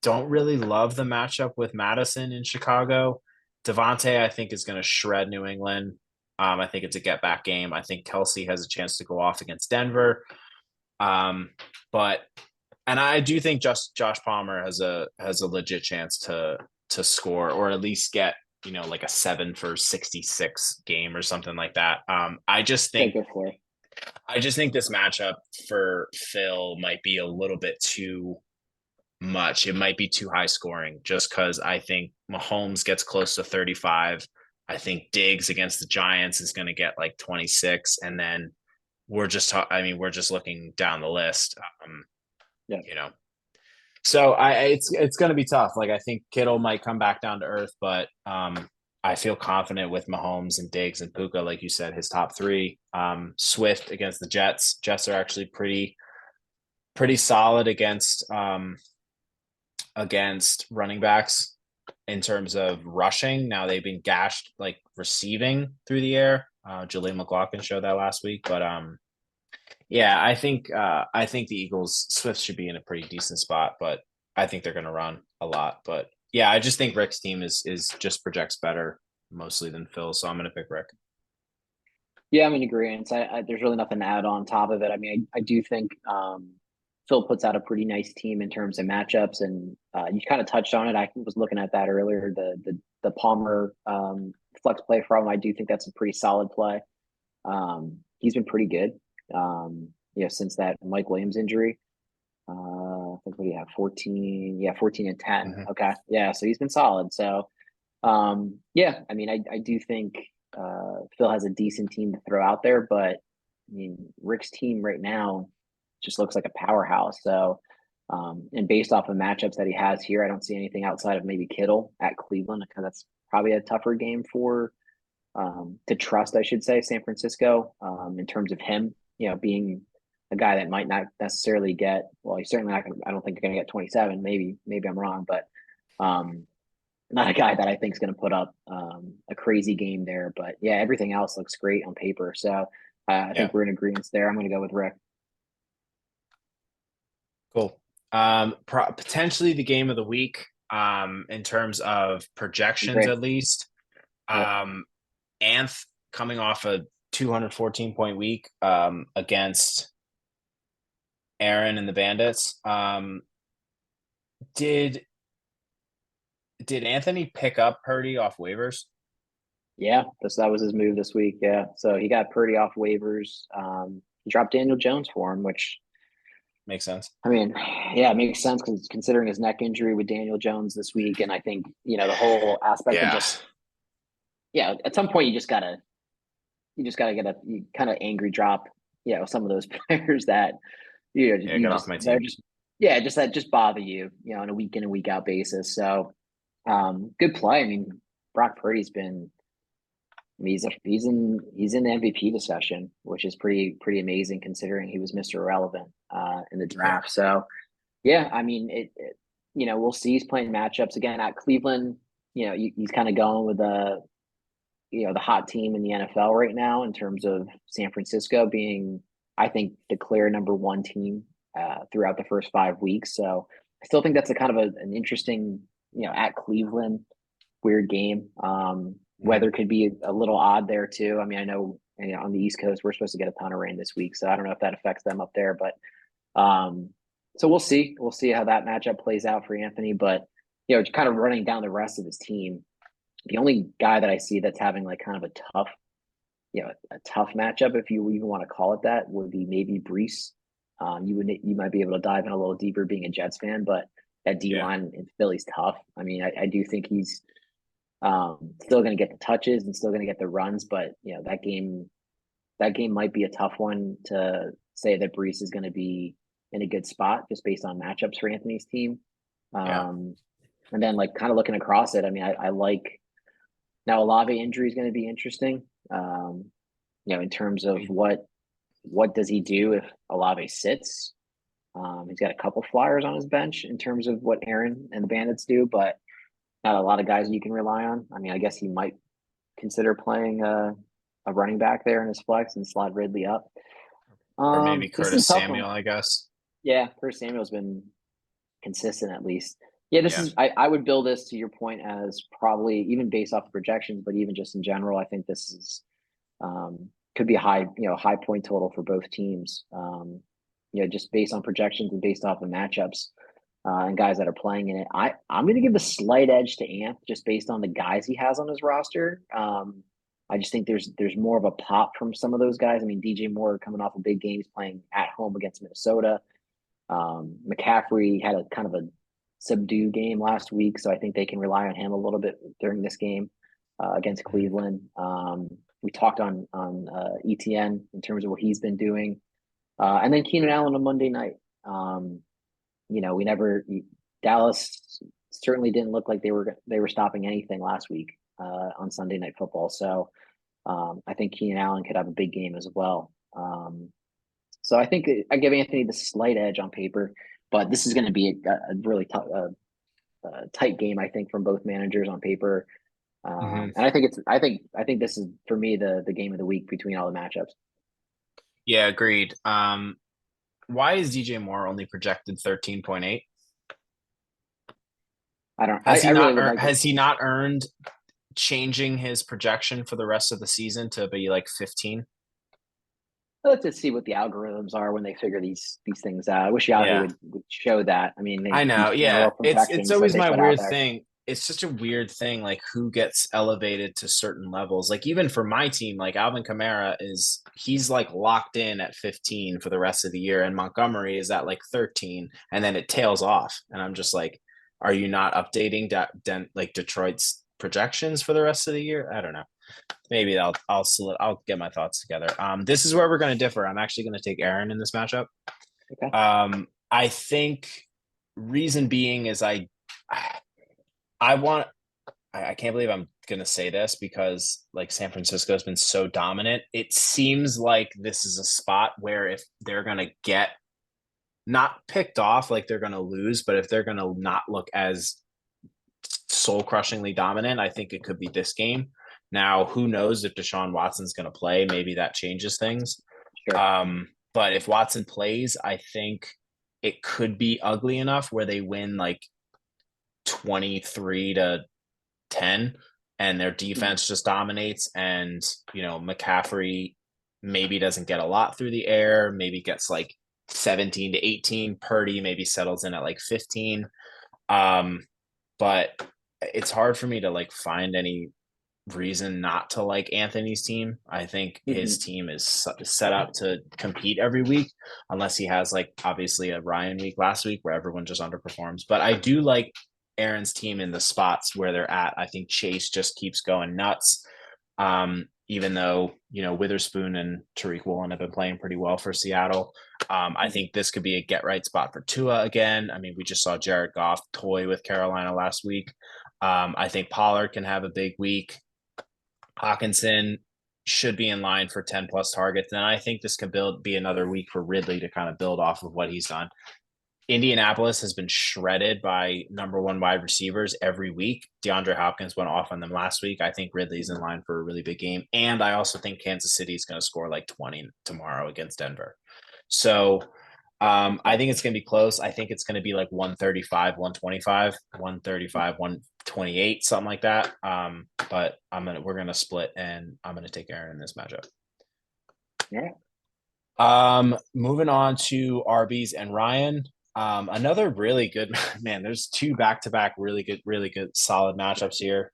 Speaker 1: don't really love the matchup with Madison in Chicago. Devontae, I think, is going to shred New England. I think it's a get back game. I think Kelsey has a chance to go off against Denver. Um, but and I do think just Josh Palmer has a legit chance to score or at least get like a 7 for 66 game or something like that.
Speaker 2: Take it for.
Speaker 1: I just think this matchup for Phil might be a little bit too much. It might be too high scoring just because I think Mahomes gets close to 35. I think Diggs against the Giants is going to get like 26. And then we're just looking down the list.
Speaker 2: Yeah.
Speaker 1: You know, so it's going to be tough. Like I think Kittle might come back down to earth, but I feel confident with Mahomes and Diggs and Puka, like you said, his top three. Swift against the Jets. Jets are actually pretty solid against running backs in terms of rushing. Now they've been gashed like receiving through the air. Jaleel McLaughlin showed that last week, but yeah, I think the Eagles Swift should be in a pretty decent spot, but I think they're going to run a lot. But yeah, I just think Rick's team is just projects better mostly than Phil, so I'm going to pick Rick.
Speaker 2: Yeah, I'm in agreement. There's really nothing to add on top of it. I mean, I do think Phil puts out a pretty nice team in terms of matchups, and you kind of touched on it. I was looking at that earlier. The Palmer flex play from. I do think that's a pretty solid play. He's been pretty good. Since that Mike Williams injury. I think what do you have? 14. Yeah, 14 and 10.
Speaker 1: Mm-hmm.
Speaker 2: Okay. Yeah, so he's been solid. So yeah, I mean, I do think Phil has a decent team to throw out there, but I mean, Rick's team right now just looks like a powerhouse. So, and based off of matchups that he has here, I don't see anything outside of maybe Kittle at Cleveland because that's probably a tougher game for to trust, I should say, San Francisco in terms of him, being a guy that might not necessarily get. Well, he's certainly not going. I don't think you're going to get 27. Maybe I'm wrong, but not a guy that I think is going to put up a crazy game there. But yeah, everything else looks great on paper. So I
Speaker 1: Yeah,
Speaker 2: think we're in agreement there. I'm going to go with Rick.
Speaker 1: cool. Potentially the game of the week in terms of projections,
Speaker 2: Great.
Speaker 1: at least.
Speaker 2: Yep.
Speaker 1: Anth coming off a 214-point week against Aaron and the Bandits. Did did Anthony pick up Purdy off waivers?
Speaker 2: Yeah, that was his move this week. Yeah, so he got Purdy off waivers. He dropped Daniel Jones for him, which
Speaker 1: Makes sense.
Speaker 2: I mean, yeah, it makes sense because considering his neck injury with Daniel Jones this week, and I think the whole aspect of
Speaker 1: Yeah.
Speaker 2: just at some point you just gotta get a kind of angry drop, some of those players that
Speaker 1: Yeah,
Speaker 2: you
Speaker 1: get off
Speaker 2: just
Speaker 1: my
Speaker 2: they're
Speaker 1: team.
Speaker 2: just that just bother you, on a week in and week out basis. So good play. I mean, Brock Purdy's been. I mean, he's in the MVP discussion, which is pretty amazing considering he was Mr. Irrelevant in the
Speaker 1: Yeah.
Speaker 2: draft. So yeah, I mean we'll see. He's playing matchups again at Cleveland. He's kind of going with the hot team in the NFL right now in terms of San Francisco being, I think, the clear number one team throughout the first 5 weeks. So I still think that's a kind of an interesting, at Cleveland, weird game.
Speaker 1: Mhm.
Speaker 2: Weather could be a little odd there too. I mean, I know, on the East Coast we're supposed to get a ton of rain this week, so I don't know if that affects them up there, but so we'll see. We'll see how that matchup plays out for Anthony. But kind of running down the rest of his team, the only guy that I see that's having like kind of a tough matchup, if you even want to call it that, would be maybe Brees. You might be able to dive in a little deeper being a Jets fan, but that D
Speaker 1: Yeah.
Speaker 2: line in Philly's tough. I mean, I do think he's still going to get the touches and still going to get the runs, but that game might be a tough one say that Brees is going to be in a good spot just based on matchups for Anthony's team.
Speaker 1: Yeah.
Speaker 2: And then like kind of looking across it, I mean, I like now Olave injury is going to be interesting. In terms of what does he do if Olave sits? He's got a couple flyers on his bench in terms of what Aaron and the Bandits do, but not a lot of guys you can rely on. I mean, I guess he might consider playing a running back there in his flex and slot Ridley up.
Speaker 1: Or maybe
Speaker 2: This is
Speaker 1: Curtis
Speaker 2: a tough one.
Speaker 1: Samuel, I guess.
Speaker 2: Yeah, Curtis Samuel's been consistent at least. Yeah, this
Speaker 1: Yeah.
Speaker 2: is I would build this to your point as probably even based off the projections, but even just in general, I think this is could be a high point total for both teams. Just based on projections and based off the matchups and guys that are playing in it. I'm going to give a slight edge to Ant just based on the guys he has on his roster. I just think there's more of a pop from some of those guys. I mean, DJ Moore coming off a big game, he's playing at home against Minnesota. McCaffrey had a kind of a subdue game last week, so I think they can rely on him a little bit during this game against Cleveland. We talked on ETN in terms of what he's been doing, and then Keenan Allen on Monday night. Dallas certainly didn't look like they were stopping anything last week on Sunday Night Football. So I think Keenan Allen could have a big game as well. So I think I give Anthony the slight edge on paper, but this is going to be a really tight game, I think, from both managers on paper. And I think this is for me the game of the week between all the matchups.
Speaker 1: Yeah, agreed. Why is DJ Moore only projected 13.8?
Speaker 2: I don't.
Speaker 1: Has
Speaker 2: I
Speaker 1: he
Speaker 2: really
Speaker 1: not
Speaker 2: would like.
Speaker 1: has he not earned changing his projection for the rest of the season to be like 15?
Speaker 2: Let's see what the algorithms are when they figure these things out. I wish Yahoo
Speaker 1: Yeah.
Speaker 2: would show that. I mean,
Speaker 1: I
Speaker 2: they
Speaker 1: know.
Speaker 2: these
Speaker 1: Yeah.
Speaker 2: general
Speaker 1: It's
Speaker 2: projections that
Speaker 1: always
Speaker 2: they
Speaker 1: my
Speaker 2: put out
Speaker 1: weird
Speaker 2: there.
Speaker 1: thing. It's such a weird thing, like who gets elevated to certain levels. Like even for my team, like Alvin Kamara he's like locked in at 15 for the rest of the year, and Montgomery is at like 13, and then it tails off. And I'm just like, are you not updating like Detroit's projections for the rest of the year? I don't know. Maybe I'll get my thoughts together. This is where we're going to differ. I'm actually going to take Aaron in this matchup.
Speaker 2: Okay.
Speaker 1: I think reason being is I can't believe I'm gonna say this because like San Francisco has been so dominant. It seems like this is a spot where if they're gonna get not picked off, like they're gonna lose, but if they're gonna not look as soul crushingly dominant, I think it could be this game. Now, who knows if Deshaun Watson's gonna play? Maybe that changes things.
Speaker 2: Sure.
Speaker 1: But if Watson plays, I think it could be ugly enough where they win like 23-10 and their defense just dominates, and McCaffrey maybe doesn't get a lot through the air, maybe gets like 17 to 18. Purdy maybe settles in at like 15. But it's hard for me to like find any reason not to like Anthony's team. I think his team is set up to compete every week, unless he has like obviously a Ryan week last week where everyone just underperforms. But I do like Aaron's team in the spots where they're at. I think Chase just keeps going nuts. Even though, Witherspoon and Tariq Woolen have been playing pretty well for Seattle. I think this could be a get right spot for Tua again. I mean, we just saw Jared Goff toy with Carolina last week. I think Pollard can have a big week. Hawkinson should be in line for 10 plus targets. And I think this could be another week for Ridley to kind of build off of what he's done. Indianapolis has been shredded by number one wide receivers every week. DeAndre Hopkins went off on them last week. I think Ridley's in line for a really big game. And I also think Kansas City is going to score like 20 tomorrow against Denver. So I think it's going to be close. I think it's going to be like 135, 125, 135, 128, something like that. But we're going to split, and I'm going to take Aaron in this matchup.
Speaker 2: Yeah.
Speaker 1: Moving on to Arby's and Ryan. Another really good man. There's two back-to-back really good solid matchups here.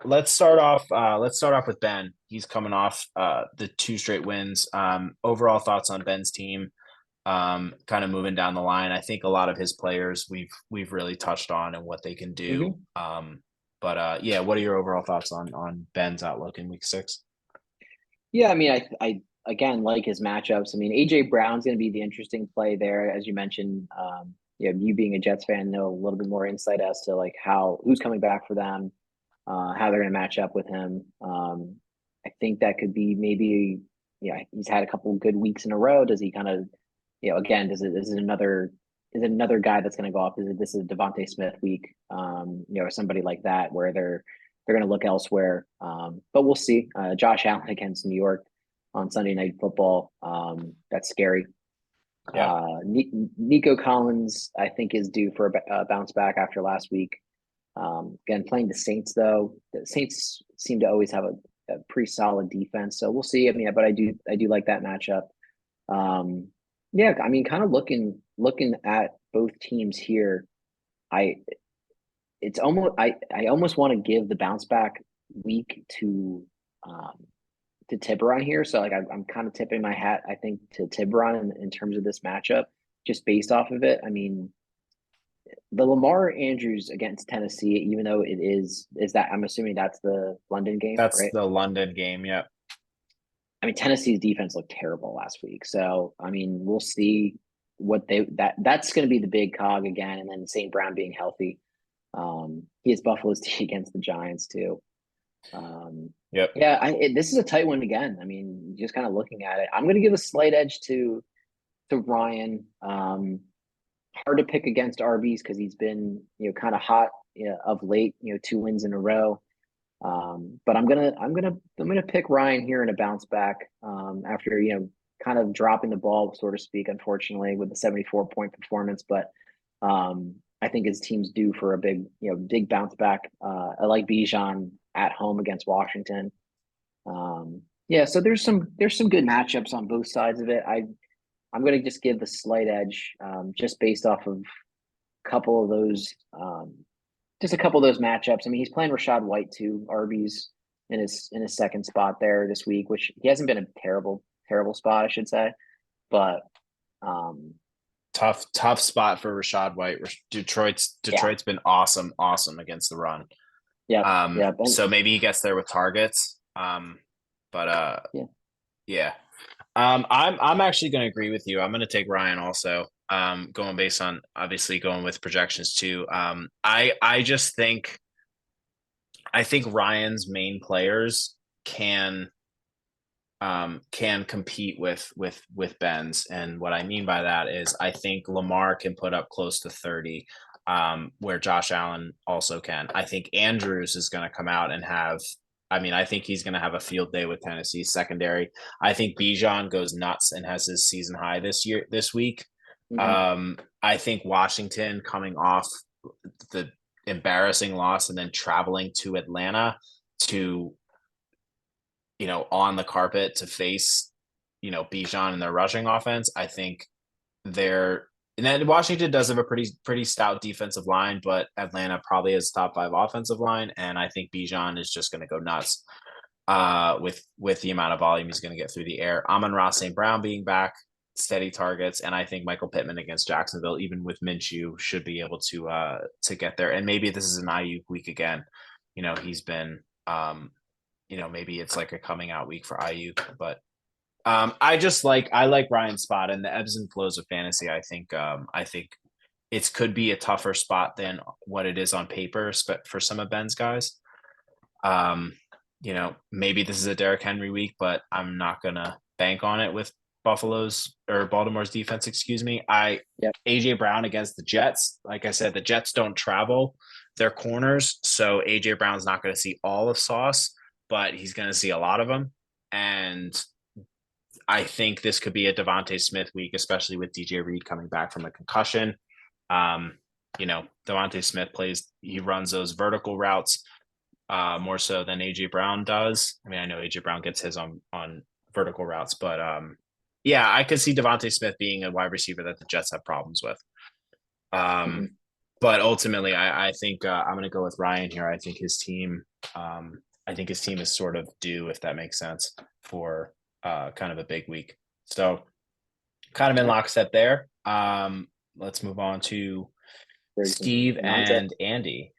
Speaker 1: Let's start off with Ben. He's coming off the 2 straight wins. Overall thoughts on Ben's team. Kind of moving down the line. I think a lot of his players we've really touched on and what they can do. What are your overall thoughts on Ben's outlook in week 6?
Speaker 2: Yeah, I mean, again, like his matchups. I mean, AJ Brown's going to be the interesting play there, as you mentioned. You being a Jets fan, know a little bit more insight as to like who's coming back for them, how they're going to match up with him. I think that could be maybe, he's had a couple good weeks in a row. Does he kind of, again, is it another guy that's going to go off? This is a Devontae Smith week, or somebody like that where they're going to look elsewhere. But we'll see. Josh Allen against New York on Sunday Night Football. That's scary.
Speaker 1: Yeah.
Speaker 2: Nico Collins, I think, is due for a bounce back after last week. Again, playing the Saints, though, the Saints seem to always have a pretty solid defense. So we'll see. I mean, but I do like that matchup. Yeah, I mean, kind of looking at both teams here, I it's almost I almost want to give the bounce back week to Tiburon here. So like I'm kind of tipping my hat, I think, to Tiburon in terms of this matchup, just based off of it. I mean, the Lamar Andrews against Tennessee, even though is that I'm assuming that's the London game,
Speaker 1: That's
Speaker 2: right?
Speaker 1: the London game. Yep.
Speaker 2: I mean, Tennessee's defense looked terrible last week. So I mean, we'll see what that's going to be the big cog again, and then St. Brown being healthy. He has Buffalo's D against the Giants too.
Speaker 1: Yep.
Speaker 2: Yeah, this is a tight one again. I mean, just kind of looking at it, I'm going to give a slight edge to Ryan. Hard to pick against Arby's because he's been kind of hot of late. 2 wins in a row. But I'm gonna pick Ryan here in a bounce back after kind of dropping the ball, so to speak, unfortunately, with the 74-point performance. But I think his team's due for a big bounce back. I like Bijan at home against Washington. Yeah, so there's some good matchups on both sides of it. I'm gonna just give the slight edge just based off of a couple of those just a couple of those matchups. I mean, he's playing Rashad White too, Arby's in his second spot there this week, which he hasn't been a terrible spot, I should say. But
Speaker 1: Tough spot for Rashad White.
Speaker 2: yeah,
Speaker 1: Detroit's been awesome against the run.
Speaker 2: yeah,
Speaker 1: So maybe he gets there with targets. But
Speaker 2: yeah.
Speaker 1: yeah. I'm actually going to agree with you. I'm going to take Ryan also. Going based on obviously going with projections too. I just think Ryan's main players can compete with Ben's, and what I mean by that is I think Lamar can put up close to 30, where Josh Allen also can. I think Andrews is going to come out and have. I mean, I think he's going to have a field day with Tennessee's secondary. I think Bijan goes nuts and has his season high this week.
Speaker 2: Mhm.
Speaker 1: I think Washington coming off the embarrassing loss and then traveling to Atlanta to on the carpet to face, Bijan and their rushing offense. I think and then Washington does have a pretty stout defensive line, but Atlanta probably has top 5 offensive line, and I think Bijan is just going to go nuts with the amount of volume he's going to get through the air. Amon-Ra St. Brown being back, steady targets, and I think Michael Pittman against Jacksonville, even with Minshew, should be able to get there. And maybe this is an Ayuk week again. He's been maybe it's like a coming out week for Ayuk, but I like Ryan's spot and the ebbs and flows of fantasy. I think it could be a tougher spot than what it is on paper, for some of Ben's guys. Maybe this is a Derrick Henry week, but I'm not gonna bank on it with Baltimore's defense. Excuse me.
Speaker 2: Yep.
Speaker 1: AJ Brown against the Jets. Like I said, the Jets don't travel their corners, so AJ Brown's not going to see all of Sauce, but he's going to see a lot of them. And I think this could be a Devontae Smith week, especially with DJ Reed coming back from a concussion. Devontae Smith he runs those vertical routes more so than AJ Brown does. I mean, I know AJ Brown gets his on vertical routes, but yeah, I could see Devontae Smith being a wide receiver that the Jets have problems with.
Speaker 2: Mhm.
Speaker 1: But ultimately, I think I'm going to go with Ryan here. I think his team is sort of due, if that makes sense, for kind of a big week. So kind of in lockstep there. Let's move on to Steve and Andy.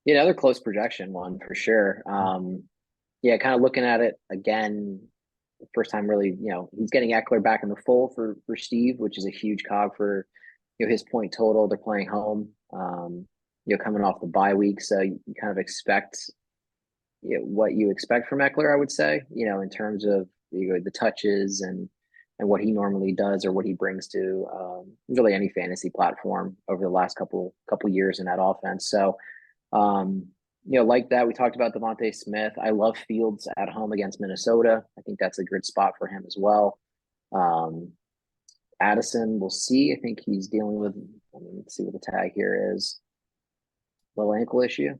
Speaker 2: Yeah, another close projection one for sure. Yeah, kind of looking at it again, the first time really, he's getting Eckler back in the fold for Steve, which is a huge cog for his point total. They're playing home, coming off the bye week, so you kind of expect what you expect from Eckler, I would say, in terms of the touches and what he normally does or what he brings to really any fantasy platform over the last couple years in that offense. So, like that, we talked about Devontae Smith. I love Fields at home against Minnesota. I think that's a good spot for him as well. Um, Addison, we'll see. I think he's dealing with. Let's see what the tag here is. Little ankle issue.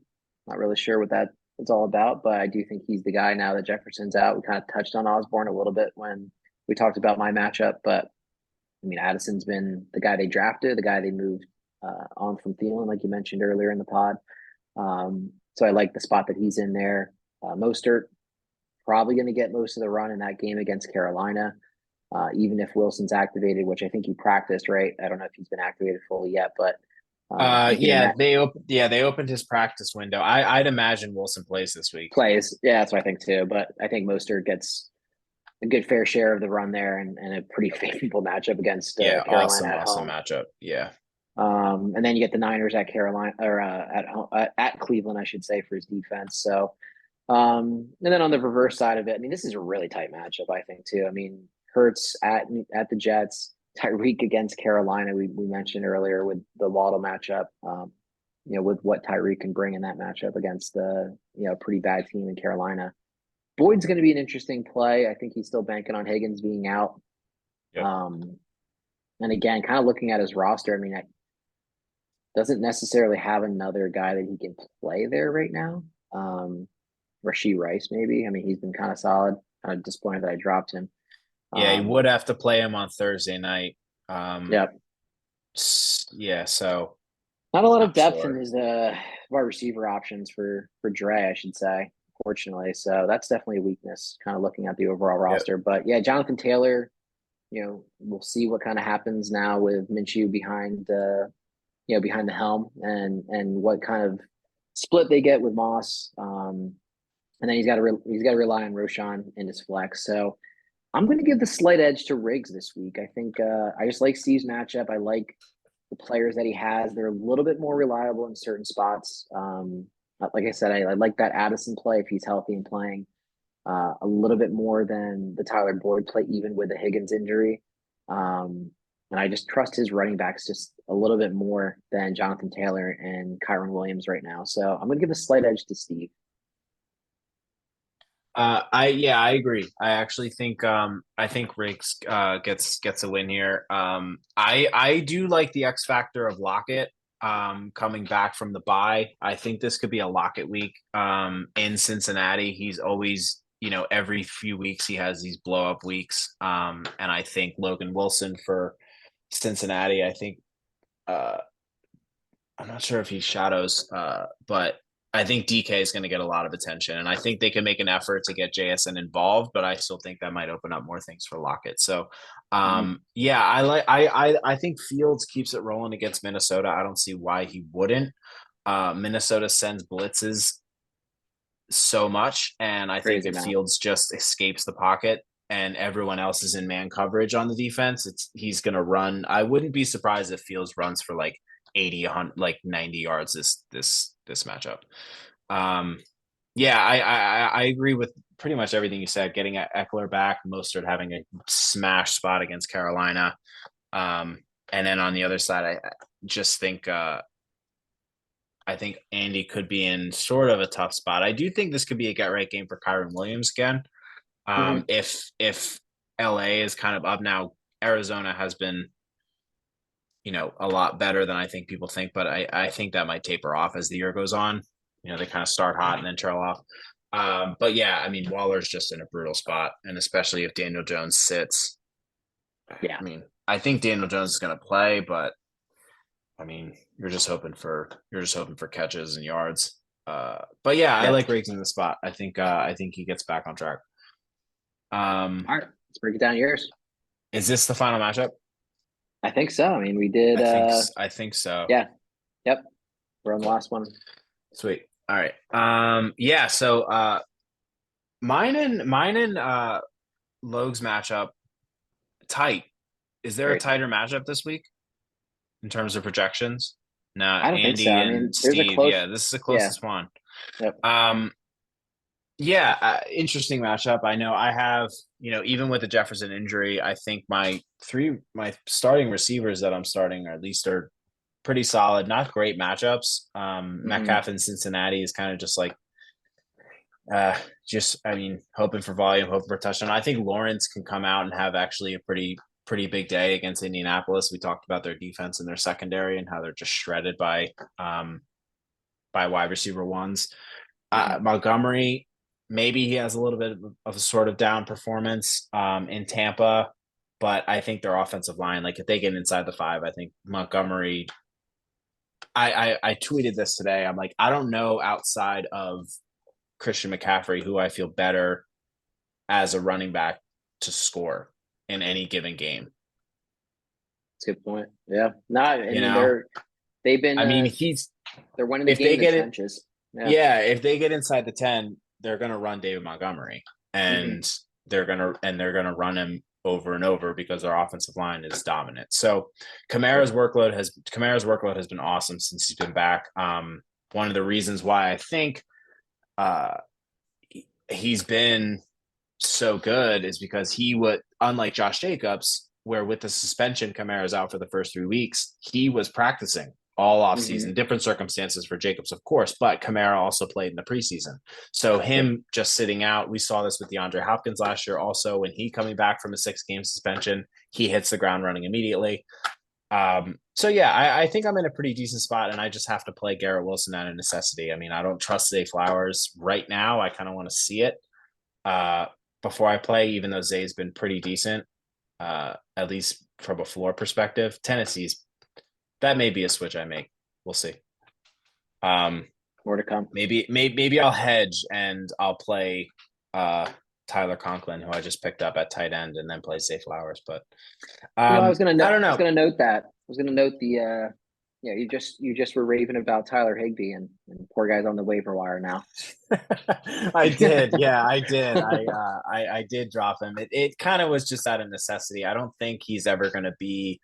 Speaker 2: Not really sure what that is all about, but I do think he's the guy now that Jefferson's out. We kind of touched on Osborne a little bit when we talked about my matchup, but I mean, Addison's been the guy they drafted, the guy they moved on from Thielen, like you mentioned earlier in the pod. So I like the spot that he's in there. Mostert probably going to get most of the run in that game against Carolina, even if Wilson's activated, which I think he practiced, right? I don't know if he's been activated fully yet, but you can
Speaker 1: Yeah,
Speaker 2: imagine
Speaker 1: they opened his practice window. I'd imagine Wilson plays this week.
Speaker 2: plays. Yeah, that's what I think too. But I think Mostert gets a good fair share of the run there and a pretty favorable matchup against
Speaker 1: Yeah,
Speaker 2: Carolina at
Speaker 1: awesome
Speaker 2: home.
Speaker 1: matchup. Yeah.
Speaker 2: And then you get the Niners at Carolina or at Cleveland, I should say, for his defense. So, and then on the reverse side of it, I mean, this is a really tight matchup, I think, too. I mean, Hurts at the Jets, Tyreek against Carolina. We mentioned earlier with the Waddle matchup. With what Tyreek can bring in that matchup against the pretty bad team in Carolina. Boyd's going to be an interesting play. I think he's still banking on Higgins being out.
Speaker 1: Yep.
Speaker 2: And again, kind of looking at his roster, I mean, doesn't necessarily have another guy that he can play there right now. Rashee Rice, maybe. I mean, he's been kind of solid. Kind of disappointed that I dropped him.
Speaker 1: Yeah, he would have to play him on Thursday night.
Speaker 2: Yeah,
Speaker 1: Yeah, so
Speaker 2: not a lot of
Speaker 1: not
Speaker 2: depth in
Speaker 1: sure.
Speaker 2: his wide receiver options for Dre, I should say. Fortunately, so that's definitely a weakness. Kind of looking at the overall
Speaker 1: Yep.
Speaker 2: roster, but yeah, Jonathan Taylor. We'll see what kind of happens now with Minshew behind the helm and what kind of split they get with Moss. And then he's got to rely on Roshan in his flex. So I'm going to give the slight edge to Riggs this week. I think I just like Steve's matchup. I like the players that he has. They're a little bit more reliable in certain spots. Like I said, I like that Addison play if he's healthy and playing a little bit more than the Tyler Boyd play, even with the Higgins injury. And I just trust his running backs just a little bit more than Jonathan Taylor and Kyron Williams right now. So I'm going to give a slight edge to Steve.
Speaker 1: I agree. I actually think I think Riggs gets a win here. I do like the X factor of Lockett coming back from the bye. I think this could be a Lockett week in Cincinnati. He's always, every few weeks he has these blow up weeks. And I think Logan Wilson for Cincinnati, I think I'm not sure if he shadows, but I think DK is going to get a lot of attention, and I think they can make an effort to get JSN involved. But I still think that might open up more things for Lockett. So,
Speaker 2: Mhm.
Speaker 1: yeah, I think Fields keeps it rolling against Minnesota. I don't see why he wouldn't. Minnesota sends blitzes so much, and I think
Speaker 2: Crazy
Speaker 1: if
Speaker 2: amount.
Speaker 1: Fields just escapes the pocket and everyone else is in man coverage on the defense, he's going to run. I wouldn't be surprised if Fields runs for like 80, 100, like 90 yards this matchup. Yeah, I agree with pretty much everything you said. Getting Eckler back, Mostert having a smash spot against Carolina, and then on the other side, I just think I think Andy could be in sort of a tough spot. I do think this could be a get right game for Kyron Williams again.
Speaker 2: Mhm.
Speaker 1: If LA is kind of up now, Arizona has been, a lot better than I think people think, but I think that might taper off as the year goes on. They kind of start hot and then trail off. But yeah, I mean, Waller's just in a brutal spot, and especially if Daniel Jones sits.
Speaker 2: Yeah.
Speaker 1: I mean, I think Daniel Jones is going to play, but I mean, you're just hoping for catches and yards. But yeah, I
Speaker 2: Yep.
Speaker 1: like Riggs in the spot. I think he gets back on track.
Speaker 2: All right. Let's break it down yours.
Speaker 1: Is this the final matchup?
Speaker 2: I think so. I mean, we did.
Speaker 1: I think so.
Speaker 2: Yeah. Yep. We're on the last one.
Speaker 1: Sweet. All right. Yeah. So mine and Logue's matchup tight. Is there a
Speaker 2: Right.
Speaker 1: tighter matchup this week in terms of projections? No,
Speaker 2: I don't think so.
Speaker 1: Andy
Speaker 2: I
Speaker 1: and
Speaker 2: mean, there's a
Speaker 1: Steve.
Speaker 2: close.
Speaker 1: Yeah, this is the
Speaker 2: Yeah.
Speaker 1: closest one.
Speaker 2: Yep.
Speaker 1: Um, yeah, interesting matchup. I know I have, even with the Jefferson injury, I think my starting receivers that I'm starting, or at least are pretty solid. Not great matchups.
Speaker 2: Hmm.
Speaker 1: Metcalf in Cincinnati is kind of just like, uh, I mean, hoping for volume, hoping for touchdown. I think Lawrence can come out and have actually a pretty big day against Indianapolis. We talked about their defense and their secondary and how they're just shredded by wide receiver ones.
Speaker 2: Hmm.
Speaker 1: Montgomery, maybe he has a little bit of a sort of down performance in Tampa, but I think their offensive line, like if they get inside the five, I think Montgomery. I tweeted this today. I'm like, I don't know outside of Christian McCaffrey who I feel better as a running back to score in any given game.
Speaker 2: That's a good point. Yeah. No, I
Speaker 1: You
Speaker 2: mean
Speaker 1: know,
Speaker 2: they've been
Speaker 1: I mean, he's
Speaker 2: they're winning the
Speaker 1: if
Speaker 2: game
Speaker 1: they
Speaker 2: in the
Speaker 1: get it,
Speaker 2: trenches. Yeah.
Speaker 1: yeah, if they get inside the 10, they're gonna run David Montgomery,
Speaker 2: Hmm.
Speaker 1: and they're gonna run him over and over because our offensive line is dominant. So Kamara's workload has been awesome since he's been back. One of the reasons why I think uh he's been so good is because he would, unlike Josh Jacobs, where with the suspension, Kamara's out for the first 3 weeks, he was practicing all
Speaker 2: Hmm.
Speaker 1: offseason, different circumstances for Jacobs, of course, but Kamara also played in the preseason. So
Speaker 2: Yep.
Speaker 1: him just sitting out, we saw this with DeAndre Hopkins last year. Also, when he coming back from a 6-game suspension, he hits the ground running immediately. So yeah, I think I'm in a pretty decent spot, and I just have to play Garrett Wilson out of necessity. I mean, I don't trust Zay Flowers right now. I kind of want to see it uh, before I play, even though Zay's been pretty decent, at least from a floor perspective. Tennessee's that may be a switch I make. We'll see. Um,
Speaker 2: More to come.
Speaker 1: maybe I'll hedge and I'll play Tyler Conklin, who I just picked up at tight end, and then play Zay Flowers. But
Speaker 2: I was gonna
Speaker 1: I don't
Speaker 2: I was
Speaker 1: know.
Speaker 2: gonna note that. I was gonna note the you just were raving about Tyler Higbee and poor guy's on the waiver wire now.
Speaker 1: I did. Yeah, I did. I did drop him. It kind of was just out of necessity. I don't think he's ever going to be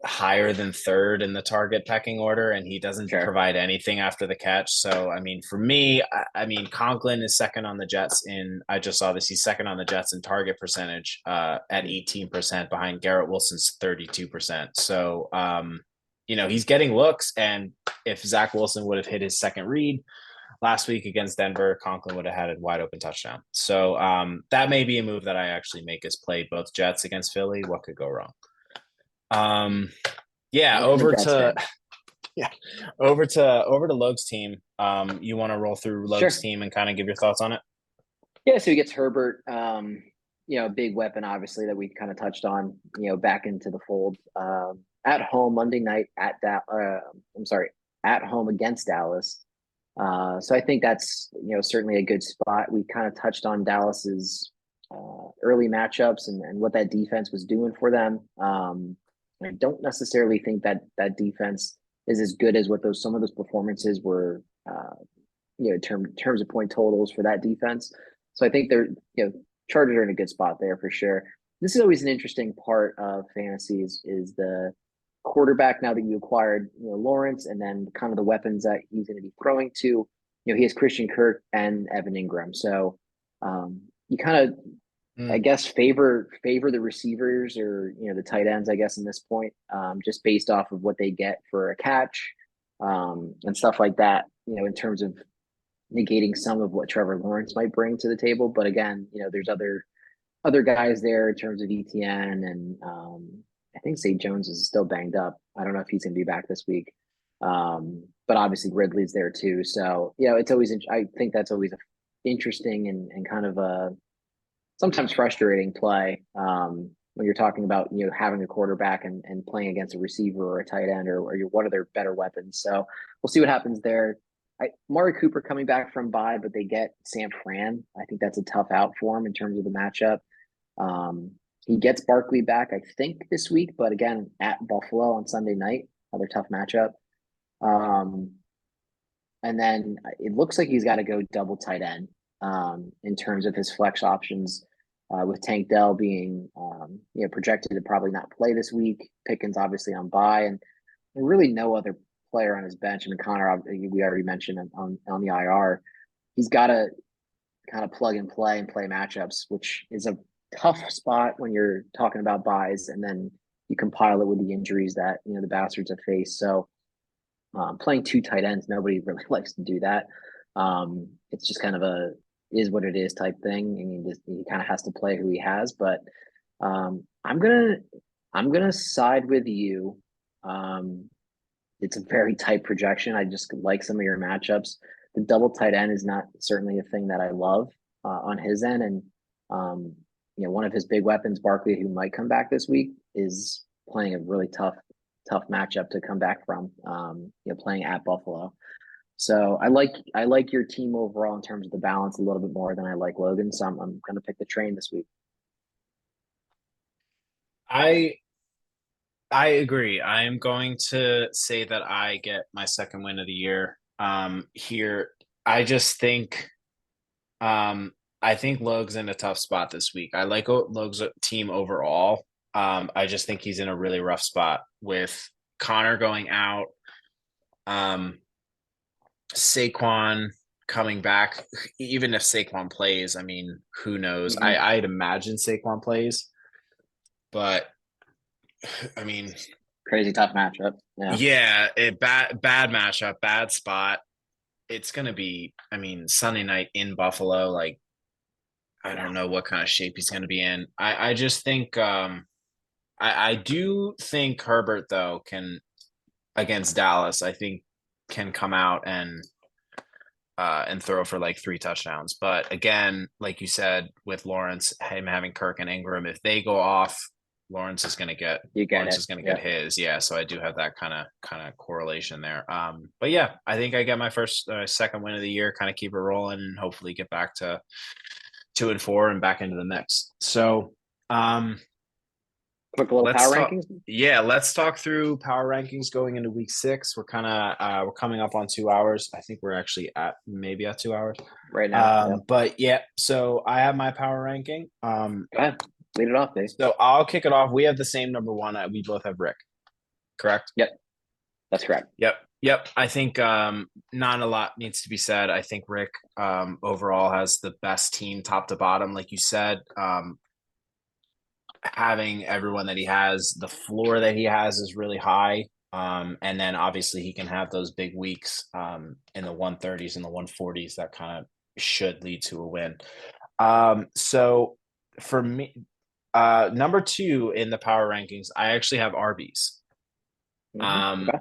Speaker 1: higher than third in the target pecking order, and he doesn't
Speaker 2: Sure.
Speaker 1: provide anything after the catch. So, I mean, for me, I mean, Conklin is second on the Jets in. I just saw this. He's second on the Jets in target percentage at 18% behind Garrett Wilson's 32%. So, he's getting looks, and if Zach Wilson would have hit his second read last week against Denver, Conklin would have had a wide open touchdown. So that may be a move that I actually make is play both Jets against Philly. What could go wrong? Um, yeah,
Speaker 2: Nothing
Speaker 1: over
Speaker 2: against
Speaker 1: to
Speaker 2: it.
Speaker 1: yeah, over to Logue's team. You want to roll through Logue's
Speaker 2: Sure.
Speaker 1: team and kind of give your thoughts on it?
Speaker 2: Yeah, so he gets Herbert, big weapon, obviously, that we kind of touched on, back into the fold. At home Monday night I'm sorry, at home against Dallas. So I think that's, certainly a good spot. We kind of touched on Dallas's early matchups and what that defense was doing for them. I don't necessarily think that that defense is as good as what some of those performances were, terms of point totals for that defense. So I think Chargers are in a good spot there for sure. This is always an interesting part of fantasies is the quarterback now that you acquired, Lawrence, and then kind of the weapons that he's going to be throwing to. He has Christian Kirk and Evan Ingram. So you kind of, I
Speaker 1: Mm.
Speaker 2: guess, favor the receivers or the tight ends, I guess, in this point, just based off of what they get for a catch and stuff like that. In terms of negating some of what Trevor Lawrence might bring to the table. But again, there's other guys there in terms of ETN and I think St. Jones is still banged up. I don't know if he's going to be back this week. But obviously Ridley's there too. So it's always I think that's always a interesting and kind of a sometimes frustrating play when you're talking about having a quarterback and playing against a receiver or a tight end or one of their better weapons. So we'll see what happens there. Mari Cooper coming back from bye, but they get Sam Fran. I think that's a tough out for him in terms of the matchup. Um, he gets Barkley back, I think, this week, but again, at Buffalo on Sunday night, another tough matchup. Um, and then it looks like he's got to go double tight end. in terms of his flex options. With Tank Dell being projected to probably not play this week, Pickens obviously on bye, and really no other player on his bench. I mean, Connor, we already mentioned on the IR. He's got to kind of plug and play matchups, which is a tough spot when you're talking about buys, and then you compile it with the injuries that the Bastards have faced. So playing two tight ends, nobody really likes to do that. It's just kind of a is what it is type thing. I mean, he kind of has to play who he has, but I'm gonna side with you. It's a very tight projection. I just like some of your matchups. The double tight end is not certainly a thing that I love on his end, and one of his big weapons, Barkley, who might come back this week, is playing a really tough matchup to come back from. Playing at Buffalo. So I like your team overall in terms of the balance a little bit more than I like Logan. So I'm going to pick the train this week.
Speaker 1: I agree. I'm going to say that I get my second win of the year here. I just think I think Logue's in a tough spot this week. I like Logue's team overall. I just think he's in a really rough spot with Connor going out. Saquon coming back, even if Saquon plays, I mean, who knows?
Speaker 2: Mm-hmm.
Speaker 1: I'd imagine Saquon plays, but I mean,
Speaker 2: crazy tough matchup.
Speaker 1: Yeah, bad matchup, bad spot. It's gonna be, I mean, Sunday night in Buffalo. Like, I don't know what kind of shape he's gonna be in. I just think I do think Herbert though can against Dallas. I think can come out and throw for like 3 touchdowns. But again, like you said, with Lawrence, him having Kirk and Ingram, if they go off, Lawrence is going to get get his. Yeah, so I do have that kind of correlation there. But yeah, I think I get my second win of the year, kind of keep it rolling, and hopefully get back to 2-4 and back into the mix. So,
Speaker 2: quick little power rankings.
Speaker 1: Yeah, let's talk through power rankings going into week 6. We're coming up on 2 hours. I think we're actually maybe at 2 hours
Speaker 2: right now.
Speaker 1: But yeah, so I have my power ranking.
Speaker 2: Go ahead. Lead it off, Dave.
Speaker 1: So I'll kick it off. We have the same number 1. We both have Rick, correct?
Speaker 2: Yep, that's correct.
Speaker 1: Yep. I think not a lot needs to be said. I think Rick overall has the best team top to bottom, like you said. Having everyone that he has, the floor that he has is really high. And then obviously he can have those big weeks in the 130s and the 140s that kind of should lead to a win. So for me, number 2 in the power rankings, I actually have Arby's.
Speaker 2: Okay.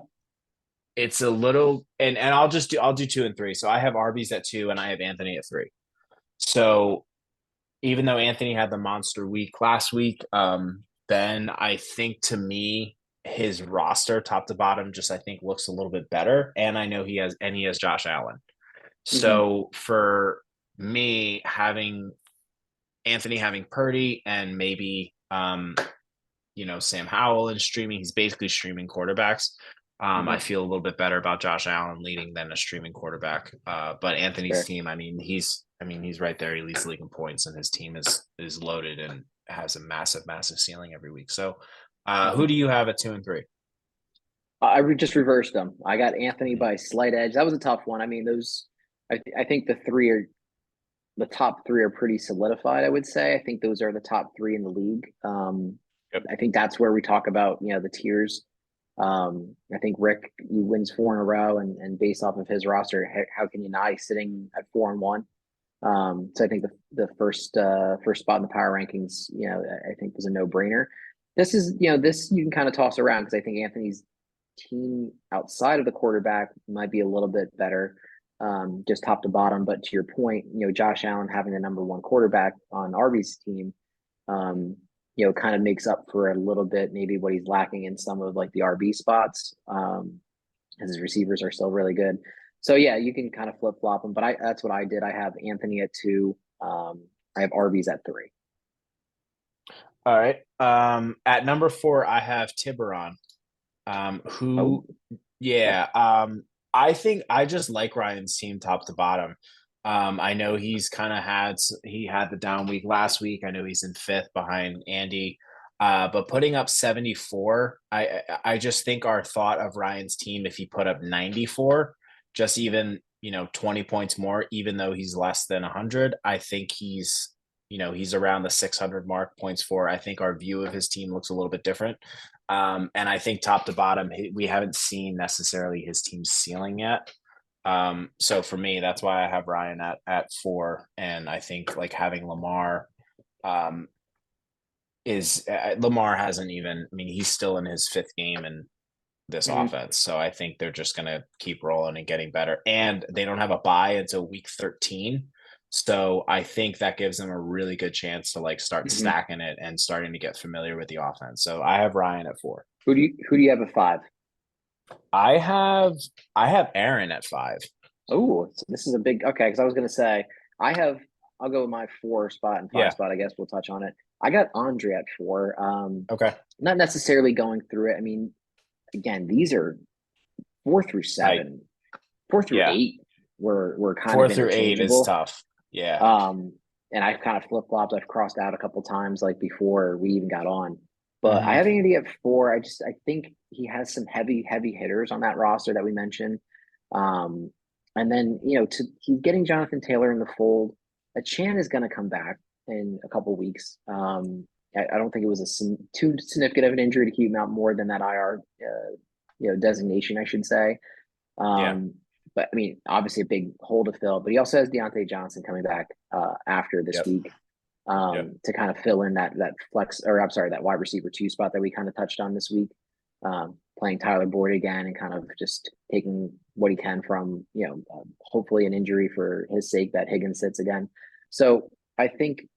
Speaker 1: It's a little, and I'll do 2 and 3. So I have Arby's at 2 and I have Anthony at 3. So even though Anthony had the monster week last week, Ben, I think to me, his roster top to bottom just I think looks a little bit better. And I know he has Josh Allen. So for me, having Anthony having Purdy and maybe Sam Howell and streaming, he's basically streaming quarterbacks. I feel a little bit better about Josh Allen leading than a streaming quarterback. But Anthony's team, I mean, he's right there. He leads the league in points, and his team is loaded and has a massive ceiling every week. So, who do you have at 2 and 3?
Speaker 2: I just reversed them. I got Anthony by slight edge. That was a tough one. I mean, I think the top 3 are pretty solidified. I would say. I think those are the top 3 in the league. I think that's where we talk about the tiers. I think Rick he wins 4 in a row, and based off of his roster, how can you not? He's sitting at 4-1. So I think the first spot in the power rankings, I think was a no brainer. This is this you can kind of toss around because I think Anthony's team outside of the quarterback might be a little bit better, just top to bottom. But to your point, Josh Allen having the number 1 quarterback on Arby's team, kind of makes up for a little bit maybe what he's lacking in some of like the RB spots. As his receivers are still really good. So yeah, you can kind of flip flop them, but that's what I did. I have Anthony at 2. I have Arby's at 3.
Speaker 1: All right. At number 4, I have Tiburon. I think I just like Ryan's team top to bottom. I know he's kind of he had the down week last week. I know he's in fifth behind Andy. But putting up 74, I just think our thought of Ryan's team, if he put up 94, just even, 20 points more, even though he's less than 100, I think he's around the 600 mark points for. I think our view of his team looks a little bit different. And I think top to bottom, we haven't seen necessarily his team's ceiling yet. So for me, that's why I have Ryan at 4, and I think like having Lamar is Lamar hasn't even. I mean, he's still in his 5th game in this
Speaker 2: Mhm.
Speaker 1: offense, so I think they're just gonna keep rolling and getting better. And they don't have a bye until week 13, so I think that gives them a really good chance to like start
Speaker 2: Mhm.
Speaker 1: stacking it and starting to get familiar with the offense. So I have Ryan at 4.
Speaker 2: Who do you have at 5?
Speaker 1: I have I have Aaron at 5.
Speaker 2: Oh, this is a big okay. Because I was gonna say I have. I'll go with my 4 spot and 5
Speaker 1: Yeah.
Speaker 2: spot. I guess we'll touch on it. I got Andre at 4.
Speaker 1: Okay.
Speaker 2: Not necessarily going through it. I mean, again, these are 4 through
Speaker 1: Tight.
Speaker 2: 7, 4 through
Speaker 1: Yeah.
Speaker 2: 8. Were kind of
Speaker 1: 4 through 8 is
Speaker 2: interchangeable.
Speaker 1: tough. Yeah.
Speaker 2: Um, and I've kind of flip flopped. I've crossed out a couple times, like before we even got on. But I
Speaker 1: Hmm.
Speaker 2: have Andy at 4. I think he has some heavy hitters on that roster that we mentioned. Um, and then to he's getting Jonathan Taylor in the fold. Chan is going to come back in a couple weeks. I don't think it was too significant of an injury to keep him out more than that IR, designation, I should say.
Speaker 1: Yeah.
Speaker 2: Um, but I mean, obviously a big hole to fill. But he also has Deontay Johnson coming back after this
Speaker 1: Yep.
Speaker 2: week
Speaker 1: Yep.
Speaker 2: to kind of fill in that flex, or I'm sorry, that wide receiver 2 spot that we kind of touched on this week. Playing Tyler Boyd again and kind of just taking what he can from hopefully an injury for his sake that Higgins sits again. So I think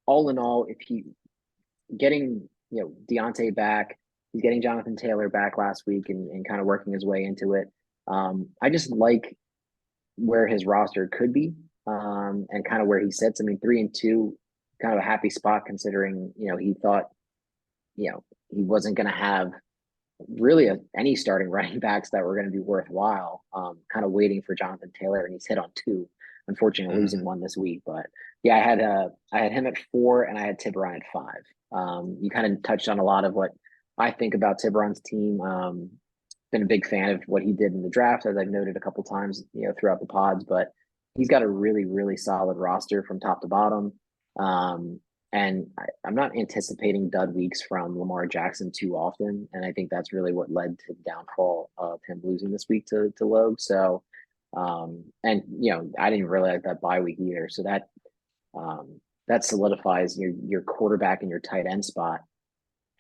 Speaker 2: all in all, if he getting Deontay back, he's getting Jonathan Taylor back last week and kind of working his way into it. I just like where his roster could be and kind of where he sits. I mean, 3-2, kind of a happy spot considering he thought he wasn't going to have really any starting running backs that were going to be worthwhile. Kind of waiting for Jonathan Taylor, and he's hit on 2. Unfortunately, losing
Speaker 1: Hmm.
Speaker 2: 1 this week, but yeah, I had him at 4, and I had Tiburon at 5. You kind of touched on a lot of what I think about Tiburon's team. Been a big fan of what he did in the draft, as I've noted a couple times, throughout the pods. But he's got a really solid roster from top to bottom. Um, and I'm not anticipating dud weeks from Lamar Jackson too often, and I think that's really what led to the downfall of him losing this week to Logue. So, and I didn't really like that bye week either. So that solidifies your quarterback and your tight end spot,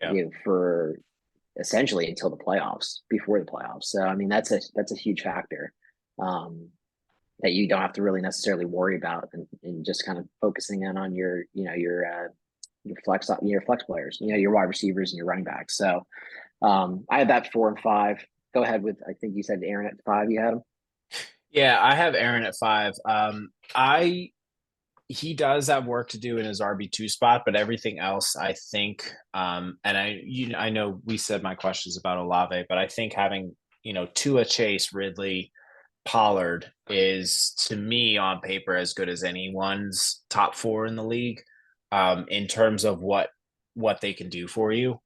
Speaker 1: Yep.
Speaker 2: for essentially until the playoffs, before the playoffs. So I mean that's a huge factor that you don't have to really necessarily worry about, and just kind of focusing in on your flex players, your wide receivers and your running backs. So I had that 4 and 5. Go ahead with, I think you said Aaron at 5. You had him.
Speaker 1: Yeah, I have Aaron at 5. I He does have work to do in his RB2 spot, but everything else, I think, and I know we said my questions about Olave, but I think having, Tua, Chase, Ridley, Pollard is to me on paper as good as anyone's top 4 in the league, in terms of what they can do for you.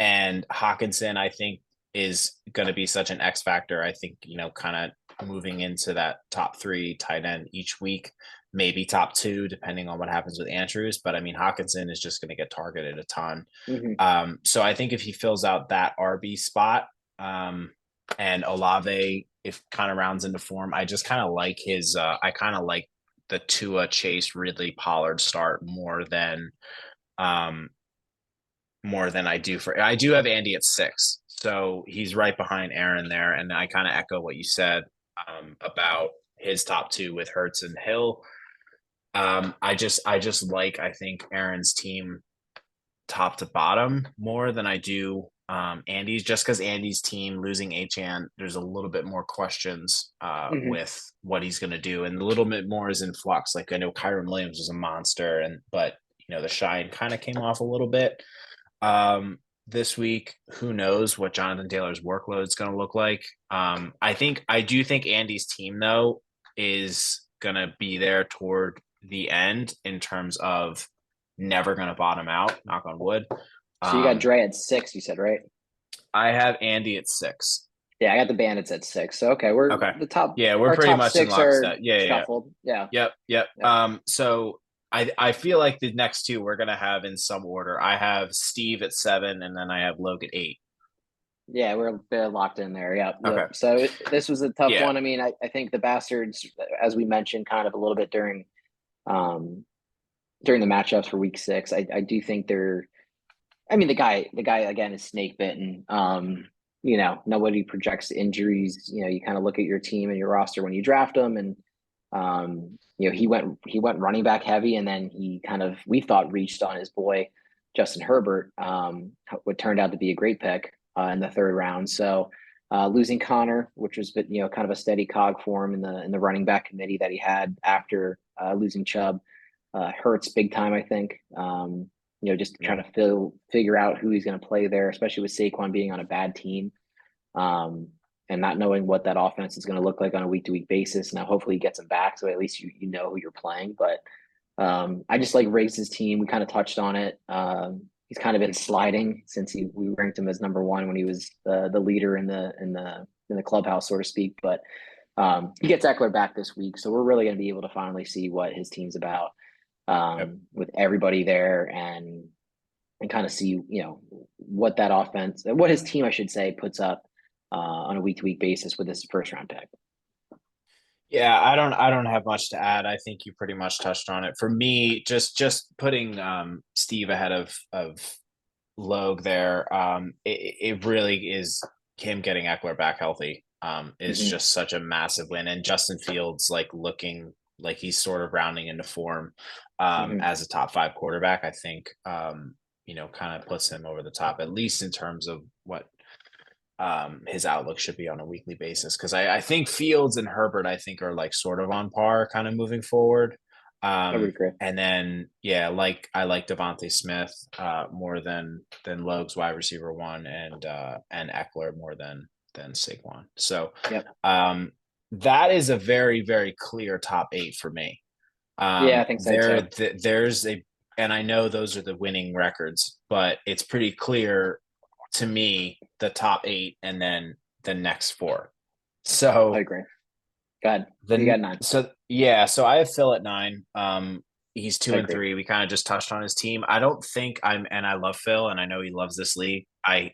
Speaker 1: And Hawkinson, I think, is going to be such an X factor. I think, kind of moving into that top 3 tight end each week, maybe top 2, depending on what happens with Andrews. But I mean, Hawkinson is just going to get targeted a ton.
Speaker 2: Mm-hmm.
Speaker 1: So I think if he fills out that RB spot, and Olave, if kind of rounds into form, I just kind of like I kind of like the Tua, Chase, Ridley, Pollard start um, more than I do I do have Andy at 6. So he's right behind Aaron there. And I kind of echo what you said about his top 2 with Hurts and Hill. I just like, I think, Aaron's team top to bottom more than I do Andy's, just because Andy's team losing Achan, there's a little bit more questions
Speaker 2: Mm-hmm.
Speaker 1: with what he's going to do, and a little bit more is in flux. Like, I know Kyron Williams was a monster, but the shine kind of came off a little bit this week. Who knows what Jonathan Taylor's workload is going to look like? I do think Andy's team though is gonna be there toward the end in terms of never gonna bottom out, knock on wood.
Speaker 2: So you got Dre at 6, you said, right?
Speaker 1: I have Andy at 6.
Speaker 2: Yeah, I got the Bandits at 6. So okay, we're
Speaker 1: Okay.
Speaker 2: the top.
Speaker 1: Yeah, we're
Speaker 2: Our
Speaker 1: pretty
Speaker 2: top
Speaker 1: much in
Speaker 2: 6 are
Speaker 1: lockstep. Yeah, yeah, yeah.
Speaker 2: shuffled. Yeah,
Speaker 1: Yep, yep.
Speaker 2: yep.
Speaker 1: So I feel like the next two we're gonna have in some order. I have Steve at 7, and then I have Logue at 8.
Speaker 2: Yeah, they're locked in there. Yep,
Speaker 1: Okay.
Speaker 2: yep. So this was a tough
Speaker 1: Yeah.
Speaker 2: one. I mean, I think the Bastards, as we mentioned, kind of a little bit um, during the matchups for Week 6. I do think they're. I mean, the guy again is snake bitten. You know, nobody projects injuries. You know, you kind of look at your team and your roster when you draft them, and you know, he went running back heavy, and then he kind of we thought reached on his boy Justin Herbert, what turned out to be a great pick in the 3rd round. So losing Connor, which was you know kind of a steady cog for him in the running back committee that he had after losing Chubb, hurts big time. I think. You know, just trying to figure out who he's going to play there, especially with Saquon being on a bad team, and not knowing what that offense is going to look like on a week to week basis. Now, hopefully, he gets him back, so at least you know who you're playing. But I just like Race's team. We kind of touched on it. He's kind of been sliding since we ranked him as number 1 when he was the leader in the clubhouse, so to speak. But he gets Eckler back this week, so we're really going to be able to finally see what his team's about. With everybody there and kind of see, you know, what that offense, what his team, I should say, puts up on a week to week basis with this 1st round pick.
Speaker 1: Yeah, I don't have much to add. I think you pretty much touched on it. For me, just putting Steve ahead of Logue there, it really is him getting Eckler back healthy is just such a massive win. And Justin Fields like looking like he's sort of rounding into form as a top 5 quarterback. I think you know, kind of puts him over the top, at least in terms of what his outlook should be on a weekly basis. Because I think Fields and Herbert, I think, are like sort of on par kind of moving forward.
Speaker 2: I would agree.
Speaker 1: And then I like Devontae Smith more than Logue's wide receiver 1 and Eckler more than Saquon. So that is a very, very clear top 8 for me.
Speaker 2: Yeah, I think so too.
Speaker 1: There's and I know those are the winning records, but it's pretty clear to me the top 8 and then the next 4. So
Speaker 2: I agree. Go ahead. You got 9.
Speaker 1: So I have Phil at 9. He's 2 and 3. We kind of just touched on his team. I don't think and I love Phil and I know he loves this league. I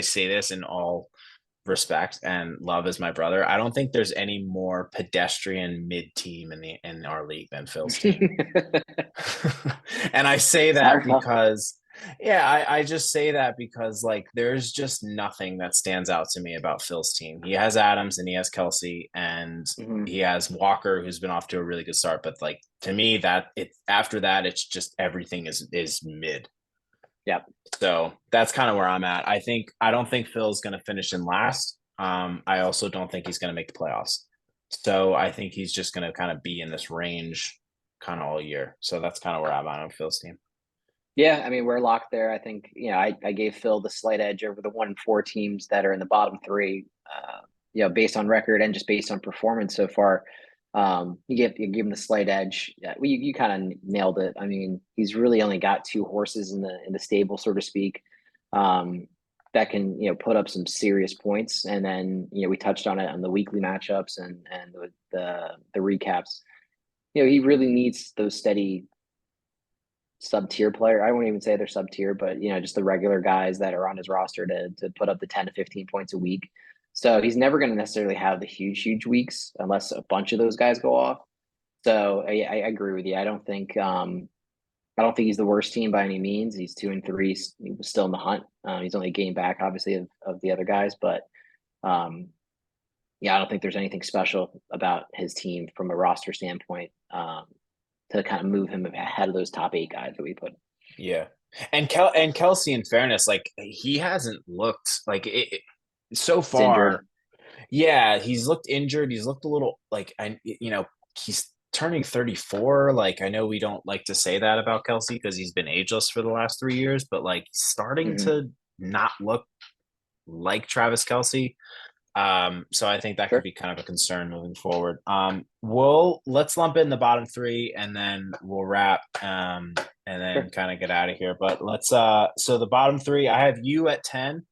Speaker 1: say this in all respect and love is my brother. I don't think there's any more pedestrian mid team in our league than Phil's team. And I say that because I just say that because like there's just nothing that stands out to me about Phil's team. He has Adams and he has Kelsey and he has Walker, who's been off to a really good start. But like to me, after that, it's just everything is mid.
Speaker 2: Yep.
Speaker 1: So that's kind of where I'm at. I don't think Phil's going to finish in last. I also don't think he's going to make the playoffs. So I think he's just going to kind of be in this range kind of all year. So that's kind of where I'm at on Phil's team.
Speaker 2: Yeah, I mean, we're locked there. I think, you know, I gave Phil the slight edge over the 1 and 4 teams that are in the bottom 3, you know, based on record and just based on performance so far. You give him the slight edge. You kind of nailed it. I mean, he's really only got 2 horses in the stable, so to speak, that can, you know, put up some serious points. And then, you know, we touched on it on the weekly matchups and the recaps. You know, he really needs those steady sub-tier player. I won't even say they're sub-tier, but you know, just the regular guys that are on his roster to put up the 10 to 15 points a week. So he's never going to necessarily have the huge weeks unless a bunch of those guys go off. So I agree with you. I don't think he's the worst team by any means. He's 2 and 3. He was still in the hunt. He's only a game back, obviously, of the other guys. But I don't think there's anything special about his team from a roster standpoint to kind of move him ahead of those top 8 guys that we put.
Speaker 1: Yeah, and Kelsey, in fairness, like he hasn't looked like it so far. Yeah, he's looked injured. He's looked a little like he's turning 34. Like I know we don't like to say that about Kelsey because he's been ageless for the last 3 years, but like starting to not look like Travis Kelsey. So I think that could
Speaker 2: Sure.
Speaker 1: be kind of a concern moving forward. Let's lump in the bottom three and then we'll wrap and then
Speaker 2: Sure.
Speaker 1: kind of get out of here. But let's so the bottom three, I have you at 10.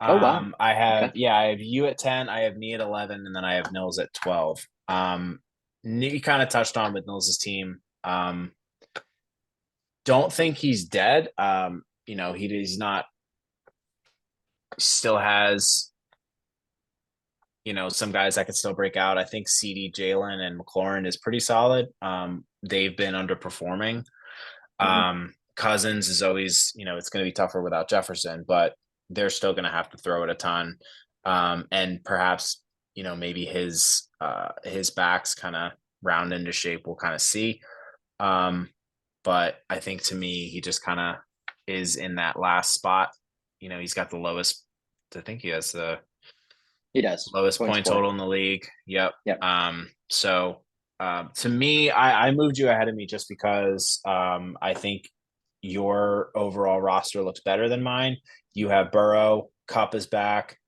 Speaker 2: Oh, wow. Okay.
Speaker 1: I have you at 10, I have me at 11, and then I have Nils at 12. You kind of touched on with Nils' team. Don't think he's dead. He's not, still has, some guys that could still break out. I think CD, Jalen, and McLaurin is pretty solid. They've been underperforming.
Speaker 2: Mhm.
Speaker 1: Cousins is always, it's going to be tougher without Jefferson, but they're still going to have to throw it a ton. And perhaps, maybe his backs kind of round into shape. We'll kind of see. But I think to me, he just kind of is in that last spot. He's got the lowest, I think he has the
Speaker 2: He does.
Speaker 1: lowest
Speaker 2: Points
Speaker 1: point
Speaker 2: scored.
Speaker 1: total in the league. Yep.
Speaker 2: Yep.
Speaker 1: To me, I moved you ahead of me just because I think your overall roster looks better than mine. You have Burrow, Cup is back.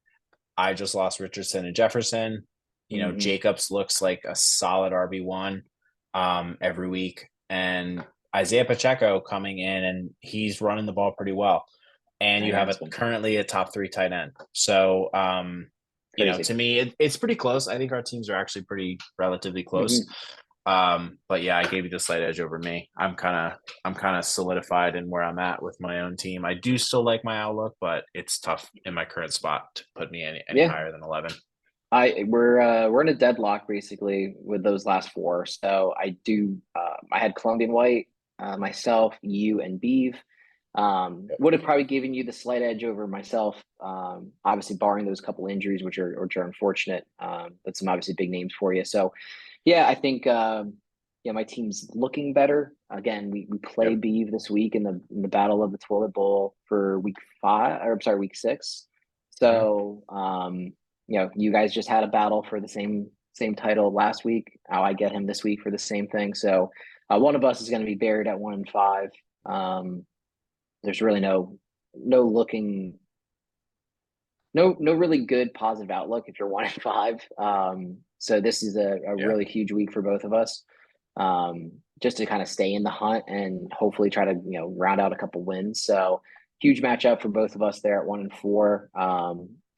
Speaker 1: I just lost Richardson and Jefferson.
Speaker 2: Mhm.
Speaker 1: Jacobs looks like a solid RB1 every week. And Isaiah Pacheco coming in and he's running the ball pretty well. And
Speaker 2: He
Speaker 1: you have
Speaker 2: has been
Speaker 1: currently a top 3 tight end. So
Speaker 2: crazy.
Speaker 1: to me, it's pretty close. I think our teams are actually pretty relatively close.
Speaker 2: Mhm.
Speaker 1: But yeah, I gave you the slight edge over me. I'm kind of solidified in where I'm at with my own team. I do still like my outlook, but it's tough in my current spot to put me any
Speaker 2: Yeah.
Speaker 1: higher than 11.
Speaker 2: We're in a deadlock basically with those last four. So I had Colombian White, myself, you, and Beeve. Would have probably given you the slight edge over myself. Obviously, barring those couple injuries, which are unfortunate, but some obviously big names for you. So, yeah, I think my team's looking better. Again, we play
Speaker 1: Yep.
Speaker 2: Beeve this week in the Battle of the Toilet Bowl for week 5, or I'm sorry, week 6.
Speaker 1: Mhm.
Speaker 2: So, you guys just had a battle for the same title last week. How I get him this week for the same thing. So, one of us is going to be buried at 1-5. There's really no looking no really good positive outlook if you're 1-5. So this is a
Speaker 1: Yeah.
Speaker 2: really huge week for both of us. Just to kind of stay in the hunt and hopefully try to round out a couple wins. So huge matchup for both of us there at 1-4.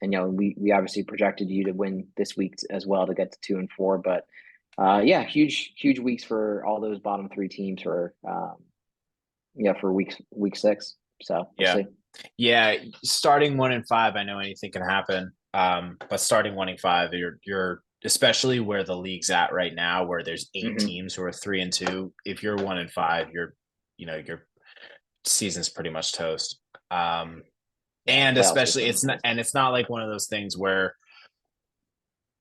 Speaker 2: And we obviously projected you to win this week as well to get to 2-4. But yeah, huge weeks for all those bottom 3 teams for week 6. So we'll
Speaker 1: Yeah.
Speaker 2: see.
Speaker 1: Yeah. Starting 1-5, I know anything can happen. But starting 1-5, you're especially where the league's at right now, where there's 8
Speaker 2: Hmm.
Speaker 1: teams who are 3-2. If you're 1-5, your season's pretty much toast.
Speaker 2: Yeah,
Speaker 1: And
Speaker 2: playoff
Speaker 1: especially
Speaker 2: season.
Speaker 1: it's not like one of those things where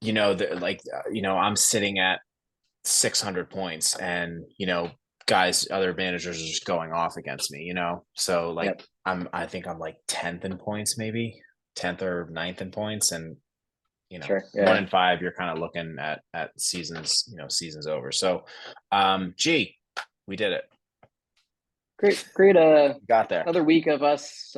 Speaker 1: I'm sitting at 600 points and guys, other managers are just going off against me, so like
Speaker 2: Yep,
Speaker 1: I think I'm like 10th in points, maybe 10th or 9th in points, and
Speaker 2: sure.
Speaker 1: one
Speaker 2: Yeah,
Speaker 1: in five you're kind of looking at seasons, seasons over. So we did it.
Speaker 2: great.
Speaker 1: We got there.
Speaker 2: Another week of us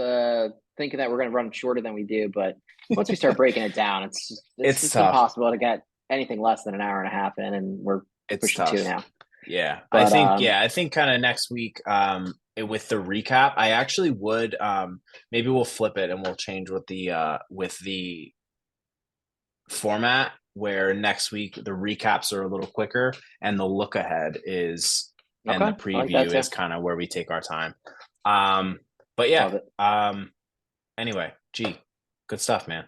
Speaker 2: thinking that we're going to run shorter than we do, but once we start breaking it down, it's
Speaker 1: It's
Speaker 2: just
Speaker 1: tough.
Speaker 2: impossible to get anything less than an hour and a half in, and we're
Speaker 1: It's
Speaker 2: pushing 2
Speaker 1: tough.
Speaker 2: now.
Speaker 1: Yeah,
Speaker 2: But
Speaker 1: I think kind of next week, with the recap, I actually would, maybe we'll flip it and we'll change with the format, where next week the recaps are a little quicker and the look ahead is, and
Speaker 2: okay,
Speaker 1: the
Speaker 2: I like that
Speaker 1: preview
Speaker 2: too.
Speaker 1: is kind of where we take our time. But yeah,
Speaker 2: Love it.
Speaker 1: anyway, good stuff, man.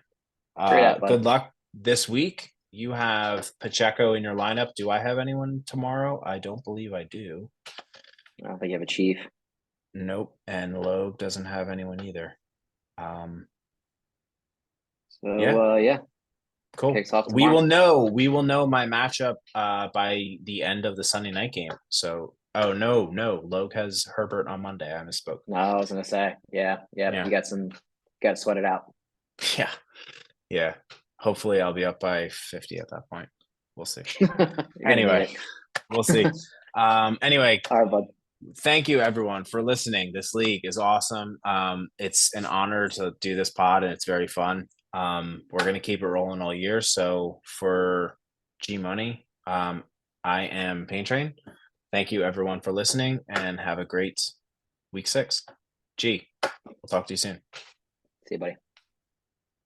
Speaker 2: Great out, bud.
Speaker 1: Good luck this week. You have Pacheco in your lineup. Do I have anyone tomorrow? I don't believe I do.
Speaker 2: I don't think you have a chief.
Speaker 1: Nope. And Logue doesn't have anyone either. Um, yeah,
Speaker 2: So yeah,
Speaker 1: cool.
Speaker 2: kicks off
Speaker 1: We will
Speaker 2: tomorrow.
Speaker 1: know. We will know my matchup by the end of the Sunday night game. So, oh no, Logue has Herbert on Monday. I misspoke.
Speaker 2: No, I was gonna say, yeah.
Speaker 1: Yeah,
Speaker 2: You got to sweat it out.
Speaker 1: yeah, yeah. Hopefully, I'll be up by 50 at that point. We'll see.
Speaker 2: You're gonna need
Speaker 1: Anyway,
Speaker 2: it.
Speaker 1: we'll see. Anyway,
Speaker 2: All right, bud.
Speaker 1: thank you everyone for listening. This league is awesome. It's an honor to do this pod and it's very fun. We're gonna keep it rolling all year. So for G Money, I am Pain Train. Thank you everyone for listening, and have a great week 6. G, we'll talk to you soon.
Speaker 2: See you, buddy.